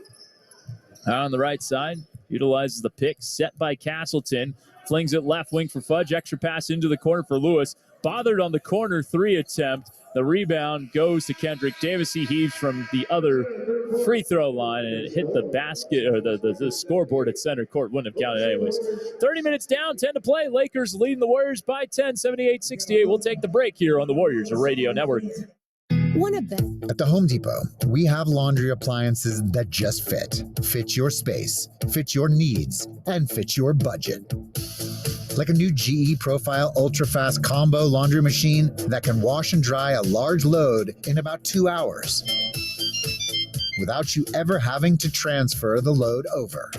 On the right side, utilizes the pick set by Castleton. Flings it left wing for Fudge. Extra pass into the corner for Lewis. Bothered on the corner 3 attempt. The rebound goes to Kendrick Davis. He heaves from the other free throw line, and it hit the basket or the scoreboard at center court. Wouldn't have counted anyways. 30 minutes down, 10 to play. Lakers leading the Warriors by 10, 78-68. We'll take the break here on the Warriors Radio Network. At the Home Depot, we have laundry appliances that just fit your space, fit your needs, and fit your budget. Like a new GE Profile Ultra Fast Combo laundry machine that can wash and dry a large load in about 2 hours without you ever having to transfer the load over.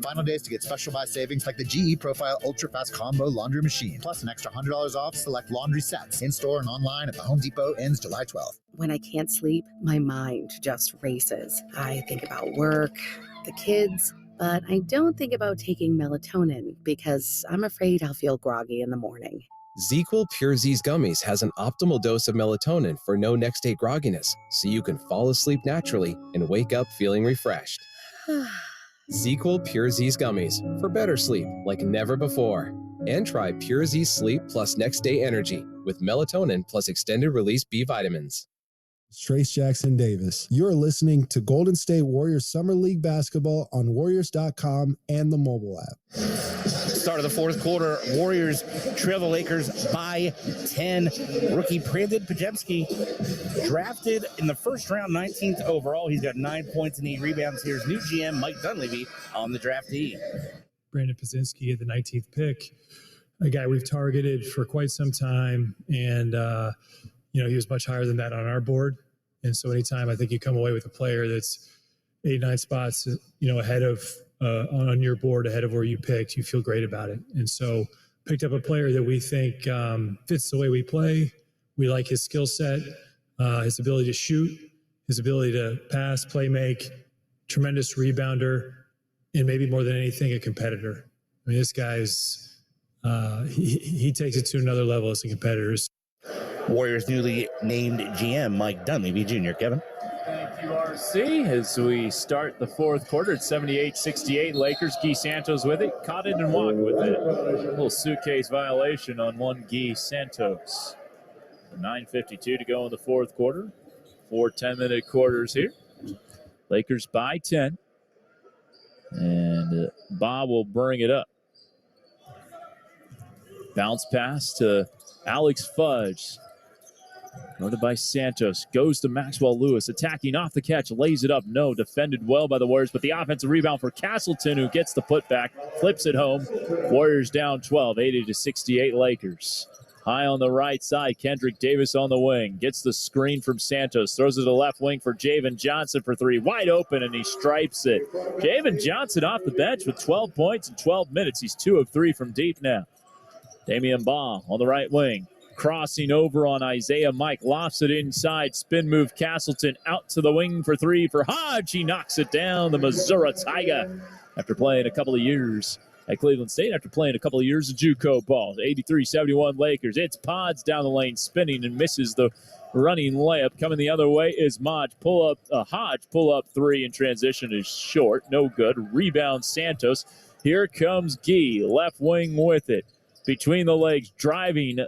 Final days to get special buy savings like the GE Profile Ultra Fast Combo laundry machine, plus an extra $100 off select laundry sets in-store and online at the Home Depot ends July 12th. When I can't sleep, my mind just races. I think about work, the kids, but I don't think about taking melatonin because I'm afraid I'll feel groggy in the morning. ZzzQuil Pure Z's Gummies has an optimal dose of melatonin for no next-day grogginess, so you can fall asleep naturally and wake up feeling refreshed. ZzzQuil Pure Z's Gummies for better sleep like never before. And try Pure Z Sleep plus Next Day Energy with melatonin plus extended-release B vitamins. Trace Jackson Davis. You're listening to Golden State Warriors Summer League Basketball on Warriors.com and the mobile app. Start of the fourth quarter, Warriors trail the Lakers by 10. Rookie Brandon Pajemski, drafted in the first round, 19th overall. He's got 9 points and 8 rebounds. Here's new GM Mike Dunleavy on the draftee. Brandon Pajemski at the 19th pick, a guy we've targeted for quite some time, and he was much higher than that on our board. And so anytime I think you come away with a player that's 8-9 spots, ahead of on your board ahead of where you picked, you feel great about it. And so picked up a player that we think fits the way we play. We like his skill set, his ability to shoot, his ability to pass, play, make, tremendous rebounder, and maybe more than anything, a competitor. I mean, this guy's, he takes it to another level as a competitor. Warriors newly named GM Mike Dunleavy Jr. Kevin. Thank you, RC. As we start the fourth quarter, it's 78-68. Lakers. Guy Santos with it. Caught it and walked with it. A little suitcase violation on one Guy Santos. 9:52 to go in the fourth quarter. 4 10-minute quarters here. Lakers by 10. And Bob will bring it up. Bounce pass to Alex Fudge. Guarded by Santos. Goes to Maxwell Lewis. Attacking off the catch. Lays it up. No. Defended well by the Warriors. But the offensive rebound for Castleton, who gets the putback. Flips it home. Warriors down 12. 80-68 Lakers. High on the right side. Kendrick Davis on the wing. Gets the screen from Santos. Throws it to the left wing for Javen Johnson for three. Wide open, and he stripes it. Javen Johnson off the bench with 12 points in 12 minutes. He's 2 of 3 from deep now. Damian Baugh on the right wing. Crossing over on Isaiah Mike. Lofts it inside. Spin move Castleton out to the wing for three for Hodge. He knocks it down. The Missouri Tiger, after playing a couple of years at Cleveland State, after playing a couple of years of JUCO ball. 83-71 Lakers. It's Pods down the lane, spinning and misses the running layup. Coming the other way is Hodge. Hodge pull up three in transition is short. No good. Rebound Santos. Here comes Guy. Left wing with it. Between the legs, driving.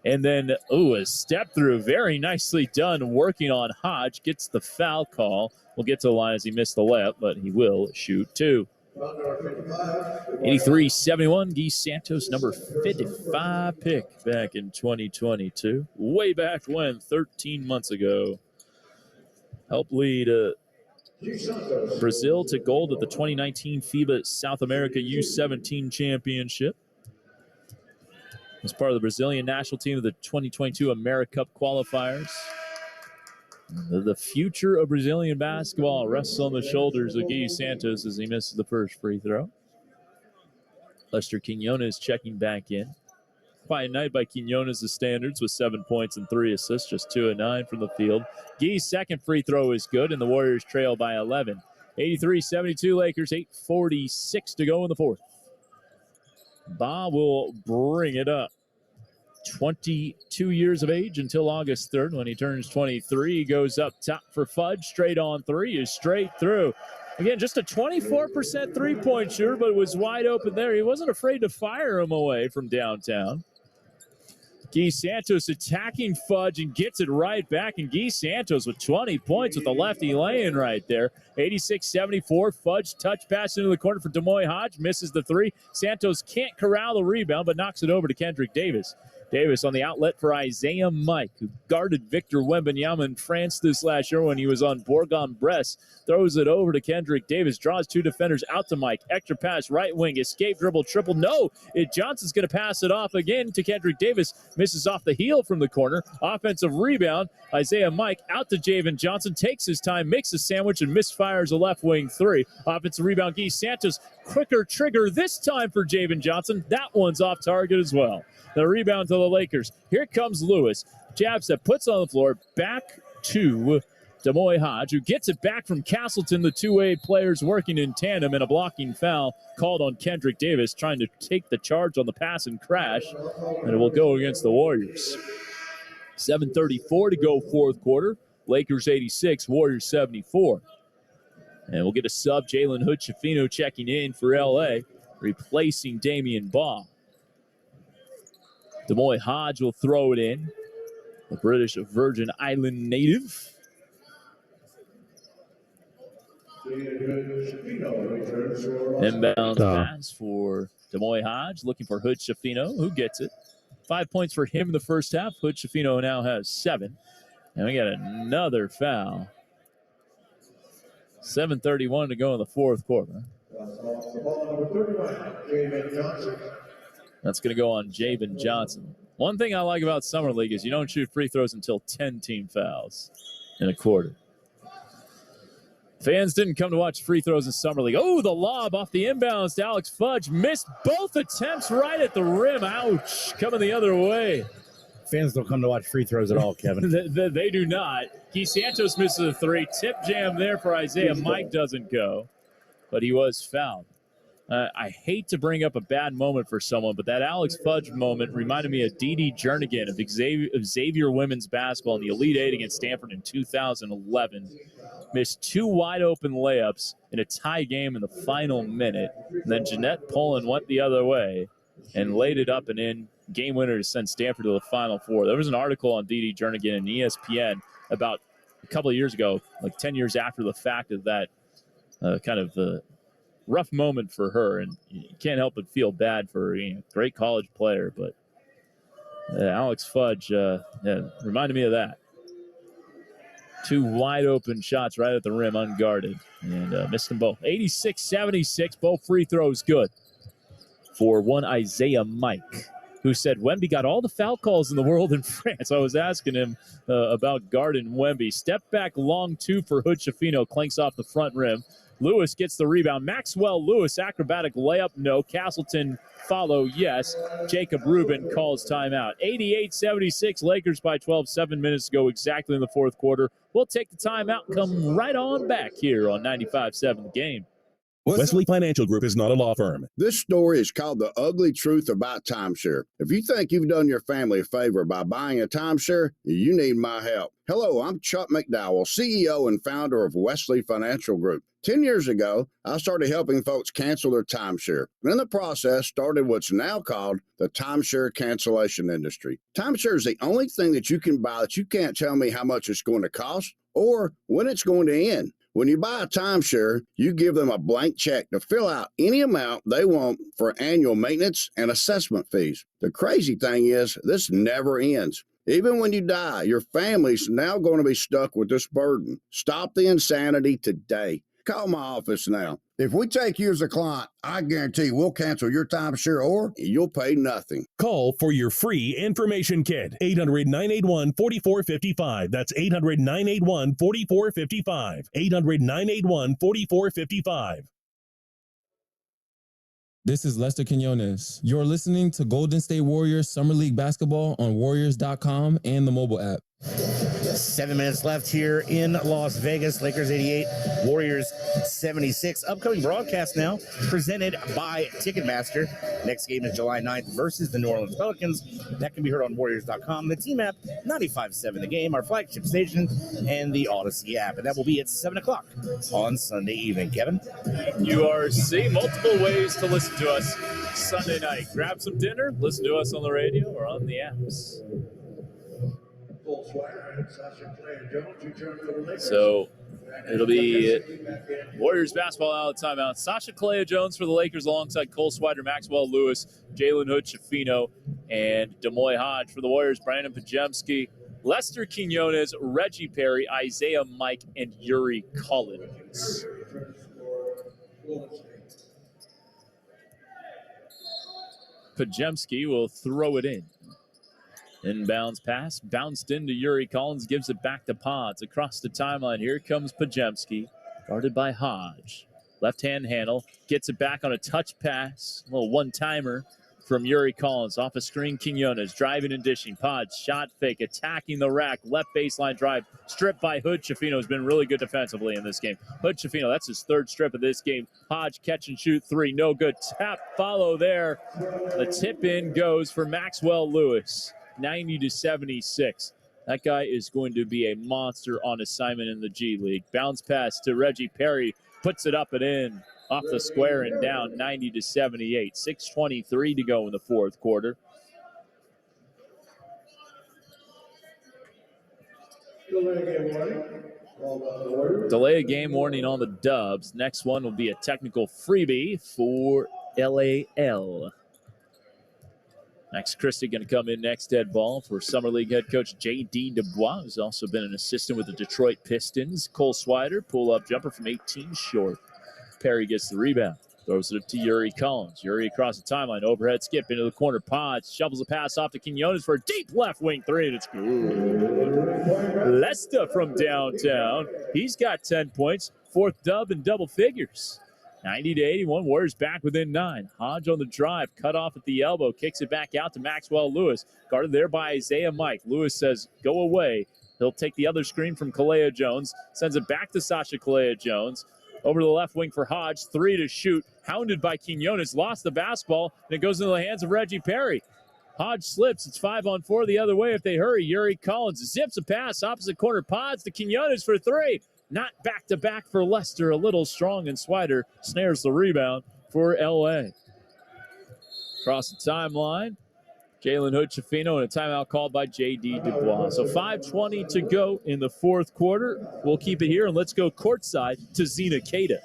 And then, a step through. Very nicely done working on Hodge. Gets the foul call. We'll get to the line as he missed the layup, but he will shoot two. 83-71, Guy Santos, number 55 pick back in 2022. Way back when, 13 months ago. Helped lead Brazil to gold at the 2019 FIBA South America U17 Championship. Was part of the Brazilian national team of the 2022 AmeriCup qualifiers. The future of Brazilian basketball rests on the shoulders of Guy Santos as he misses the first free throw. Lester Quinones checking back in. Quiet night by Quinones' standards with 7 points and 3 assists, just 2 of 9 from the field. Guy's second free throw is good, and the Warriors trail by 11. 83-72 Lakers, 8:46 to go in the fourth. Bob will bring it up. 22 years of age until August 3rd. When he turns 23, he goes up top for Fudge. Straight on three is straight through. Again, just a 24% three-point shooter, but it was wide open there. He wasn't afraid to fire him away from downtown. Guy Santos attacking Fudge and gets it right back. And Guy Santos with 20 points with the lefty laying right there. 86-74. Fudge touch pass into the corner for Demoy Hodge. Misses the three. Santos can't corral the rebound, but knocks it over to Kendrick Davis. Davis on the outlet for Isaiah Mike, who guarded Victor Wembanyama in France this last year when he was on Bourg-en-Bresse. Throws it over to Kendrick Davis, draws two defenders out to Mike. Extra pass, right wing, escape dribble, triple. No, Johnson's going to pass it off again to Kendrick Davis. Misses off the heel from the corner. Offensive rebound. Isaiah Mike out to Javen Johnson. Takes his time, makes a sandwich, and misfires a left wing three. Offensive rebound, Guy Santos. Quicker trigger this time for Javen Johnson. That one's off target as well. The rebound to the Lakers. Here comes Lewis. Jab step, puts on the floor. Back to Demoy Hodge, who gets it back from Castleton. The two-way players working in tandem, and a blocking foul called on Kendrick Davis, trying to take the charge on the pass and crash. And it will go against the Warriors. 7:34 to go fourth quarter. Lakers 86, Warriors 74. And we'll get a sub. Jalen Hood-Schifino checking in for L.A., replacing Damian Baugh. Demoy Hodge will throw it in. The British Virgin Island native. Inbound pass for Demoy Hodge, looking for Hood-Schifino, who gets it. 5 points for him in the first half. Hood-Schifino now has 7. And we got another foul. 7:31 to go in the fourth quarter. That's going to go on Javen Johnson. One thing I like about Summer League is you don't shoot free throws until 10 team fouls in a quarter. Fans didn't come to watch free throws in Summer League. Oh, the lob off the inbounds to Alex Fudge. Missed both attempts right at the rim. Ouch. Coming the other way. Fans don't come to watch free throws at all, Kevin. They do not. Keith Santos misses a three. Tip jam there for Isaiah. Mike doesn't go, but he was fouled. I hate to bring up a bad moment for someone, but that Alex Fudge moment reminded me of D.D. Jernigan of Xavier women's basketball in the Elite Eight against Stanford in 2011. Missed two wide-open layups in a tie game in the final minute. And then Jeanette Pullen went the other way and laid it up and in. Game winner to send Stanford to the Final Four. There was an article on D.D. Jernigan and ESPN about a couple of years ago, like 10 years after the fact of that kind of rough moment for her. And you can't help but feel bad for a great college player. But Alex Fudge reminded me of that. Two wide-open shots right at the rim, unguarded, and missed them both. 86-76, both free throws good for one Isaiah Mike, who said Wemby got all the foul calls in the world in France. I was asking him about guarding Wemby. Step back long two for Hood Schifino, clanks off the front rim. Lewis gets the rebound. Maxwell Lewis, acrobatic layup, no. Castleton follow, yes. Jacob Rubin calls timeout. 88-76, Lakers by 12, 7 minutes to go exactly in the fourth quarter. We'll take the timeout and come right on back here on 95.7 The Game. Wesley Financial Group is not a law firm. This story is called The Ugly Truth About Timeshare. If you think you've done your family a favor by buying a timeshare, you need my help. Hello, I'm Chuck McDowell, CEO and founder of Wesley Financial Group. 10 years ago, I started helping folks cancel their timeshare. And in the process, started what's now called the timeshare cancellation industry. Timeshare is the only thing that you can buy that you can't tell me how much it's going to cost or when it's going to end. When you buy a timeshare, you give them a blank check to fill out any amount they want for annual maintenance and assessment fees. The crazy thing is, this never ends. Even when you die, your family's now going to be stuck with this burden. Stop the insanity today. Call my office now. If we take you as a client, I guarantee we'll cancel your timeshare or you'll pay nothing. Call for your free information kit. 800-981-4455. That's 800-981-4455. 800-981-4455. This is Lester Quinones. You're listening to Golden State Warriors Summer League Basketball on Warriors.com and the mobile app. 7 minutes left here in Las Vegas. Lakers 88, Warriors 76. Upcoming broadcast now presented by Ticketmaster. Next game is July 9th versus the New Orleans Pelicans. That can be heard on Warriors.com, the team app, 95.7 The Game, our flagship station, and the Odyssey app. And that will be at 7 o'clock on Sunday evening. Kevin? You are seeing multiple ways to listen to us Sunday night. Grab some dinner, listen to us on the radio or on the apps. So it'll be Warriors basketball out of timeout. Sasha Kalea-Jones for the Lakers alongside Cole Swider, Maxwell Lewis, Jalen Hood Schifino, and Demoy Hodge. For the Warriors, Brandon Pajemski, Lester Quinones, Reggie Perry, Isaiah Mike, and Yuri Collins. Pajemski will throw it in. Inbounds pass, bounced into Yuri Collins, gives it back to Pods. Across the timeline, here comes Pajemski, guarded by Hodge. Left-hand handle, gets it back on a touch pass. A little one-timer from Yuri Collins. Off a screen, Quinones, driving and dishing. Pods, shot fake, attacking the rack. Left baseline drive, stripped by Hood Schifino. Has been really good defensively in this game. Hood Schifino, that's his third strip of this game. Hodge, catch and shoot three, no good. Tap, follow there. The tip in goes for Maxwell Lewis. 90-76. That guy is going to be a monster on assignment in the G League. Bounce pass to Reggie Perry. Puts it up and in. Off the square and down, 90-78. 6:23 to go in the fourth quarter. Delay of game warning on the Dubs. Next one will be a technical freebie for LAL. Max Christie going to come in next dead ball for Summer League head coach J.D. Dubois, who's also been an assistant with the Detroit Pistons. Cole Swider, pull-up jumper from 18 short. Perry gets the rebound, throws it up to Yuri Collins. Yuri across the timeline, overhead skip into the corner. Pods shovels a pass off to Quinones for a deep left wing three, and it's good. Lesta from downtown. He's got 10 points. fourth dub in double figures. 90-81, Warriors back within 9. Hodge on the drive, cut off at the elbow, kicks it back out to Maxwell Lewis. Guarded there by Isaiah Mike. Lewis says, go away. He'll take the other screen from Kalea Jones, sends it back to Sasha Kalea Jones. Over to the left wing for Hodge, 3 to shoot. Hounded by Quinones, lost the basketball, and it goes into the hands of Reggie Perry. Hodge slips. It's 5-on-4 the other way if they hurry. Yuri Collins zips a pass, opposite corner pods to Quinones for 3. Not back-to-back for Lester. A little strong, and Swider snares the rebound for L.A. Across the timeline, Jalen Hood-Schifino, and a timeout called by J.D. Dubois. So 5:20 to go in the fourth quarter. We'll keep it here, and let's go courtside to Zena Cada.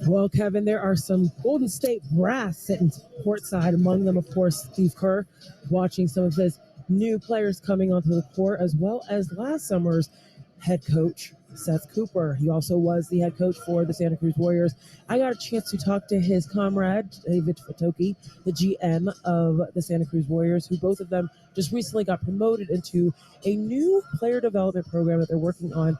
Well, Kevin, there are some Golden State brass sitting courtside. Among them, of course, Steve Kerr, watching some of his new players coming onto the court, as well as last summer's head coach, Seth Cooper. He also was the head coach for the Santa Cruz Warriors. I got a chance to talk to his comrade, David Fatoki, the GM of the Santa Cruz Warriors, who both of them just recently got promoted into a new player development program that they're working on,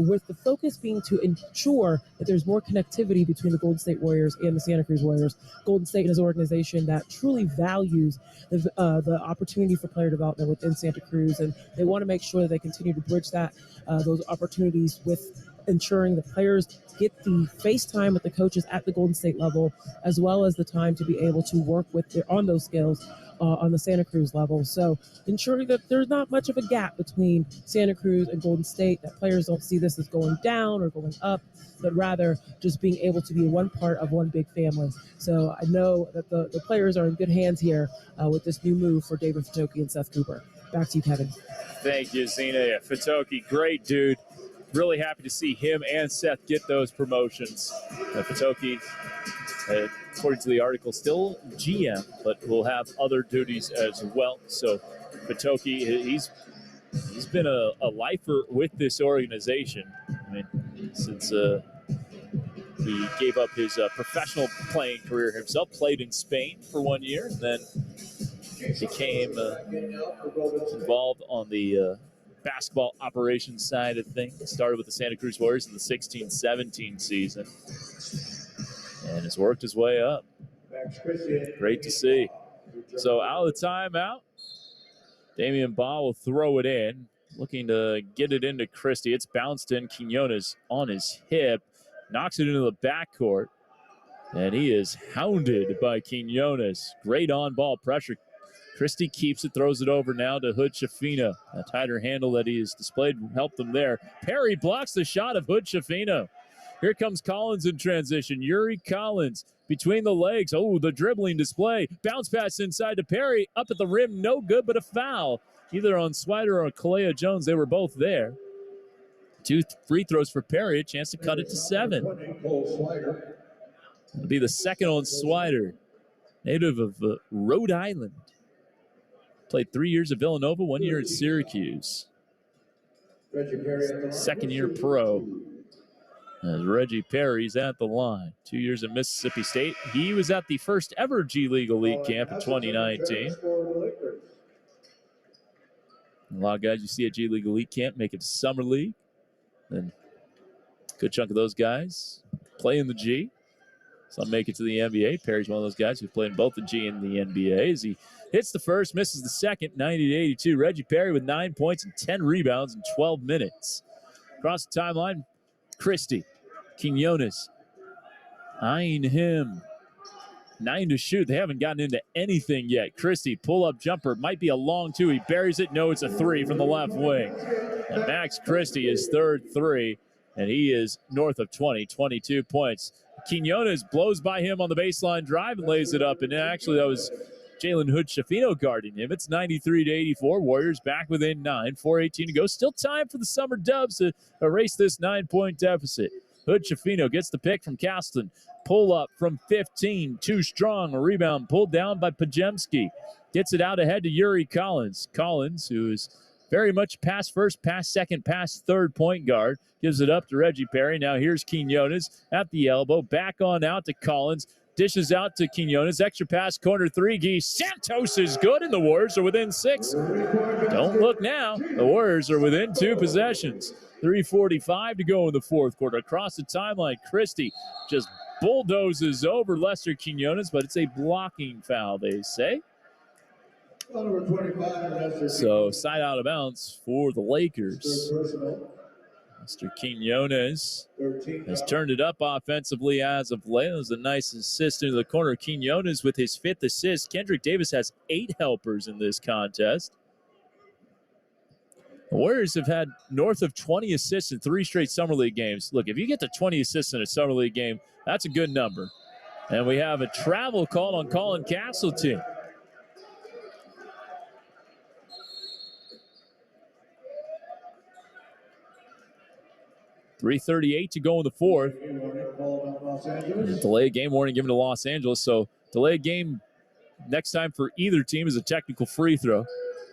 with the focus being to ensure that there's more connectivity between the Golden State Warriors and the Santa Cruz Warriors. Golden State is an organization that truly values the opportunity for player development within Santa Cruz, and they want to make sure that they continue to bridge those opportunities with ensuring the players get the face time with the coaches at the Golden State level, as well as the time to be able to work on those skills on the Santa Cruz level. So ensuring that there's not much of a gap between Santa Cruz and Golden State, that players don't see this as going down or going up, but rather just being able to be one part of one big family. So I know that the players are in good hands here with this new move for David Fatoki and Seth Cooper. Back to you, Kevin. Thank you, Zena. Fatoki, great dude. Really happy to see him and Seth get those promotions. Fatoki, according to the article, still GM, but will have other duties as well. So Fatoki, he's been a lifer with this organization. I mean, since he gave up his professional playing career himself, played in Spain for 1 year, and then became involved on the basketball operations side of things. Started with the Santa Cruz Warriors in the 16-17 season and has worked his way up. Great to see. So out of the timeout, Damian Baugh will throw it in, looking to get it into Christie. It's bounced in. Quinones on his hip, knocks it into the backcourt, and he is hounded by Quinones. Great on-ball pressure. Christie keeps it, throws it over now to Hood-Schifino. A tighter handle that he has displayed helped them there. Perry blocks the shot of Hood-Schifino. Here comes Collins in transition. Yuri Collins between the legs. Oh, the dribbling display. Bounce pass inside to Perry. Up at the rim, no good, but a foul. Either on Swider or Kalea Jones. They were both there. 2 free throws for Perry. A chance to cut it to 7. It'll be the second on Swider. Native of Rhode Island. Played 3 years at Villanova, 1 year at Syracuse. Second year pro. As Reggie Perry's at the line. 2 years at Mississippi State. He was at the first ever G League Elite Camp in 2019. A lot of guys you see at G League Elite Camp make it to Summer League. And a good chunk of those guys play in the G. Some make it to the NBA. Perry's one of those guys who played in both the G and the NBA. As he hits the first, misses the second, 90-82. Reggie Perry with 9 points and 10 rebounds in 12 minutes. Across the timeline, Christie, Quinones, eyeing him. 9 to shoot. They haven't gotten into anything yet. Christie, pull-up jumper. Might be a long 2. He buries it. No, it's a 3 from the left wing. And Max Christie, his third 3, and he is north of 20, 22 points. Quinones blows by him on the baseline drive and lays it up. And actually, that was Jalen Hood-Schifino guarding him. It's 93-84. Warriors back within 9. 4:18 to go. Still time for the Summer Dubs to erase this 9-point deficit. Hood-Schifino gets the pick from Castleton. Pull up from 15. Too strong. A rebound pulled down by Pajemski. Gets it out ahead to Yuri Collins. Collins, who is very much pass first, pass second, pass third point guard. Gives it up to Reggie Perry. Now here's Quinones at the elbow. Back on out to Collins. Dishes out to Quinones. Extra pass, corner three. Guy Santos is good, and the Warriors are within 6. Don't look now. The Warriors are within 2 possessions. 3:45 to go in the fourth quarter. Across the timeline, Christie just bulldozes over Lester Quinones, but it's a blocking foul, they say. So side out of bounds for the Lakers. Mr. Quinones has turned it up offensively as of late. It was a nice assist into the corner. Quinones with his 5th assist. Kendrick Davis has 8 helpers in this contest. The Warriors have had north of 20 assists in 3 straight Summer League games. Look, if you get to 20 assists in a Summer League game, that's a good number. And we have a travel call on Colin Castleton. .338 to go in the fourth. Delay game warning given to Los Angeles. So delay game next time for either team is a technical free throw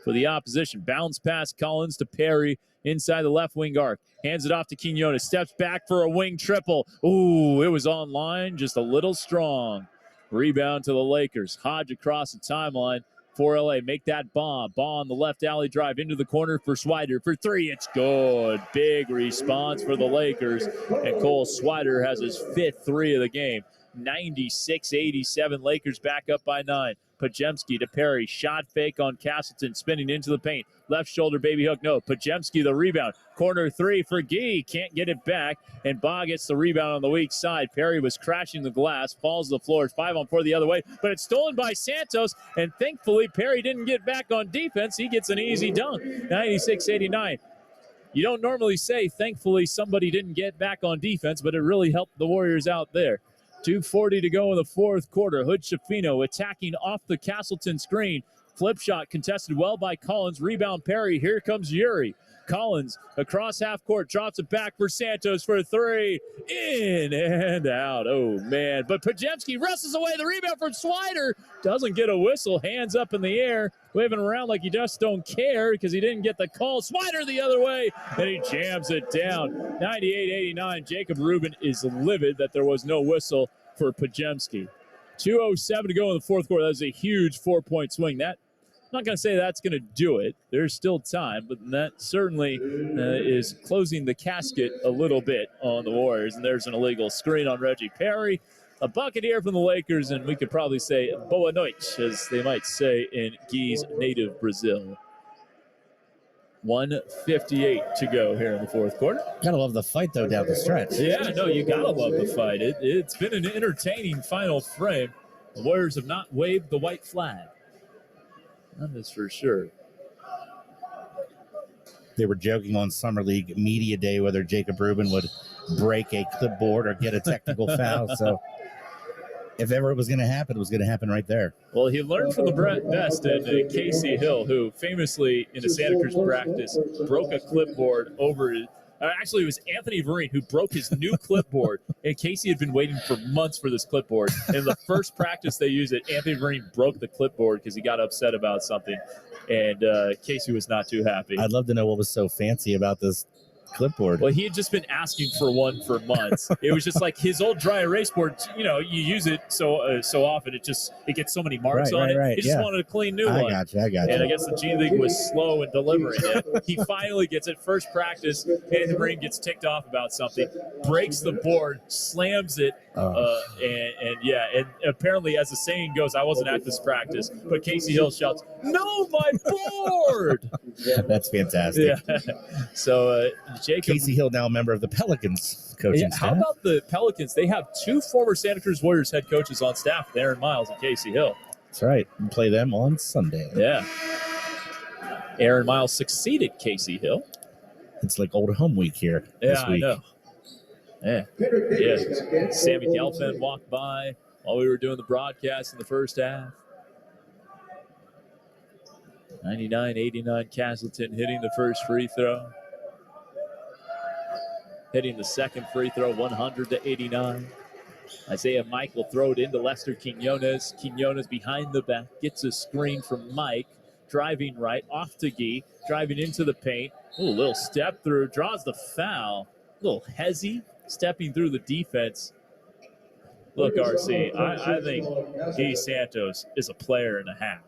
for the opposition. Bounce pass Collins to Perry inside the left wing arc. Hands it off to Quinones. Steps back for a wing triple. Ooh, it was online, just a little strong. Rebound to the Lakers. Hodge across the timeline for LA. Make that bomb. Ball on the left alley drive into the corner for Swider. For 3, it's good. Big response for the Lakers. And Cole Swider has his 5th 3 of the game. 96-87. Lakers back up by 9. Pajemski to Perry. Shot fake on Castleton. Spinning into the paint. Left shoulder baby hook. No. Pajemski the rebound. Corner 3 for Gee. Can't get it back. And Ba gets the rebound on the weak side. Perry was crashing the glass. Falls to the floor. It's 5-on-4 the other way. But it's stolen by Santos. And thankfully, Perry didn't get back on defense. He gets an easy dunk. 96-89. You don't normally say, thankfully, somebody didn't get back on defense, but it really helped the Warriors out there. 2:40 to go in the fourth quarter. Hood Schifino attacking off the Castleton screen. Flip shot contested well by Collins. Rebound Perry. Here comes Yuri. Collins across half court. Drops it back for Santos for 3. In and out. Oh, man. But Pajemski wrestles away the rebound from Swider. Doesn't get a whistle. Hands up in the air. Waving around like he just don't care because he didn't get the call. Swider the other way. And he jams it down. 98-89. Jacob Rubin is livid that there was no whistle for Pajemski. 2:07 to go in the fourth quarter. That was a huge 4-point swing. I'm not going to say that's going to do it. There's still time, but that certainly is closing the casket a little bit on the Warriors. And there's an illegal screen on Reggie Perry. A bucket here from the Lakers, and we could probably say boa noite, as they might say in Guy's native Brazil. 1:58 to go here in the fourth quarter. Gotta love the fight, though, down the stretch. Yeah, no, you gotta love the fight. It's been an entertaining final frame. The Warriors have not waved the white flag. That is for sure. They were joking on Summer League Media Day whether Jacob Rubin would break a clipboard or get a technical foul. So if ever it was going to happen, it was going to happen right there. Well, he learned from the best in Casey Hill, who famously in a Santa Cruz practice broke a clipboard over his. Actually, it was Anthony Vereen who broke his new clipboard, and Casey had been waiting for months for this clipboard. In the first practice they used it, Anthony Vereen broke the clipboard because he got upset about something, and Casey was not too happy. I'd love to know what was so fancy about this clipboard. Well, he had just been asking for one for months. It was just like his old dry erase board. You know, you use it so often, it gets so many marks on it. Right, He just wanted a clean new one. I got you. And I guess the G League was slow in delivering it. He finally gets it. First practice, Anthony Green gets ticked off about something, breaks the board, slams it, and apparently, as the saying goes, I wasn't at this practice, but Casey Hill shouts, "No, my board!" That's fantastic. Yeah. So Jacob Casey Hill, now a member of the Pelicans coaching staff. How about the Pelicans? They have 2 former Santa Cruz Warriors head coaches on staff, Aaron Miles and Casey Hill. That's right. We play them on Sunday. Yeah. Aaron Miles succeeded Casey Hill. It's like old home week here this week. I know. Yeah. Sammy Gelfand walked by while we were doing the broadcast in the first half. 99-89 Castleton hitting the first free throw. Hitting the second free throw, 100-89. Isaiah Mike will throw it into Lester Quinones. Quinones behind the back, gets a screen from Mike. Driving right, off to Guy. Driving into the paint. Ooh, a little step through, draws the foul. A little hezzy, stepping through the defense. Look, RC, I think Guy Santos is a player and a half.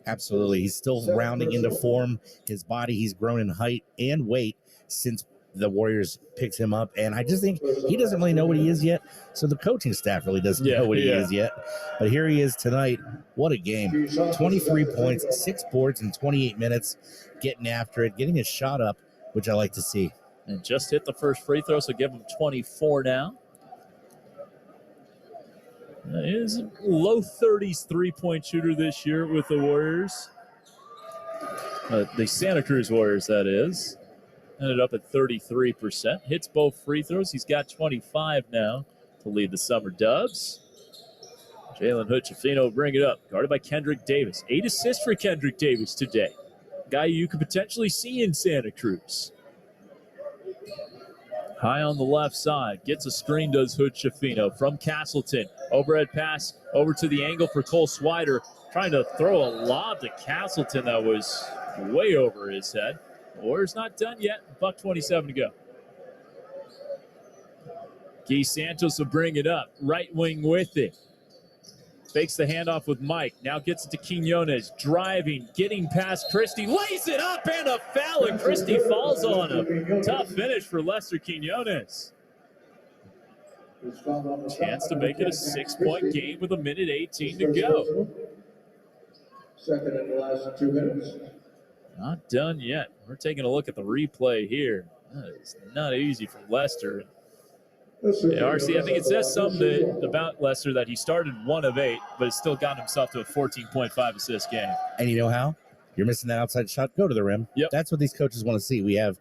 Absolutely. He's still rounding into form. His body, he's grown in height and weight since the Warriors picked him up. And I just think he doesn't really know what he is yet. So the coaching staff really doesn't know what he is yet. But here he is tonight. What a game. 23 points, 6 boards in 28 minutes, getting after it, getting his shot up, which I like to see. And just hit the first free throw, so give him 24 now. He is a low 30s three-point shooter this year with the Warriors. The Santa Cruz Warriors, that is. Ended up at 33%. Hits both free throws. He's got 25 now to lead the Summer Dubs. Jalen Hood-Schifino bring it up. Guarded by Kendrick Davis. 8 assists for Kendrick Davis today. Guy you could potentially see in Santa Cruz. High on the left side. Gets a screen, does Hood-Schifino from Castleton. Overhead pass over to the angle for Cole Swider. Trying to throw a lob to Castleton that was way over his head. Warriors not done yet. $1:27 to go. Guy Santos will bring it up. Right wing with it. Fakes the handoff with Mike. Now gets it to Quinones. Driving, getting past Christie. Lays it up and a foul, and Christie falls on him. Tough finish for Lester Quinones. Chance to make it a 6-point game with 1:18 to go. Second and the last 2 minutes. Not done yet. We're taking a look at the replay here. That is not easy for Lester. Yeah, RC, I think it says something about Lester that he started 1 of 8, but has still gotten himself to a 14.5 assist game. And you know how? You're missing that outside shot. Go to the rim. Yep. That's what these coaches want to see. We have,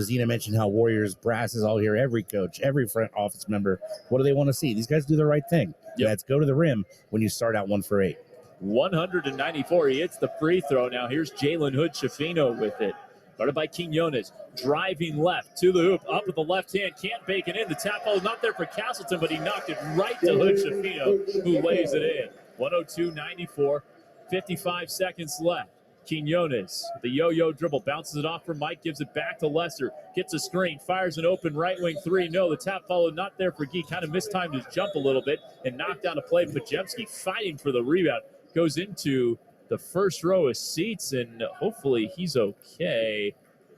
Zena mentioned how Warriors brass is all here. Every coach, every front office member. What do they want to see? These guys do the right thing. Yep. That's go to the rim when you start out 1 for 8. 194. He hits the free throw. Now here's Jalen Hood-Schifino with it. Guarded by Quinones. Driving left to the hoop. Up with the left hand. Can't bake it in. The tap ball not there for Castleton, but he knocked it right to Hood-Schifino, who lays it in. 102-94. 55 seconds left. Quinones, the yo-yo dribble, bounces it off for Mike, gives it back to Lester, gets a screen, fires an open right wing 3. No, the tap follow not there for Guy. Kind of mistimed his jump a little bit and knocked down a play. Pajemski fighting for the rebound. Goes into the first row of seats, and hopefully he's okay.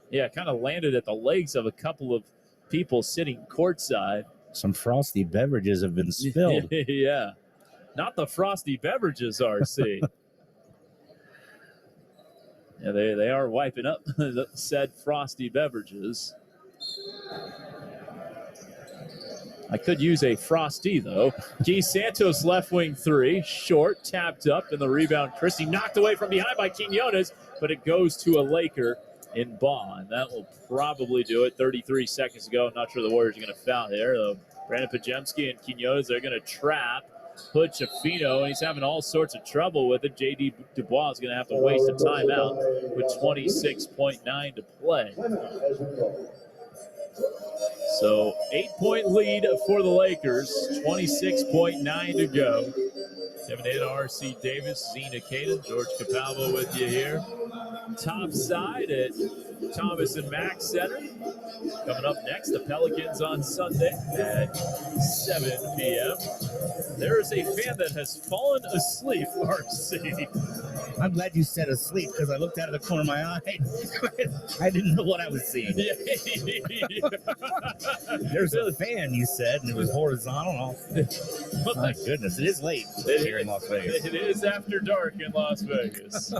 Yeah, kind of landed at the legs of a couple of people sitting courtside. Some frosty beverages have been spilled. Yeah. Not the frosty beverages, RC. Yeah, they are wiping up the said frosty beverages. I could use a frosty, though. Guy Santos, left wing 3, short, tapped up, and the rebound. Christie knocked away from behind by Quinones, but it goes to a Laker in Bond. That will probably do it. 33 seconds to go. I'm not sure the Warriors are going to foul here, though. Brandon Pajemski and Quinones are going to trap Hood-Schifino, and he's having all sorts of trouble with it. J.D. Dubois is going to have to waste a timeout with 26.9 to play. So 8-point lead for the Lakers, 26.9 to go. Kevin Ada, R.C. Davis, Zena Caden, George Capalvo with you here. Top side at Thomas and Mack Center. Coming up next, the Pelicans on Sunday at 7 p.m. There is a fan that has fallen asleep, RC. I'm glad you said asleep because I looked out of the corner of my eye. I didn't know what I was seeing. There's a fan, you said, and it was horizontal. Oh, my goodness, it is late here in Las Vegas. It is after dark in Las Vegas.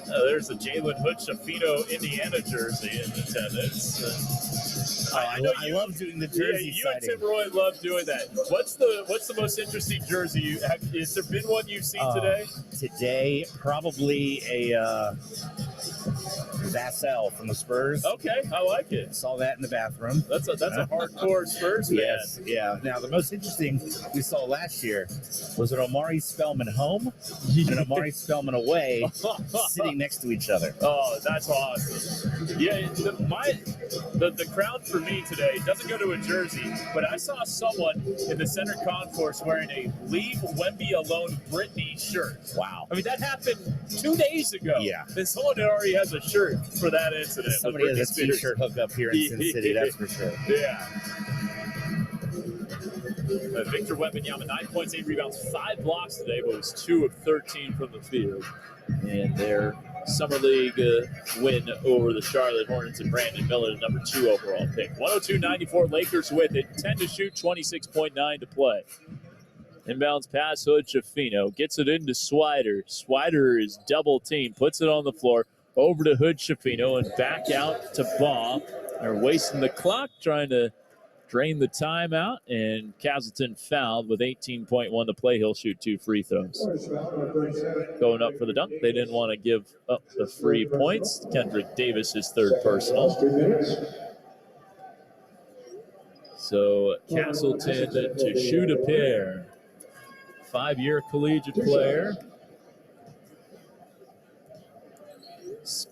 There's a Jalen Hood-Schifino Indiana jersey in attendance. I love doing the jersey you and Tim Roy love doing that. What's the most interesting jersey you have? Has there been one you've seen today? Today, probably a Vassell from the Spurs. Okay, I like it. Saw that in the bathroom. That's a hardcore Spurs fan. Yes, yeah. Now, the most interesting we saw last year was an Omari Spellman home and an Omari Spellman away sitting next to each other. Oh, that's awesome. Yeah, the crowd for me today doesn't go to a jersey, but I saw someone in the center concourse wearing a Leave Wemby Alone Britney shirt. Wow. I mean, that happened 2 days ago. Yeah. And someone already has a shirt for that incident. Somebody has a t-shirt hooked up here in Sin City, that's for sure. Yeah. Victor Wembanyama, 9 points, 8 rebounds, 5 blocks today, but was 2 of 13 from the field. And their Summer League win over the Charlotte Hornets and Brandon Miller, the number 2 overall pick. 102-94, Lakers with it. 10 to shoot, 26.9 to play. Inbounds pass, Hood Schifino. Gets it into Swider. Swider is double teamed, puts it on the floor. Over to Hood Schifino and back out to Baugh. They're wasting the clock, trying to drain the timeout, and Castleton fouled with 18.1 to play. He'll shoot 2 free throws. Going up for the dunk. They didn't want to give up the free points. Kendrick Davis, his 3rd personal. So Castleton to shoot a pair. 5-year collegiate player.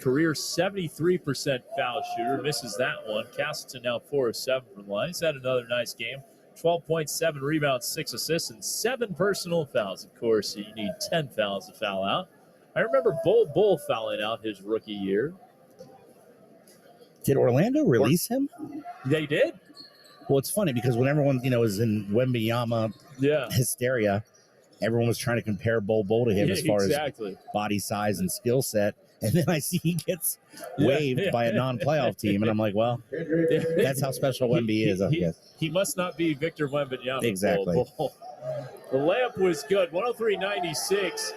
Career 73% foul shooter. Misses that one. Castleton now 4 of 7 from the line. He's had another nice game. 12.7 rebounds, 6 assists, and 7 personal fouls. Of course, you need 10 fouls to foul out. I remember Bull fouling out his rookie year. Did Orlando release him? They did. Well, it's funny because when everyone, was in Wembanyama hysteria, everyone was trying to compare Bull to him as far as body size and skill set. And then I see he gets waived by a non-playoff team. And I'm like, well, that's how special Wemby is, I guess. He must not be Victor Wembanyama. Exactly. The layup was good, 103-96.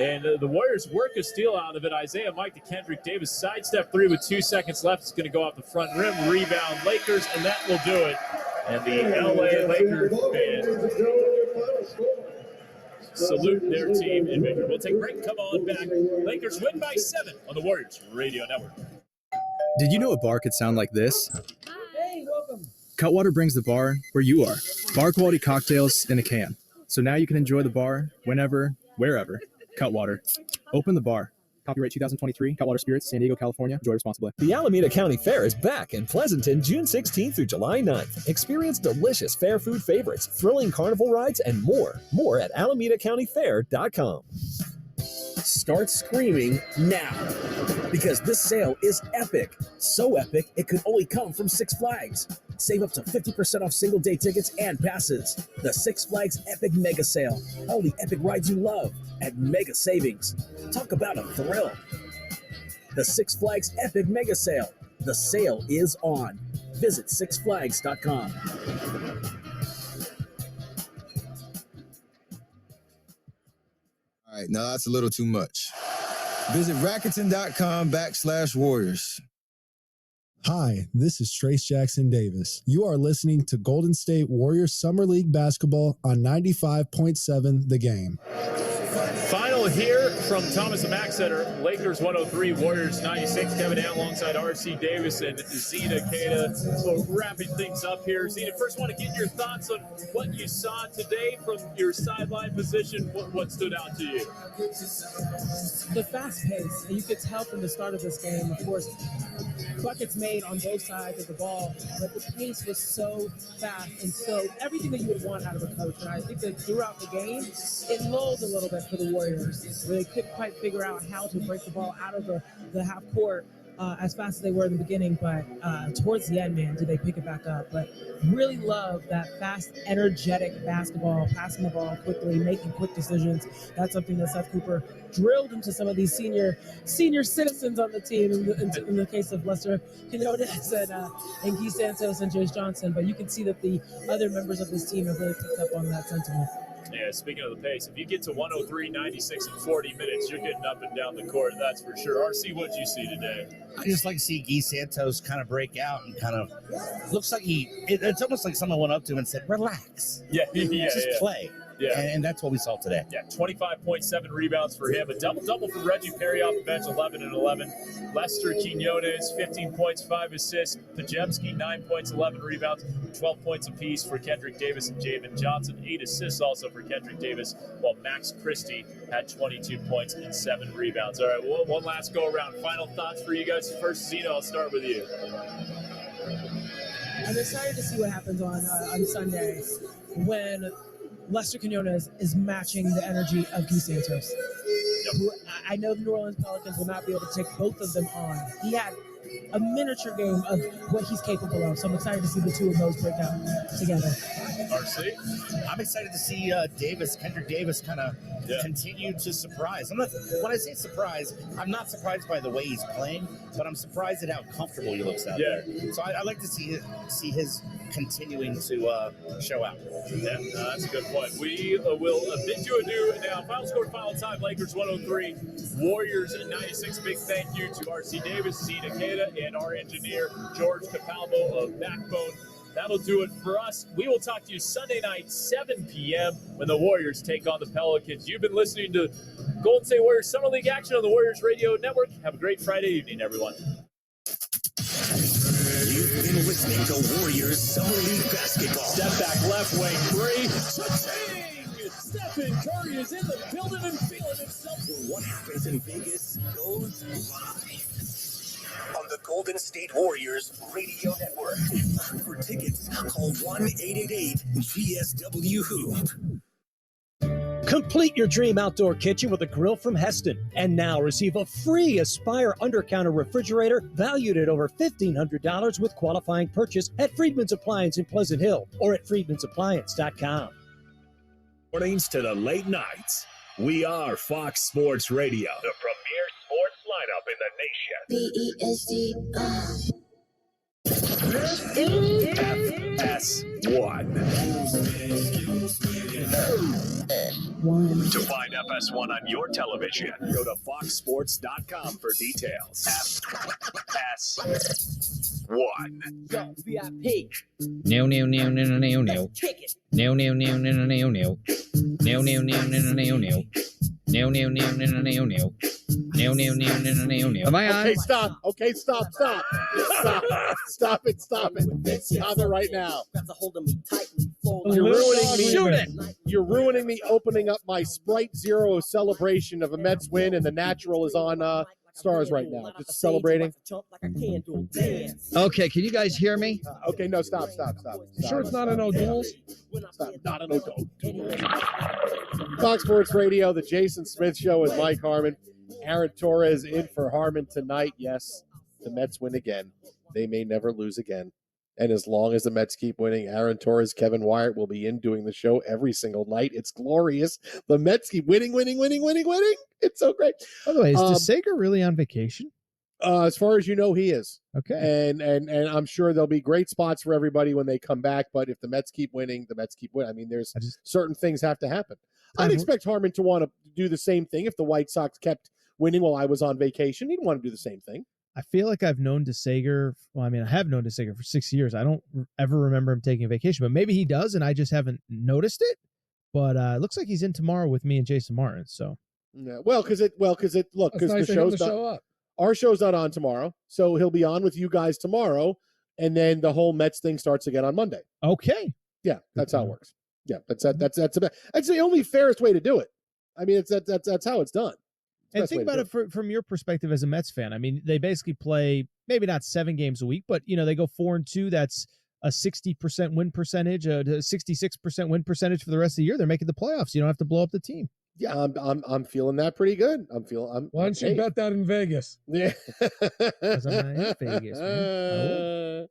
And the Warriors work a steal out of it. Isaiah Mike to Kendrick Davis. Sidestep 3 with 2 seconds left. It's going to go off the front rim. Rebound Lakers, and that will do it. And the LA Lakers fans salute their team in victory. We'll take a break. Come on back. Lakers win by 7 on the Warriors Radio Network. Did you know a bar could sound like this? Hey, welcome. Cutwater brings the bar where you are. Bar quality cocktails in a can. So now you can enjoy the bar whenever, wherever. Cutwater. Open the bar. Copyright 2023, Cutwater Spirits, San Diego, California. Enjoy responsibly. The Alameda County Fair is back in Pleasanton, June 16th through July 9th. Experience delicious fair food favorites, thrilling carnival rides, and more. More at AlamedaCountyFair.com. Start screaming now, because this sale is epic. So epic, it could only come from Six Flags. Save up to 50% off single-day tickets and passes. The Six Flags Epic Mega Sale. All the epic rides you love at mega savings. Talk about a thrill. The Six Flags Epic Mega Sale. The sale is on. Visit sixflags.com. All right, now that's a little too much. Visit Rakuten.com/Warriors. Hi, this is Trace Jackson Davis. You are listening to Golden State Warriors Summer League Basketball on 95.7 The Game. Final here from Thomas and Mack Center. Lakers 103, Warriors 96. Kevin Allen alongside R.C. Davis and Zena Keita. So wrapping things up here. Zena, first want to get your thoughts on what you saw today from your sideline position. What stood out to you? The fast pace. You could tell from the start of this game, of course, buckets made on both sides of the ball, but the pace was so fast and so everything that you would want out of a coach. And I think that throughout the game, it lulled a little bit for the Warriors, where they couldn't quite figure out how to break the ball out of the half court as fast as they were in the beginning. But towards the end, man, did they pick it back up. But really love that fast, energetic basketball, passing the ball quickly, making quick decisions. That's something that Seth Cooper drilled into some of these senior citizens on the team, in the case of Lester Quinones and Guy Santos and Jace Johnson. But you can see that the other members of this team have really picked up on that sentiment. Yeah, speaking of the pace, if you get to 103, 96 in 40 minutes, you're getting up and down the court, that's for sure. RC, what'd you see today? I just like to see Guy Santos kind of break out and kind of looks like it's almost like someone went up to him and said, relax. Yeah, just play. Yeah. And that's what we saw today. Yeah, 25.7 rebounds for him. A double-double for Reggie Perry off the bench, 11 and 11. Lester Quinones, 15 points, 5 assists. Pajemski, 9 points, 11 rebounds. 12 points apiece for Kendrick Davis and Javen Johnson. 8 assists also for Kendrick Davis, while Max Christie had 22 points and 7 rebounds. All right, one last go-around. Final thoughts for you guys. First, Zeno, I'll start with you. I'm excited to see what happens on Sunday when Lester Quinones is matching the energy of Guy Santos. Who I know the New Orleans Pelicans will not be able to take both of them on. He had a miniature game of what he's capable of, so I'm excited to see the two of those break out together. RC? I'm excited to see Kendrick Davis kind of continue to surprise. When I say surprise, I'm not surprised by the way he's playing, but I'm surprised at how comfortable he looks out there. So I like to see his continuing to show out. Yeah, that's a good point. We will bid you adieu now. Final score, final time, Lakers 103, Warriors 96. Big thank you to RC Davis, C. Takeda, and our engineer, George Capalbo of Backbone. That'll do it for us. We will talk to you Sunday night, 7 p.m. when the Warriors take on the Pelicans. You've been listening to Golden State Warriors Summer League action on the Warriors Radio Network. Have a great Friday evening, everyone. You've been listening to Warriors Summer League Basketball. Step back left wing three. Cha-ching! Stephen Curry is in the building and feeling himself. What happens in Vegas goes live on the Golden State Warriors Radio Network. For tickets, call 1-888-GSW-HOOP. Complete your dream outdoor kitchen with a grill from Heston. And now receive a free Aspire under-counter refrigerator valued at over $1,500 with qualifying purchase at Friedman's Appliance in Pleasant Hill or at friedmansappliance.com. Mornings to the late nights. We are Fox Sports Radio, the premier sports lineup in the nation. FS1. To find FS1 on your television, go to foxsports.com for details. FS1. VIP. No. Am I on? Okay, stop. Okay, stop. Stop it. Stop it right now. You're ruining me opening up my Sprite Zero celebration of a Mets win, and the Natural is on Stars right now. Just celebrating. Okay, can you guys hear me? Okay, no, stop. You sure it's not an O'Doul's? Stop, not an O'Doul's. Fox Sports Radio, the Jason Smith Show with Mike Harmon. Aaron Torres in for Harmon tonight. Yes, the Mets win again. They may never lose again. And as long as the Mets keep winning, Aaron Torres, Kevin Wyatt will be in doing the show every single night. It's glorious. The Mets keep winning. It's so great. By the way, is DeSager really on vacation? As far as you know, he is. Okay. And I'm sure there'll be great spots for everybody when they come back. But if the Mets keep winning, the Mets keep winning. I mean, there's certain things have to happen. I'd expect Harmon to want to do the same thing if the White Sox kept winning while I was on vacation. He'd want to do the same thing. I feel like I've known DeSager. Well, I mean, I have known DeSager for 6 years. I don't ever remember him taking a vacation, but maybe he does, and I just haven't noticed it. But it looks like he's in tomorrow with me and Jason Martin. So, yeah, because the show's not. Our show's not on tomorrow, so he'll be on with you guys tomorrow, and then the whole Mets thing starts again on Monday. Okay. Yeah, that's how it works. Yeah, that's the only fairest way to do it. I mean, that's how it's done. And think about it from your perspective as a Mets fan. I mean, they basically play maybe not 7 games a week, but they go 4-2. That's a 60% win percentage, a 66% win percentage for the rest of the year. They're making the playoffs. You don't have to blow up the team. Yeah, I'm feeling that pretty good. Why don't you bet that in Vegas? Yeah, because I'm in Vegas. Man.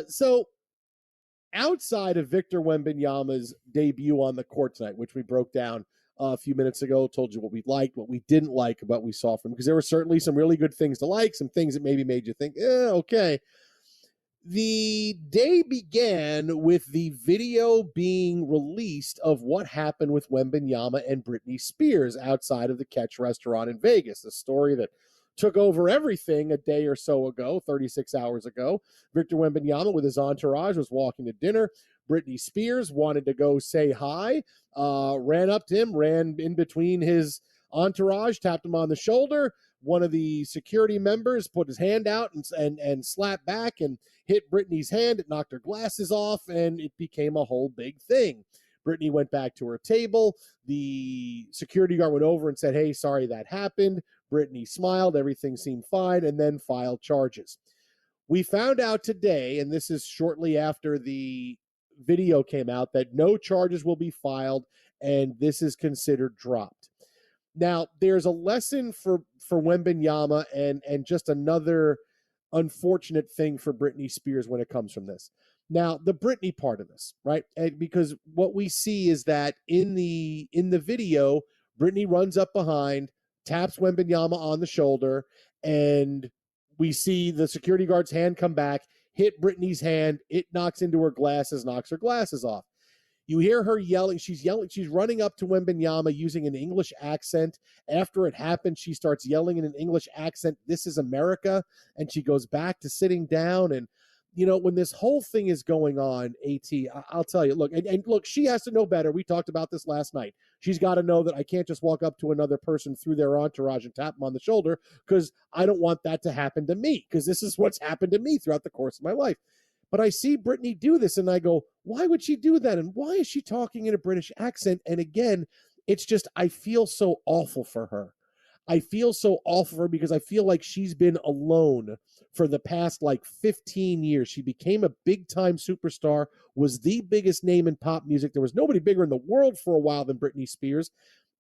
So outside of Victor Wembanyama's debut on the court tonight, which we broke down a few minutes ago, told you what we liked, what we didn't like about what we saw from him, because there were certainly some really good things to like, some things that maybe made you think, okay. The day began with the video being released of what happened with Wembanyama and Britney Spears outside of the Catch restaurant in Vegas, a story that took over everything a day or so ago, 36 hours ago. Victor Wembanyama with his entourage was walking to dinner. Britney Spears wanted to go say hi, ran up to him, ran in between his entourage, tapped him on the shoulder. One of the security members put his hand out and slapped back and hit Britney's hand. It knocked her glasses off, and it became a whole big thing. Britney went back to her table. The security guard went over and said, "Hey, sorry that happened." Britney smiled. Everything seemed fine, and then filed charges. We found out today, and this is shortly after the video came out, that no charges will be filed, and this is considered dropped. Now, there's a lesson for Wembanyama and just another unfortunate thing for Britney Spears when it comes from this. Now, the Britney part of this, right? And because what we see is that in the video, Britney runs up behind, taps Wembenyama on the shoulder, and we see the security guard's hand come back, hit Britney's hand. It knocks into her glasses, knocks her glasses off. You hear her yelling. She's yelling. She's running up to Wembenyama using an English accent. After it happens, she starts yelling in an English accent, "This is America." And she goes back to sitting down. And, when this whole thing is going on, I'll tell you, look, and look, she has to know better. We talked about this last night. She's got to know that I can't just walk up to another person through their entourage and tap them on the shoulder, because I don't want that to happen to me, because this is what's happened to me throughout the course of my life. But I see Britney do this and I go, why would she do that? And why is she talking in a British accent? And again, it's just, I feel so awful for her. I feel so awful for her because I feel like she's been alone for the past 15 years. She became a big time superstar, was the biggest name in pop music. There was nobody bigger in the world for a while than Britney Spears.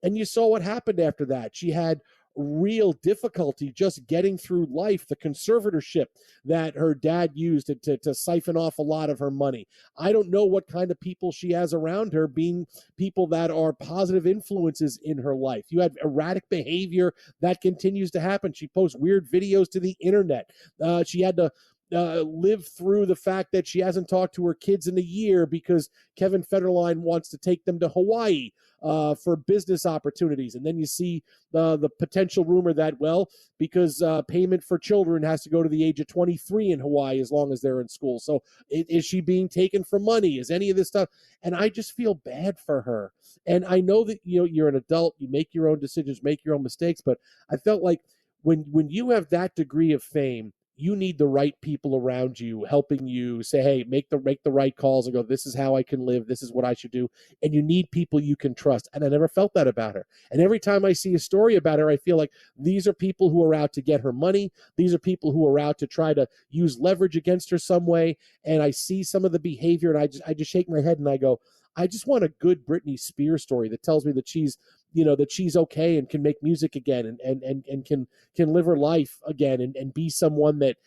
And you saw what happened after that. She had real difficulty just getting through life, the conservatorship that her dad used to siphon off a lot of her money. I don't know what kind of people she has around her, being people that are positive influences in her life. You have erratic behavior that continues to happen. She posts weird videos to the internet. She had to live through the fact that she hasn't talked to her kids in a year because Kevin Federline wants to take them to Hawaii for business opportunities. And then you see the potential rumor that, because payment for children has to go to the age of 23 in Hawaii as long as they're in school. So is she being taken for money? Is any of this stuff? And I just feel bad for her. And I know that, you're an adult, you make your own decisions, make your own mistakes. But I felt like when you have that degree of fame, you need the right people around you helping you say, hey, make the right calls and go, this is how I can live. This is what I should do. And you need people you can trust. And I never felt that about her. And every time I see a story about her, I feel like these are people who are out to get her money. These are people who are out to try to use leverage against her some way. And I see some of the behavior and I just shake my head and I go, I just want a good Britney Spears story that tells me that she's okay and can make music again and can live her life again and be someone that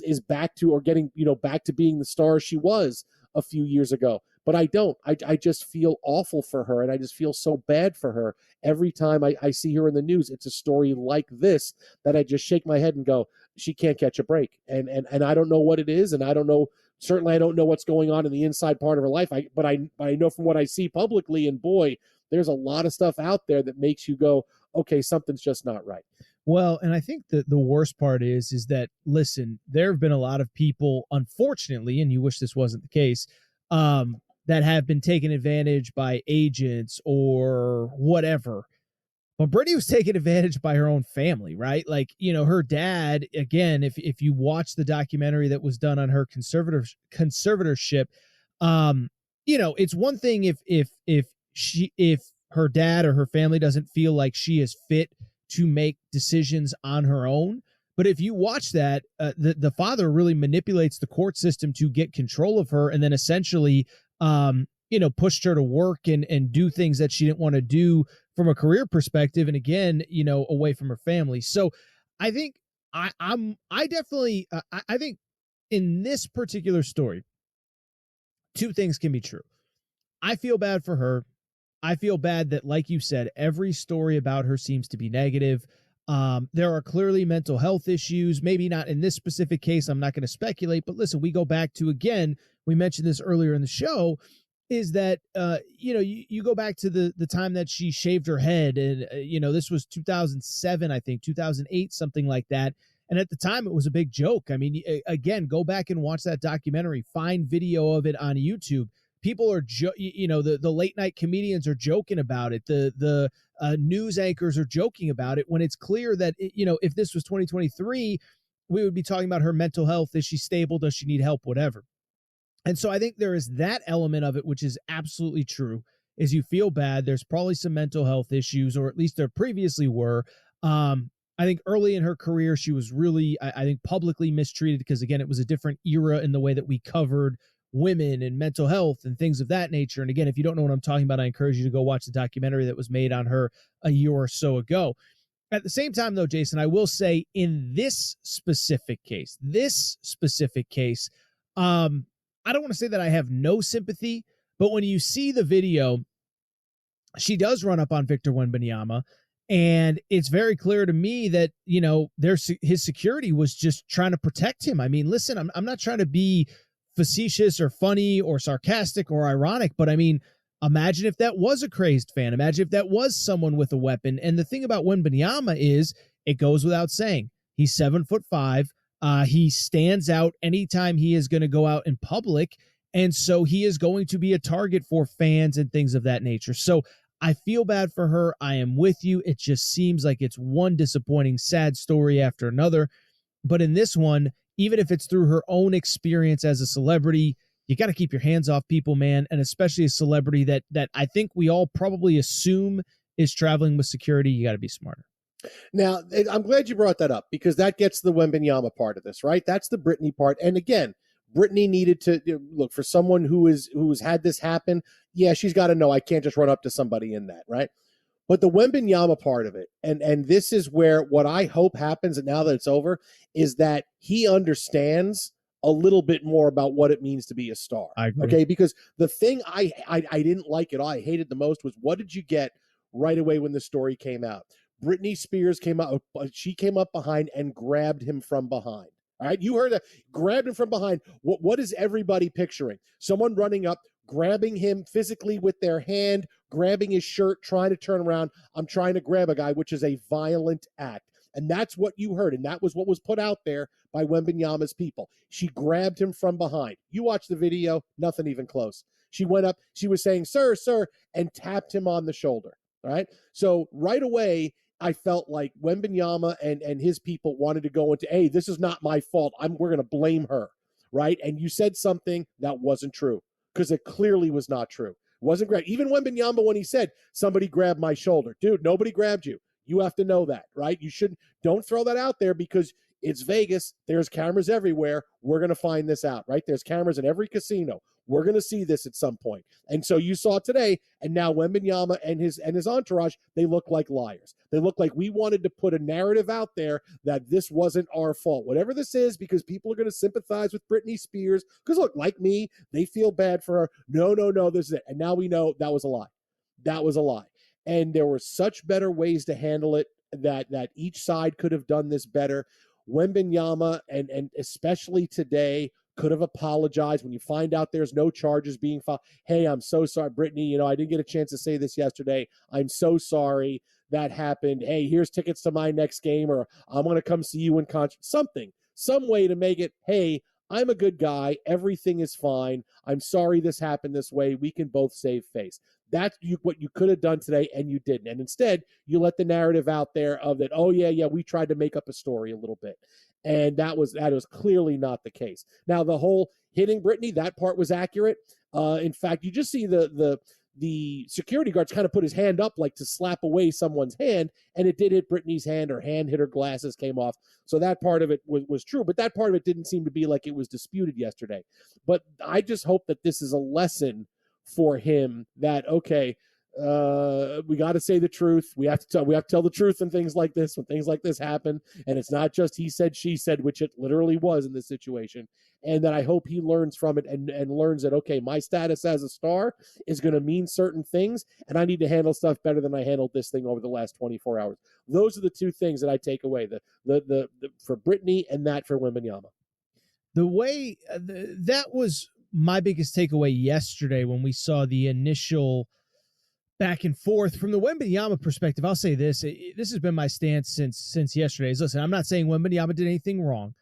is back to, or getting, back to being the star she was a few years ago. But I don't. I just feel awful for her, and I just feel so bad for her. Every time I see her in the news, it's a story like this that I just shake my head and go, she can't catch a break. And I don't know what it is, and I don't know. Certainly, I don't know what's going on in the inside part of her life. But I know from what I see publicly, and boy, there's a lot of stuff out there that makes you go, okay, something's just not right. Well, and I think that the worst part is that, listen, there have been a lot of people, unfortunately, and you wish this wasn't the case, that have been taken advantage by agents or whatever. But Brittany was taken advantage by her own family, right? Like, her dad, again, if you watch the documentary that was done on her conservatorship, it's one thing if her dad or her family doesn't feel like she is fit to make decisions on her own. But if you watch that, the father really manipulates the court system to get control of her, and then essentially, pushed her to work and do things that she didn't want to do from a career perspective, and again, away from her family. So I think I think in this particular story, two things can be true. I feel bad for her. I feel bad that, like you said, every story about her seems to be negative. There are clearly mental health issues, maybe not in this specific case. I'm not going to speculate, but listen, we go back to, again, we mentioned this earlier in the show, is that, you go back to the time that she shaved her head, and, this was 2007, I think, 2008, something like that. And at the time, it was a big joke. I mean, again, go back and watch that documentary, find video of it on YouTube. People are, the late night comedians are joking about it. The news anchors are joking about it, when it's clear that, if this was 2023, we would be talking about her mental health. Is she stable? Does she need help? Whatever. And so I think there is that element of it, which is absolutely true, is you feel bad. There's probably some mental health issues, or at least there previously were. I think early in her career, she was really, I think, publicly mistreated because, again, it was a different era in the way that we covered women and mental health and things of that nature. And again, if you don't know what I'm talking about, I encourage you to go watch the documentary that was made on her a year or so ago. At the same time, though, Jason, I will say in this specific case, I don't want to say that I have no sympathy, but when you see the video, she does run up on Victor Wembanyama, and it's very clear to me that, you know, his security was just trying to protect him. I mean, listen, I'm not trying to be facetious or funny or sarcastic or ironic, but I mean, imagine if that was a crazed fan. Imagine if that was someone with a weapon. And the thing about Wembanyama is, it goes without saying, he's 7'5". He stands out anytime he is going to go out in public. And so he is going to be a target for fans and things of that nature. So I feel bad for her. I am with you. It just seems like it's one disappointing, sad story after another. But in this one, even if it's through her own experience as a celebrity, you got to keep your hands off people, man. And especially a celebrity that I think we all probably assume is traveling with security. You got to be smarter. Now, I'm glad you brought that up, because that gets the Wembanyama part of this, right? That's the Brittany part. And again, Brittany needed to look for someone who's had this happen. Yeah, she's got to know I can't just run up to somebody in that, right? But the Wembanyama part of it, and this is where what I hope happens, and now that it's over, is that he understands a little bit more about what it means to be a star. I agree. Okay, because the thing I didn't like it, I hated the most, was what did you get right away when the story came out? Britney Spears came out, she came up behind and grabbed him from behind. All right, you heard that. Grabbed him from behind. What is everybody picturing? Someone running up, grabbing him physically with their hand, grabbing his shirt, trying to turn around. I'm trying to grab a guy, which is a violent act. And that's what you heard. And that was what was put out there by Wembanyama's people. She grabbed him from behind. You watch the video, nothing even close. She went up, she was saying, "Sir, sir," and tapped him on the shoulder. All right. So right away, I felt like Wembanyama and his people wanted to go into, hey, this is not my fault. We're going to blame her, right? And you said something that wasn't true, because it clearly was not true. It wasn't great. Even Wembanyama, when he said, somebody grabbed my shoulder. Dude, nobody grabbed you. You have to know that, right? Don't throw that out there, because it's Vegas. There's cameras everywhere. We're going to find this out, right? There's cameras in every casino. We're going to see this at some point. And so you saw today, and now Wembanyama and his entourage, they look like liars. They look like we wanted to put a narrative out there that this wasn't our fault. Whatever this is, because people are going to sympathize with Britney Spears. Because look, like me, they feel bad for her. No, this is it. And now we know that was a lie. That was a lie. And there were such better ways to handle it, that each side could have done this better. Wembanyama, and especially today, could have apologized when you find out there's no charges being filed. Hey, I'm so sorry, Brittany. I didn't get a chance to say this yesterday. I'm so sorry that happened. Hey, here's tickets to my next game, or I'm going to come see you in concert. Some way to make it, hey, I'm a good guy. Everything is fine. I'm sorry this happened this way. We can both save face. That's what you could have done today, and you didn't. And instead, you let the narrative out there of that, oh, yeah, we tried to make up a story a little bit. And that was clearly not the case. Now, the whole hitting Brittany, that part was accurate. In fact, you just see the security guards kind of put his hand up like to slap away someone's hand, and it did hit Brittany's hand. Her hand hit her glasses, came off. So that part of it was true, but that part of it didn't seem to be like it was disputed yesterday. But I just hope that this is a lesson for him that, okay, we got to say the truth. We have to tell the truth in things like this, when things like this happen. And it's not just he said, she said, which it literally was in this situation. And that I hope he learns from it and learns that, okay, my status as a star is going to mean certain things, and I need to handle stuff better than I handled this thing over the last 24 hours. Those are the two things that I take away, the for Brittany and that for Wembanyama. The way that was my biggest takeaway yesterday when we saw the initial back and forth from the Wembanyama perspective. I'll say this. This has been my stance since yesterday. Listen, I'm not saying Wembanyama did anything wrong.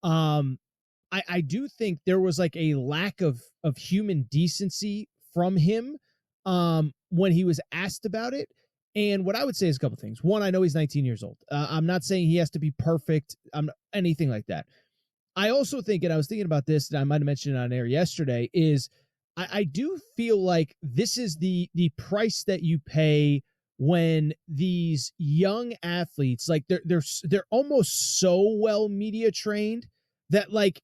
I do think there was like a lack of human decency from him when he was asked about it. And what I would say is a couple things. One, I know he's 19 years old. I'm not saying he has to be perfect. Anything like that. I also think, and I was thinking about this, and I might have mentioned it on air yesterday, is I do feel like this is the price that you pay when these young athletes, like they're almost so well media trained that like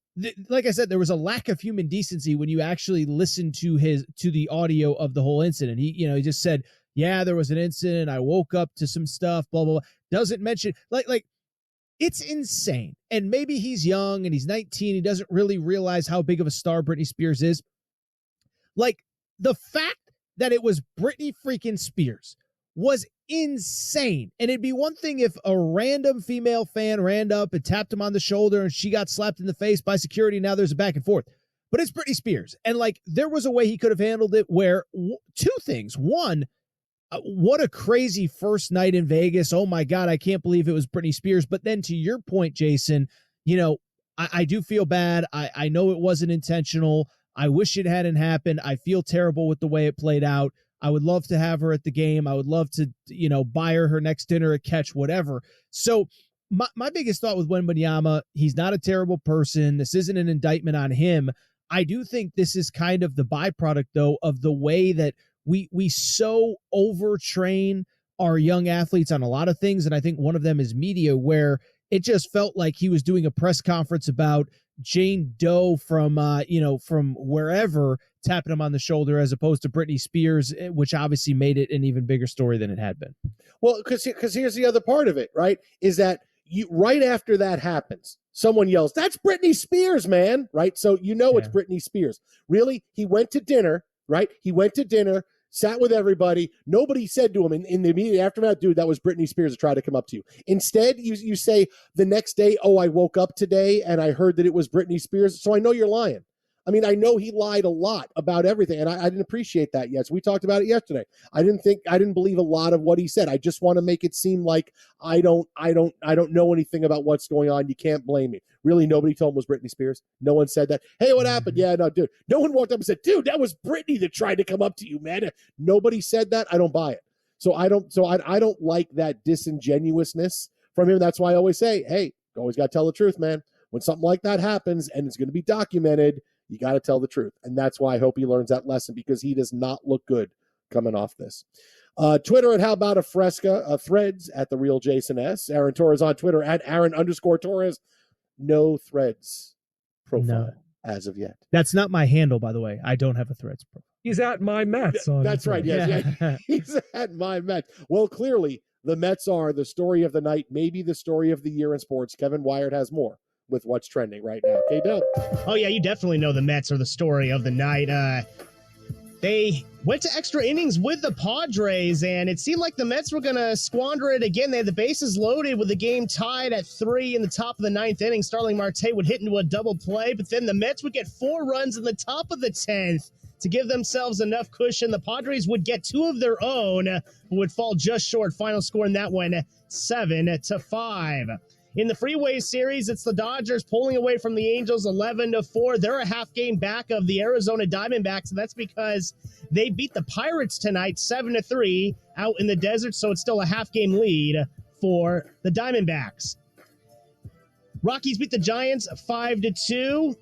I said, there was a lack of human decency when you actually listen to the audio of the whole incident. He just said, yeah, there was an incident. I woke up to some stuff, blah, blah, blah. Doesn't mention like It's insane. And maybe he's young and he's 19. He doesn't really realize how big of a star Britney Spears is. Like, the fact that it was Britney freaking Spears was insane. And it'd be one thing if a random female fan ran up and tapped him on the shoulder and she got slapped in the face by security. And now there's a back and forth. But it's Britney Spears. And like, there was a way he could have handled it where two things. One, what a crazy first night in Vegas. Oh my God, I can't believe it was Britney Spears. But then to your point, Jason, you know, I do feel bad. I know it wasn't intentional. I wish it hadn't happened. I feel terrible with the way it played out. I would love to have her at the game. I would love to, you know, buy her next dinner, a catch, whatever. So my biggest thought with Wembanyama, he's not a terrible person. This isn't an indictment on him. I do think this is kind of the byproduct, though, of the way that we so overtrain our young athletes on a lot of things. And I think one of them is media, where it just felt like he was doing a press conference about Jane Doe from, from wherever, tapping him on the shoulder, as opposed to Britney Spears, which obviously made it an even bigger story than it had been. Well, because here's the other part of it, right? Is that right after that happens, someone yells, "That's Britney Spears, man!" Right? So it's Britney Spears. Really? He went to dinner, right? He went to dinner, sat with everybody. Nobody said to him in the immediate aftermath, "Dude, that was Britney Spears that tried to come up to you." Instead, you say the next day, "Oh, I woke up today and I heard that it was Britney Spears." So I know you're lying. I mean, I know he lied a lot about everything, and I didn't appreciate that yet. So we talked about it yesterday. I didn't believe a lot of what he said. I just want to make it seem like I don't know anything about what's going on. You can't blame me. Really, nobody told him it was Britney Spears. No one said that. Hey, what happened? Yeah, no, dude. No one walked up and said, "Dude, that was Britney that tried to come up to you, man." Nobody said that. I don't buy it. So I don't like that disingenuousness from him. That's why I always say, hey, you always got to tell the truth, man. When something like that happens and it's going to be documented, you got to tell the truth. And that's why I hope he learns that lesson, because he does not look good coming off this. Twitter at How About a Fresca, Threads at The Real Jason S. Aaron Torres on Twitter at Aaron_Torres. No Threads profile as of yet. That's not my handle, by the way. I don't have a Threads profile. He's at my Mets. That's right. Yes, yeah. He's at my Mets. Well, clearly the Mets are the story of the night, maybe the story of the year in sports. Kevin Wyatt has more with what's trending right now. K-Dub. Oh, yeah, you definitely know the Mets are the story of the night. They went to extra innings with the Padres, and it seemed like the Mets were going to squander it again. They had the bases loaded with the game tied at 3 in the top of the 9th inning. Starling Marte would hit into a double play, but then the Mets would get 4 runs in the top of the 10th to give themselves enough cushion. The Padres would get 2 of their own, who would fall just short. Final score in that one, 7-5. In the Freeway Series, it's the Dodgers pulling away from the Angels 11-4. They're a half game back of the Arizona Diamondbacks, and that's because they beat the Pirates tonight 7-3 out in the desert, so it's still a half game lead for the Diamondbacks. Rockies beat the Giants 5-2.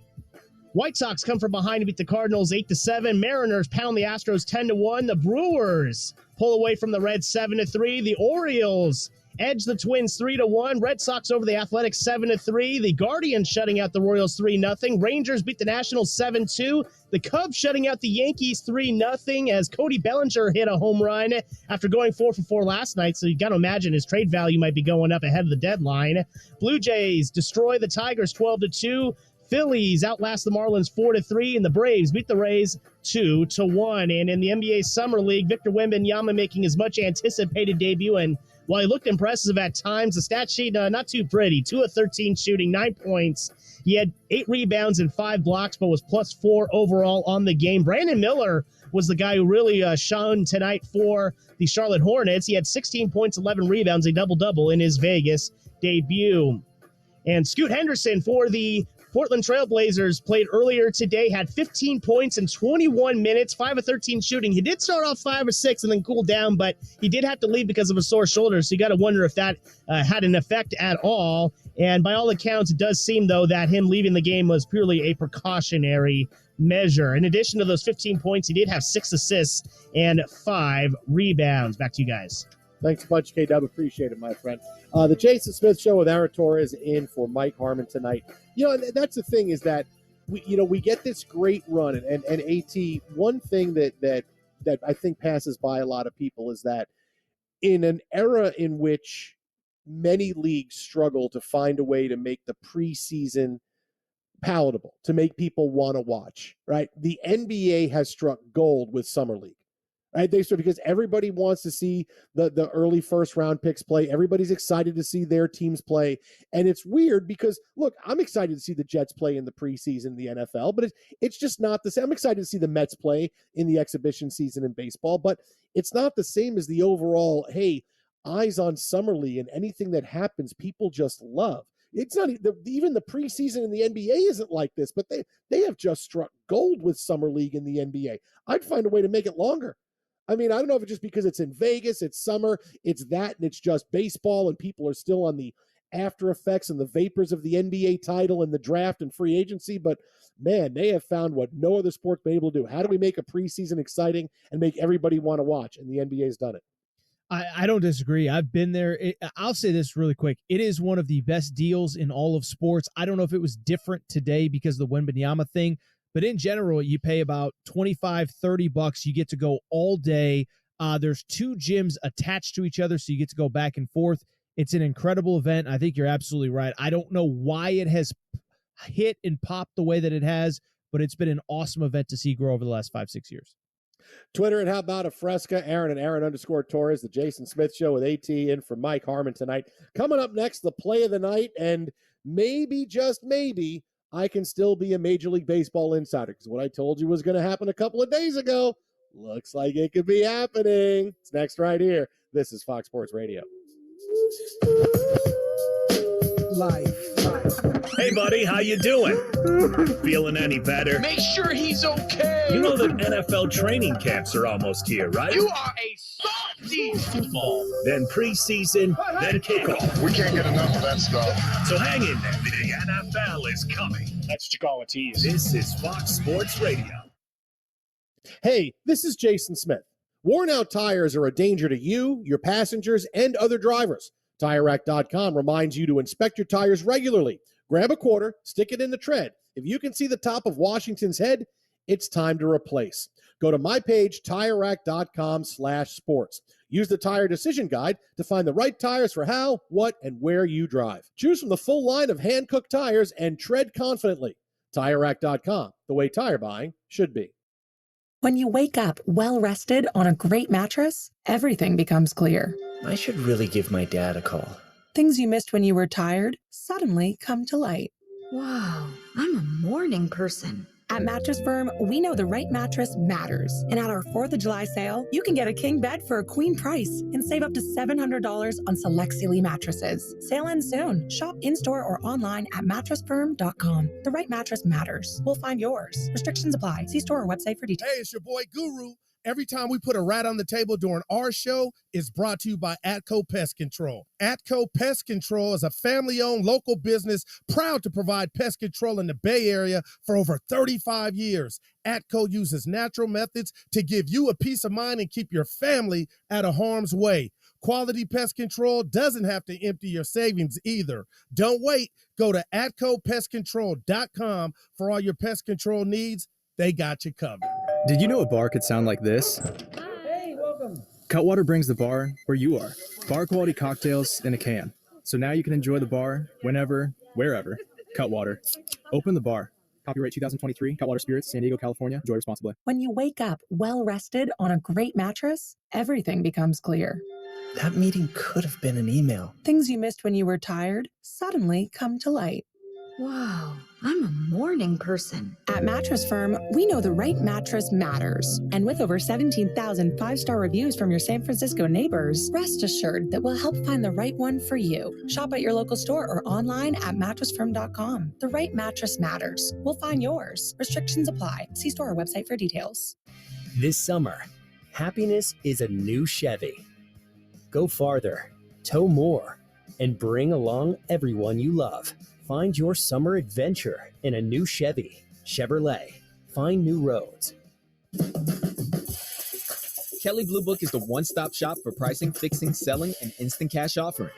White Sox come from behind to beat the Cardinals 8-7. Mariners pound the Astros 10-1. The Brewers pull away from the Reds 7-3. The Orioles edge the Twins 3-1. Red Sox over the Athletics 7-3. The Guardians shutting out the Royals 3-0. Rangers beat the Nationals 7-2. The Cubs shutting out the Yankees 3-0 as Cody Bellinger hit a home run after going 4 for 4 last night. So you got to imagine his trade value might be going up ahead of the deadline. Blue Jays destroy the Tigers 12-2. Phillies outlast the Marlins 4-3, and the Braves beat the Rays 2-1. And in the NBA Summer League, Victor Wembanyama making his much anticipated debut, and while he looked impressive at times, the stat sheet not too pretty. 2 of 13 shooting, 9 points. He had 8 rebounds and 5 blocks, but was +4 overall on the game. Brandon Miller was the guy who really shone tonight for the Charlotte Hornets. He had 16 points, 11 rebounds, a double-double in his Vegas debut. And Scoot Henderson for the Portland Trailblazers played earlier today, had 15 points in 21 minutes, 5 of 13 shooting. He did start off 5 or 6 and then cool down, but he did have to leave because of a sore shoulder, so you got to wonder if that had an effect at all. And by all accounts, it does seem, though, that him leaving the game was purely a precautionary measure. In addition to those 15 points, he did have 6 assists and 5 rebounds. Back to you guys. Thanks a bunch, K-Dub. Appreciate it, my friend. The Jason Smith Show with Aaron Torres in for Mike Harmon tonight. You know, that's the thing, is that we get this great run, and AT, one thing that I think passes by a lot of people is that in an era in which many leagues struggle to find a way to make the preseason palatable, to make people want to watch, right? The NBA has struck gold with Summer League, right? Because everybody wants to see the early first round picks play. Everybody's excited to see their teams play. And it's weird because, look, I'm excited to see the Jets play in the preseason in the NFL, but it's just not the same. I'm excited to see the Mets play in the exhibition season in baseball, but it's not the same as the overall, hey, eyes on Summer League, and anything that happens, people just love. It's not even the preseason in the NBA isn't like this, but they have just struck gold with Summer League in the NBA. I'd find a way to make it longer. I mean, I don't know if it's just because it's in Vegas, it's summer, it's that, and it's just baseball, and people are still on the after effects and the vapors of the NBA title and the draft and free agency, but man, they have found what no other sport's been able to do. How do we make a preseason exciting and make everybody want to watch? And the NBA's done it. I don't disagree. I've been there. I'll say this really quick. It is one of the best deals in all of sports. I don't know if it was different today because of the Wembanyama thing, but in general, you pay about $25-$30. You get to go all day. There's 2 gyms attached to each other, so you get to go back and forth. It's an incredible event. I think you're absolutely right. I don't know why it has hit and popped the way that it has, but it's been an awesome event to see grow over the last 5-6 years. Twitter and How About a Fresca, Aaron and Aaron_Torres, the Jason Smith Show with AT in for Mike Harmon tonight. Coming up next, the play of the night, and maybe, just maybe, I can still be a Major League Baseball insider, because what I told you was going to happen a couple of days ago looks like it could be happening. It's next right here. This is Fox Sports Radio. Life. Hey, buddy, how you doing? Feeling any better? Make sure he's okay. You know that NFL training camps are almost here, right? You are a softie. Football, then preseason, then kickoff. We can't get enough of that stuff. So hang in there. The NFL is coming. That's what you call a tease. This is Fox Sports Radio. Hey, this is Jason Smith. Worn out tires are a danger to you, your passengers, and other drivers. TireRack.com reminds you to inspect your tires regularly. Grab a quarter, stick it in the tread. If you can see the top of Washington's head, it's time to replace. Go to my page, TireRack.com/sports. Use the Tire Decision Guide to find the right tires for how, what, and where you drive. Choose from the full line of hand-cooked tires and tread confidently. TireRack.com, the way tire buying should be. When you wake up well-rested on a great mattress, everything becomes clear. I should really give my dad a call. Things you missed when you were tired suddenly come to light. Wow, I'm a morning person. At Mattress Firm, we know the right mattress matters. And at our 4th of July sale, you can get a king bed for a queen price and save up to $700 on select Sealy mattresses. Sale ends soon. Shop in-store or online at mattressfirm.com. The right mattress matters. We'll find yours. Restrictions apply. See store or website for details. Hey, it's your boy Guru. Every time we put a rat on the table during our show, it's brought to you by Atco Pest Control. Atco Pest Control is a family-owned local business proud to provide pest control in the Bay Area for over 35 years. Atco uses natural methods to give you a peace of mind and keep your family out of harm's way. Quality pest control doesn't have to empty your savings either. Don't wait. Go to AtcoPestControl.com for all your pest control needs. They got you covered. Did you know a bar could sound like this? Hey, welcome. Cutwater brings the bar where you are. Bar quality cocktails in a can. So now you can enjoy the bar whenever, wherever. Cutwater. Open the bar. Copyright 2023, Cutwater Spirits, San Diego, California. Enjoy responsibly. When you wake up well-rested on a great mattress, everything becomes clear. That meeting could have been an email. Things you missed when you were tired suddenly come to light. Wow, I'm a morning person. At Mattress Firm, we know the right mattress matters. And with over 17,000 5-star reviews from your San Francisco neighbors, rest assured that we'll help find the right one for you. Shop at your local store or online at mattressfirm.com. The right mattress matters. We'll find yours. Restrictions apply. See store or website for details. This summer, happiness is a new Chevy. Go farther, tow more, and bring along everyone you love. Find your summer adventure in a new Chevy. Chevrolet. Find new roads. Kelley Blue Book is the one-stop shop for pricing, fixing, selling, and instant cash offering.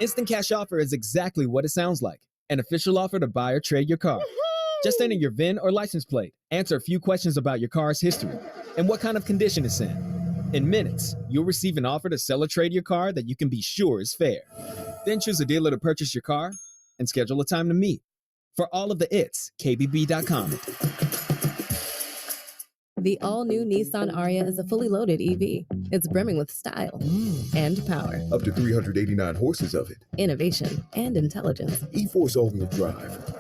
Instant Cash Offer is exactly what it sounds like. An official offer to buy or trade your car. Just enter your VIN or license plate, answer a few questions about your car's history, and what kind of condition it's in. In minutes, you'll receive an offer to sell or trade your car that you can be sure is fair. Then choose a dealer to purchase your car and schedule a time to meet. For all of the its, kbb.com. The all-new Nissan Ariya is a fully loaded EV. It's brimming with style and power, Up to 389 horses of it. innovation, and intelligence. E-Force all-wheel drive.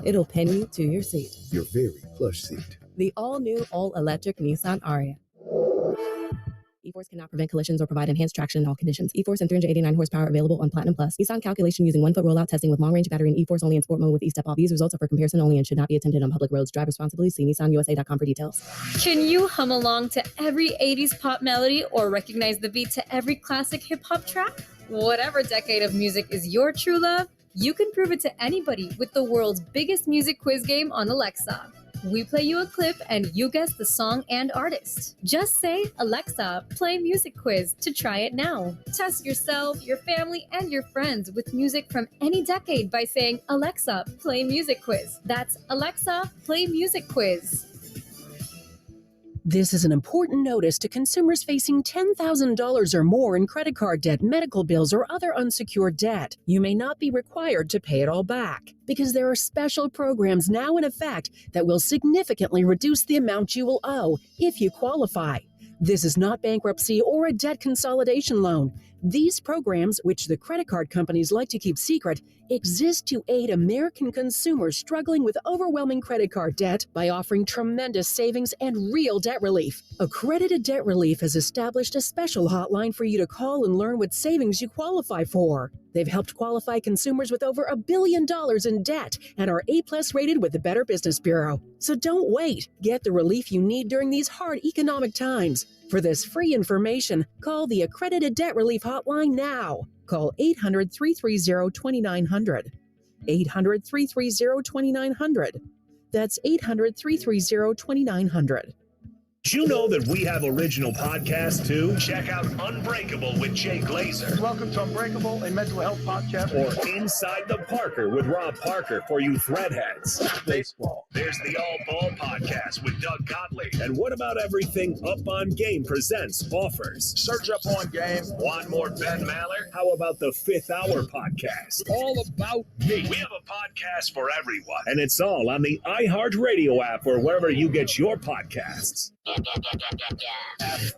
It'll pin you to your seat. Your very plush seat. The all-new, all-electric Nissan Ariya. E-Force cannot prevent collisions or provide enhanced traction in all conditions. E-Force and 389 horsepower available on Platinum Plus. Nissan calculation using 1-foot rollout testing with long-range battery and E-Force only in sport mode with e-step off. These results are for comparison only and should not be attempted on public roads. Drive responsibly. See nissanusa.com for details. Can you hum along to every 80s pop melody or recognize the beat to every classic hip-hop track? Whatever decade of music is your true love, you can prove it to anybody with the world's biggest music quiz game on Alexa. We play you a clip and you guess the song and artist. Just say, Alexa, play music quiz to try it now. Test yourself, your family, and your friends with music from any decade by saying, Alexa, play music quiz. That's Alexa, play music quiz. This is an important notice to consumers facing $10,000 or more in credit card debt, medical bills, or other unsecured debt. You may not be required to pay it all back because there are special programs now in effect that will significantly reduce the amount you will owe if you qualify. This is not bankruptcy or a debt consolidation loan. These programs, which the credit card companies like to keep secret, exist to aid American consumers struggling with overwhelming credit card debt by offering tremendous savings and real debt relief. Accredited Debt Relief has established a special hotline for you to call and learn what savings you qualify for. They've helped qualify consumers with over $1 billion in debt and are A+ rated with the Better Business Bureau. So don't wait. Get the relief you need during these hard economic times. For this free information, call the Accredited Debt Relief Hotline now. Call 800-330-2900. 800-330-2900. That's 800-330-2900. Did you know that we have original podcasts too? Check out Unbreakable with Jay Glazer. Welcome to Unbreakable, a mental health podcast. Or Inside the Parker with Rob Parker for you threadheads. Baseball. There's the All Ball podcast with Doug Gottlieb. And what about everything Up on Game presents offers? Search Up on Game. Want more Ben Maller? How about the Fifth Hour podcast? All about me. We have a podcast for everyone. And it's all on the iHeartRadio app or wherever you get your podcasts. FS1.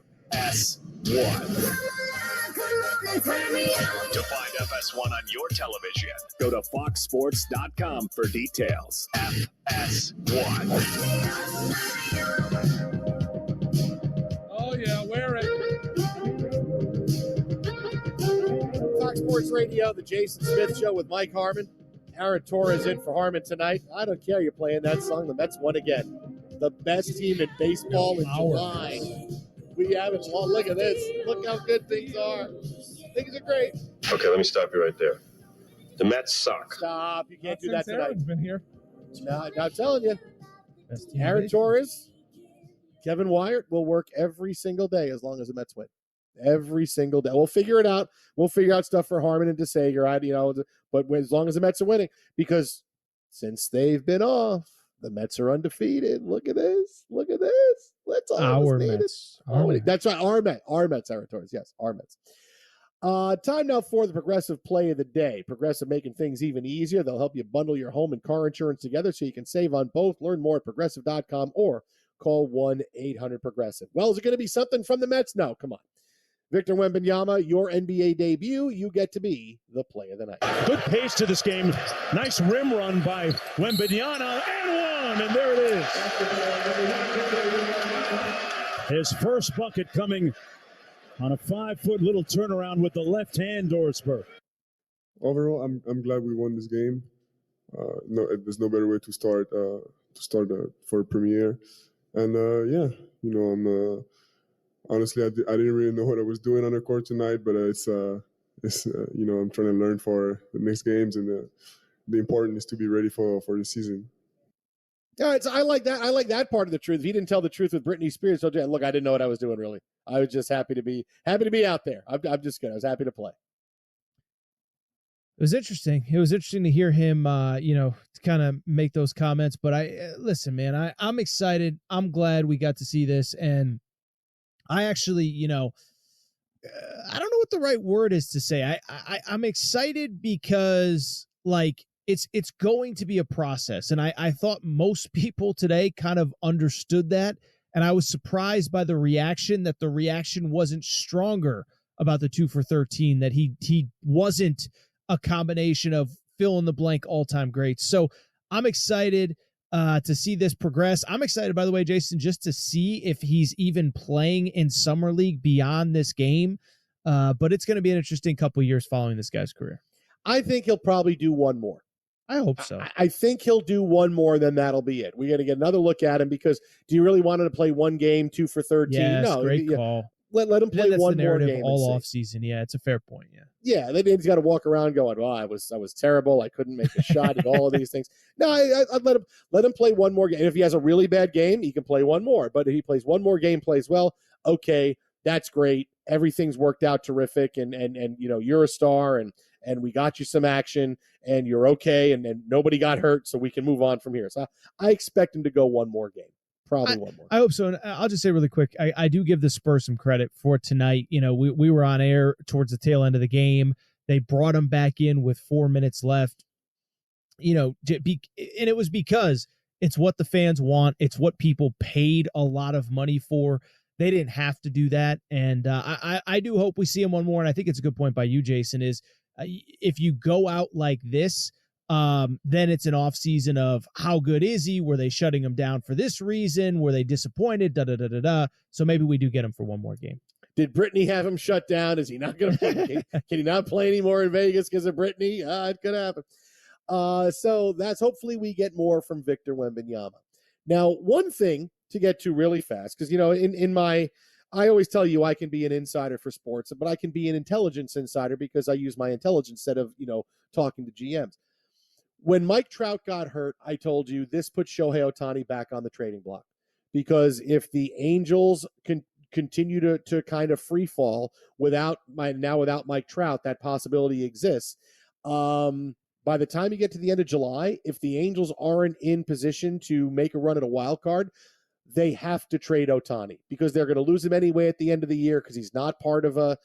To find FS1 on your television, go to foxsports.com for details. FS1. Oh, yeah, wear it. Fox Sports Radio, the Jason Smith Show with Mike Harmon. Aaron Torres in for Harmon tonight. I don't care you're playing that song. The Mets won again. The best team in baseball in July. We haven't won. Look at this. Look how good things are. Things are great. Okay, let me stop you right there. The Mets suck. Stop. You can't do that tonight. Aaron's been here. No, I'm telling you. Aaron Torres, Kevin Wyatt will work every single day as long as the Mets win. Every single day. We'll figure it out. We'll figure out stuff for Harmon and DeSager, but as long as the Mets are winning, because since they've been off, the Mets are undefeated. Look at this. Look at this. Let's all Our Mets. That's right. Our Mets, Aaron Torres. Yes, our Mets. Time now for the Progressive Play of the Day. Progressive making things even easier. They'll help you bundle your home and car insurance together so you can save on both. Learn more at progressive.com or call 1-800-PROGRESSIVE. Well, is it going to be something from the Mets? No, come on. Victor Wembanyama, your NBA debut, you get to be the play of the night. Good pace to this game. Nice rim run by Wembanyama, and one, and there it is. His first bucket coming on a 5-foot little turnaround with the left hand door spur. Overall, I'm glad we won this game. No, there's no better way to start for a premiere, and I'm. Honestly, I didn't really know what I was doing on the court tonight, but I'm trying to learn for the next games, and the important is to be ready for the season. Yeah, I like that. I like that part of the truth. If he didn't tell the truth with Britney Spears, so look, I didn't know what I was doing really. I was just happy to be out there. I'm just good. I was happy to play. It was interesting. It was interesting to hear him, kind of make those comments. But listen, man, I'm excited. I'm glad we got to see this, and I actually, I don't know what the right word is to say. I'm excited because like it's going to be a process. And I thought most people today kind of understood that. And I was surprised by the reaction, that the reaction wasn't stronger about the 2 for 13, that he wasn't a combination of fill in the blank all-time greats. So I'm excited to see this progress. I'm excited, by the way, Jason, just to see if he's even playing in Summer League beyond this game. But it's going to be an interesting couple of years following this guy's career. I think he'll probably do one more. I hope so. I think he'll do one more, then that'll be it. We got to get another look at him, because do you really want him to play one game, 2 for 13? Yes, No, great call. Let him play That's one the more narrative game all and off season. Yeah, it's a fair point. Yeah. Yeah, then he's got to walk around going, "Well, I was terrible. I couldn't make a shot," and all of these things. No, I'd let him play one more game. If he has a really bad game, he can play one more. But if he plays one more game, plays well, okay, that's great. Everything's worked out terrific, and you're a star, and we got you some action, and you're okay, and nobody got hurt, so we can move on from here. So I expect him to go one more game. Probably one more. I hope so. And I'll just say really quick, I do give the Spurs some credit for tonight. We were on air towards the tail end of the game. They brought him back in with 4 minutes left. And it was because it's what the fans want. It's what people paid a lot of money for. They didn't have to do that. And I do hope we see him one more. And I think it's a good point by you, Jason, is if you go out like this, then it's an off season of how good is he? Were they shutting him down for this reason? Were they disappointed? So maybe we do get him for one more game. Did Brittany have him shut down? Is he not going to play? Can he not play anymore in Vegas because of Brittany? It could happen. So that's hopefully we get more from Victor Wembanyama. Now, one thing to get to really fast, because I always tell you I can be an insider for sports, but I can be an intelligence insider because I use my intelligence instead of talking to GMs. When Mike Trout got hurt, I told you this puts Shohei Ohtani back on the trading block, because if the Angels can continue to kind of free fall without Mike Trout, that possibility exists. By the time you get to the end of July, if the Angels aren't in position to make a run at a wild card, they have to trade Ohtani, because they're going to lose him anyway at the end of the year, because he's not part of a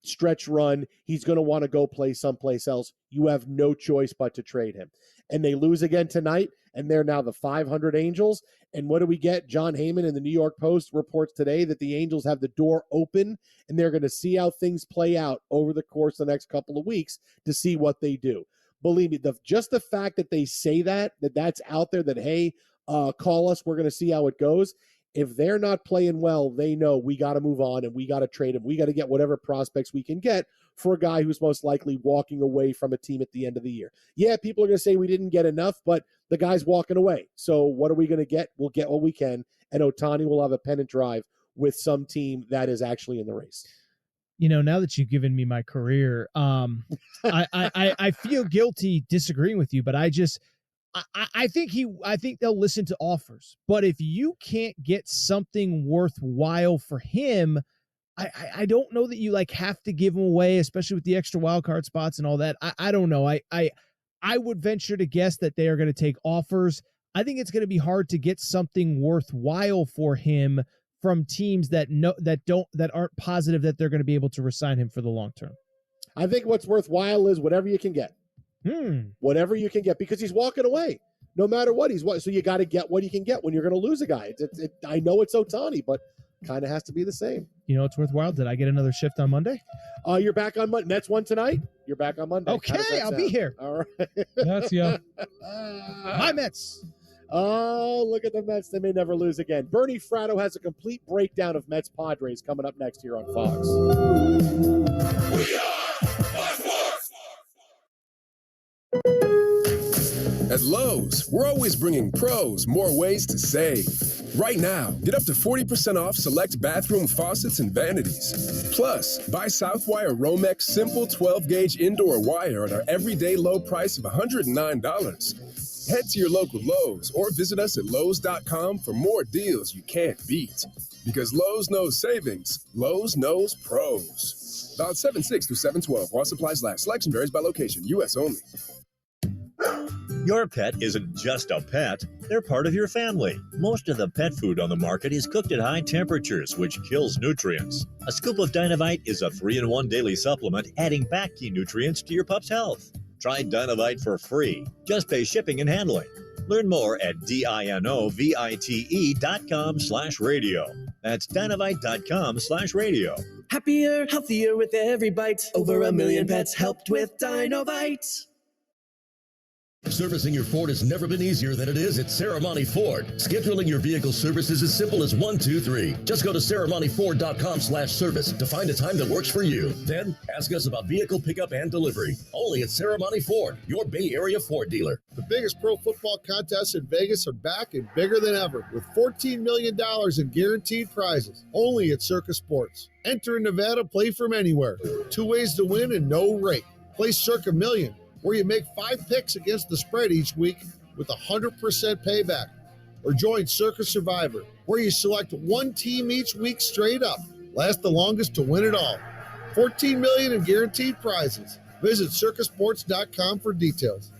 stretch run. He's going to want to go play someplace else. You have no choice but to trade him. And they lose again tonight, and they're now the 500 Angels. And what do we get? John Heyman in the New York Post reports today that the Angels have the door open, and they're going to see how things play out over the course of the next couple of weeks to see what they do. Believe me, just the fact that they say that's out there, that, hey, call us, we're going to see how it goes. If they're not playing well, they know we got to move on and we got to trade him. We got to get whatever prospects we can get for a guy who's most likely walking away from a team at the end of the year. Yeah, people are going to say we didn't get enough, but the guy's walking away. So what are we going to get? We'll get what we can, and Ohtani will have a pennant drive with some team that is actually in the race. Now that you've given me my career, I feel guilty disagreeing with you, but I think they'll listen to offers. But if you can't get something worthwhile for him, I don't know that you have to give him away, especially with the extra wild card spots and all that. I don't know. I would venture to guess that they are going to take offers. I think it's going to be hard to get something worthwhile for him from teams that aren't positive that they're going to be able to re-sign him for the long term. I think what's worthwhile is whatever you can get. Whatever you can get, because he's walking away no matter what. So you got to get what you can get when you're going to lose a guy. I know it's Ohtani, but kind of has to be the same. It's worthwhile. Did I get another shift on Monday? You're back on Monday. Mets won tonight. You're back on Monday. Okay, I'll be here. All right. That's my Mets. Oh, look at the Mets. They may never lose again. Bernie Fratto has a complete breakdown of Mets Padres coming up next here on Fox. We are At Lowe's, we're always bringing pros more ways to save. Right now, get up to 40% off select bathroom faucets and vanities. Plus, buy Southwire Romex Simple 12-gauge indoor wire at our everyday low price of $109. Head to your local Lowe's or visit us at Lowes.com for more deals you can't beat. Because Lowe's knows savings, Lowe's knows pros. Valid 7/6 through 7/12 while supplies last. Selection varies by location. U.S. only. Your pet isn't just a pet, they're part of your family. Most of the pet food on the market is cooked at high temperatures, which kills nutrients. A scoop of Dynavite is a 3-in-1 daily supplement, adding back key nutrients to your pup's health. Try Dynavite for free. Just pay shipping and handling. Learn more at dinovite.com/radio. That's dynavite.com/radio. Happier, healthier with every bite. Over 1 million pets helped with Dynavite. Servicing your Ford has never been easier than it is at Serramonte Ford. Scheduling your vehicle service is as simple as 1, 2, 3. Just go to serramonteford.com/service to find a time that works for you. Then ask us about vehicle pickup and delivery. Only at Serramonte Ford, your Bay Area Ford dealer. The biggest pro football contests in Vegas are back and bigger than ever with $14 million in guaranteed prizes. Only at Circus Sports. Enter in Nevada, play from anywhere. 2 ways to win and no rake. Play Circa Million, where you make 5 picks against the spread each week with 100% payback. Or join Circus Survivor, where you select 1 team each week straight up. Last the longest to win it all. $14 million in guaranteed prizes. Visit circusports.com for details.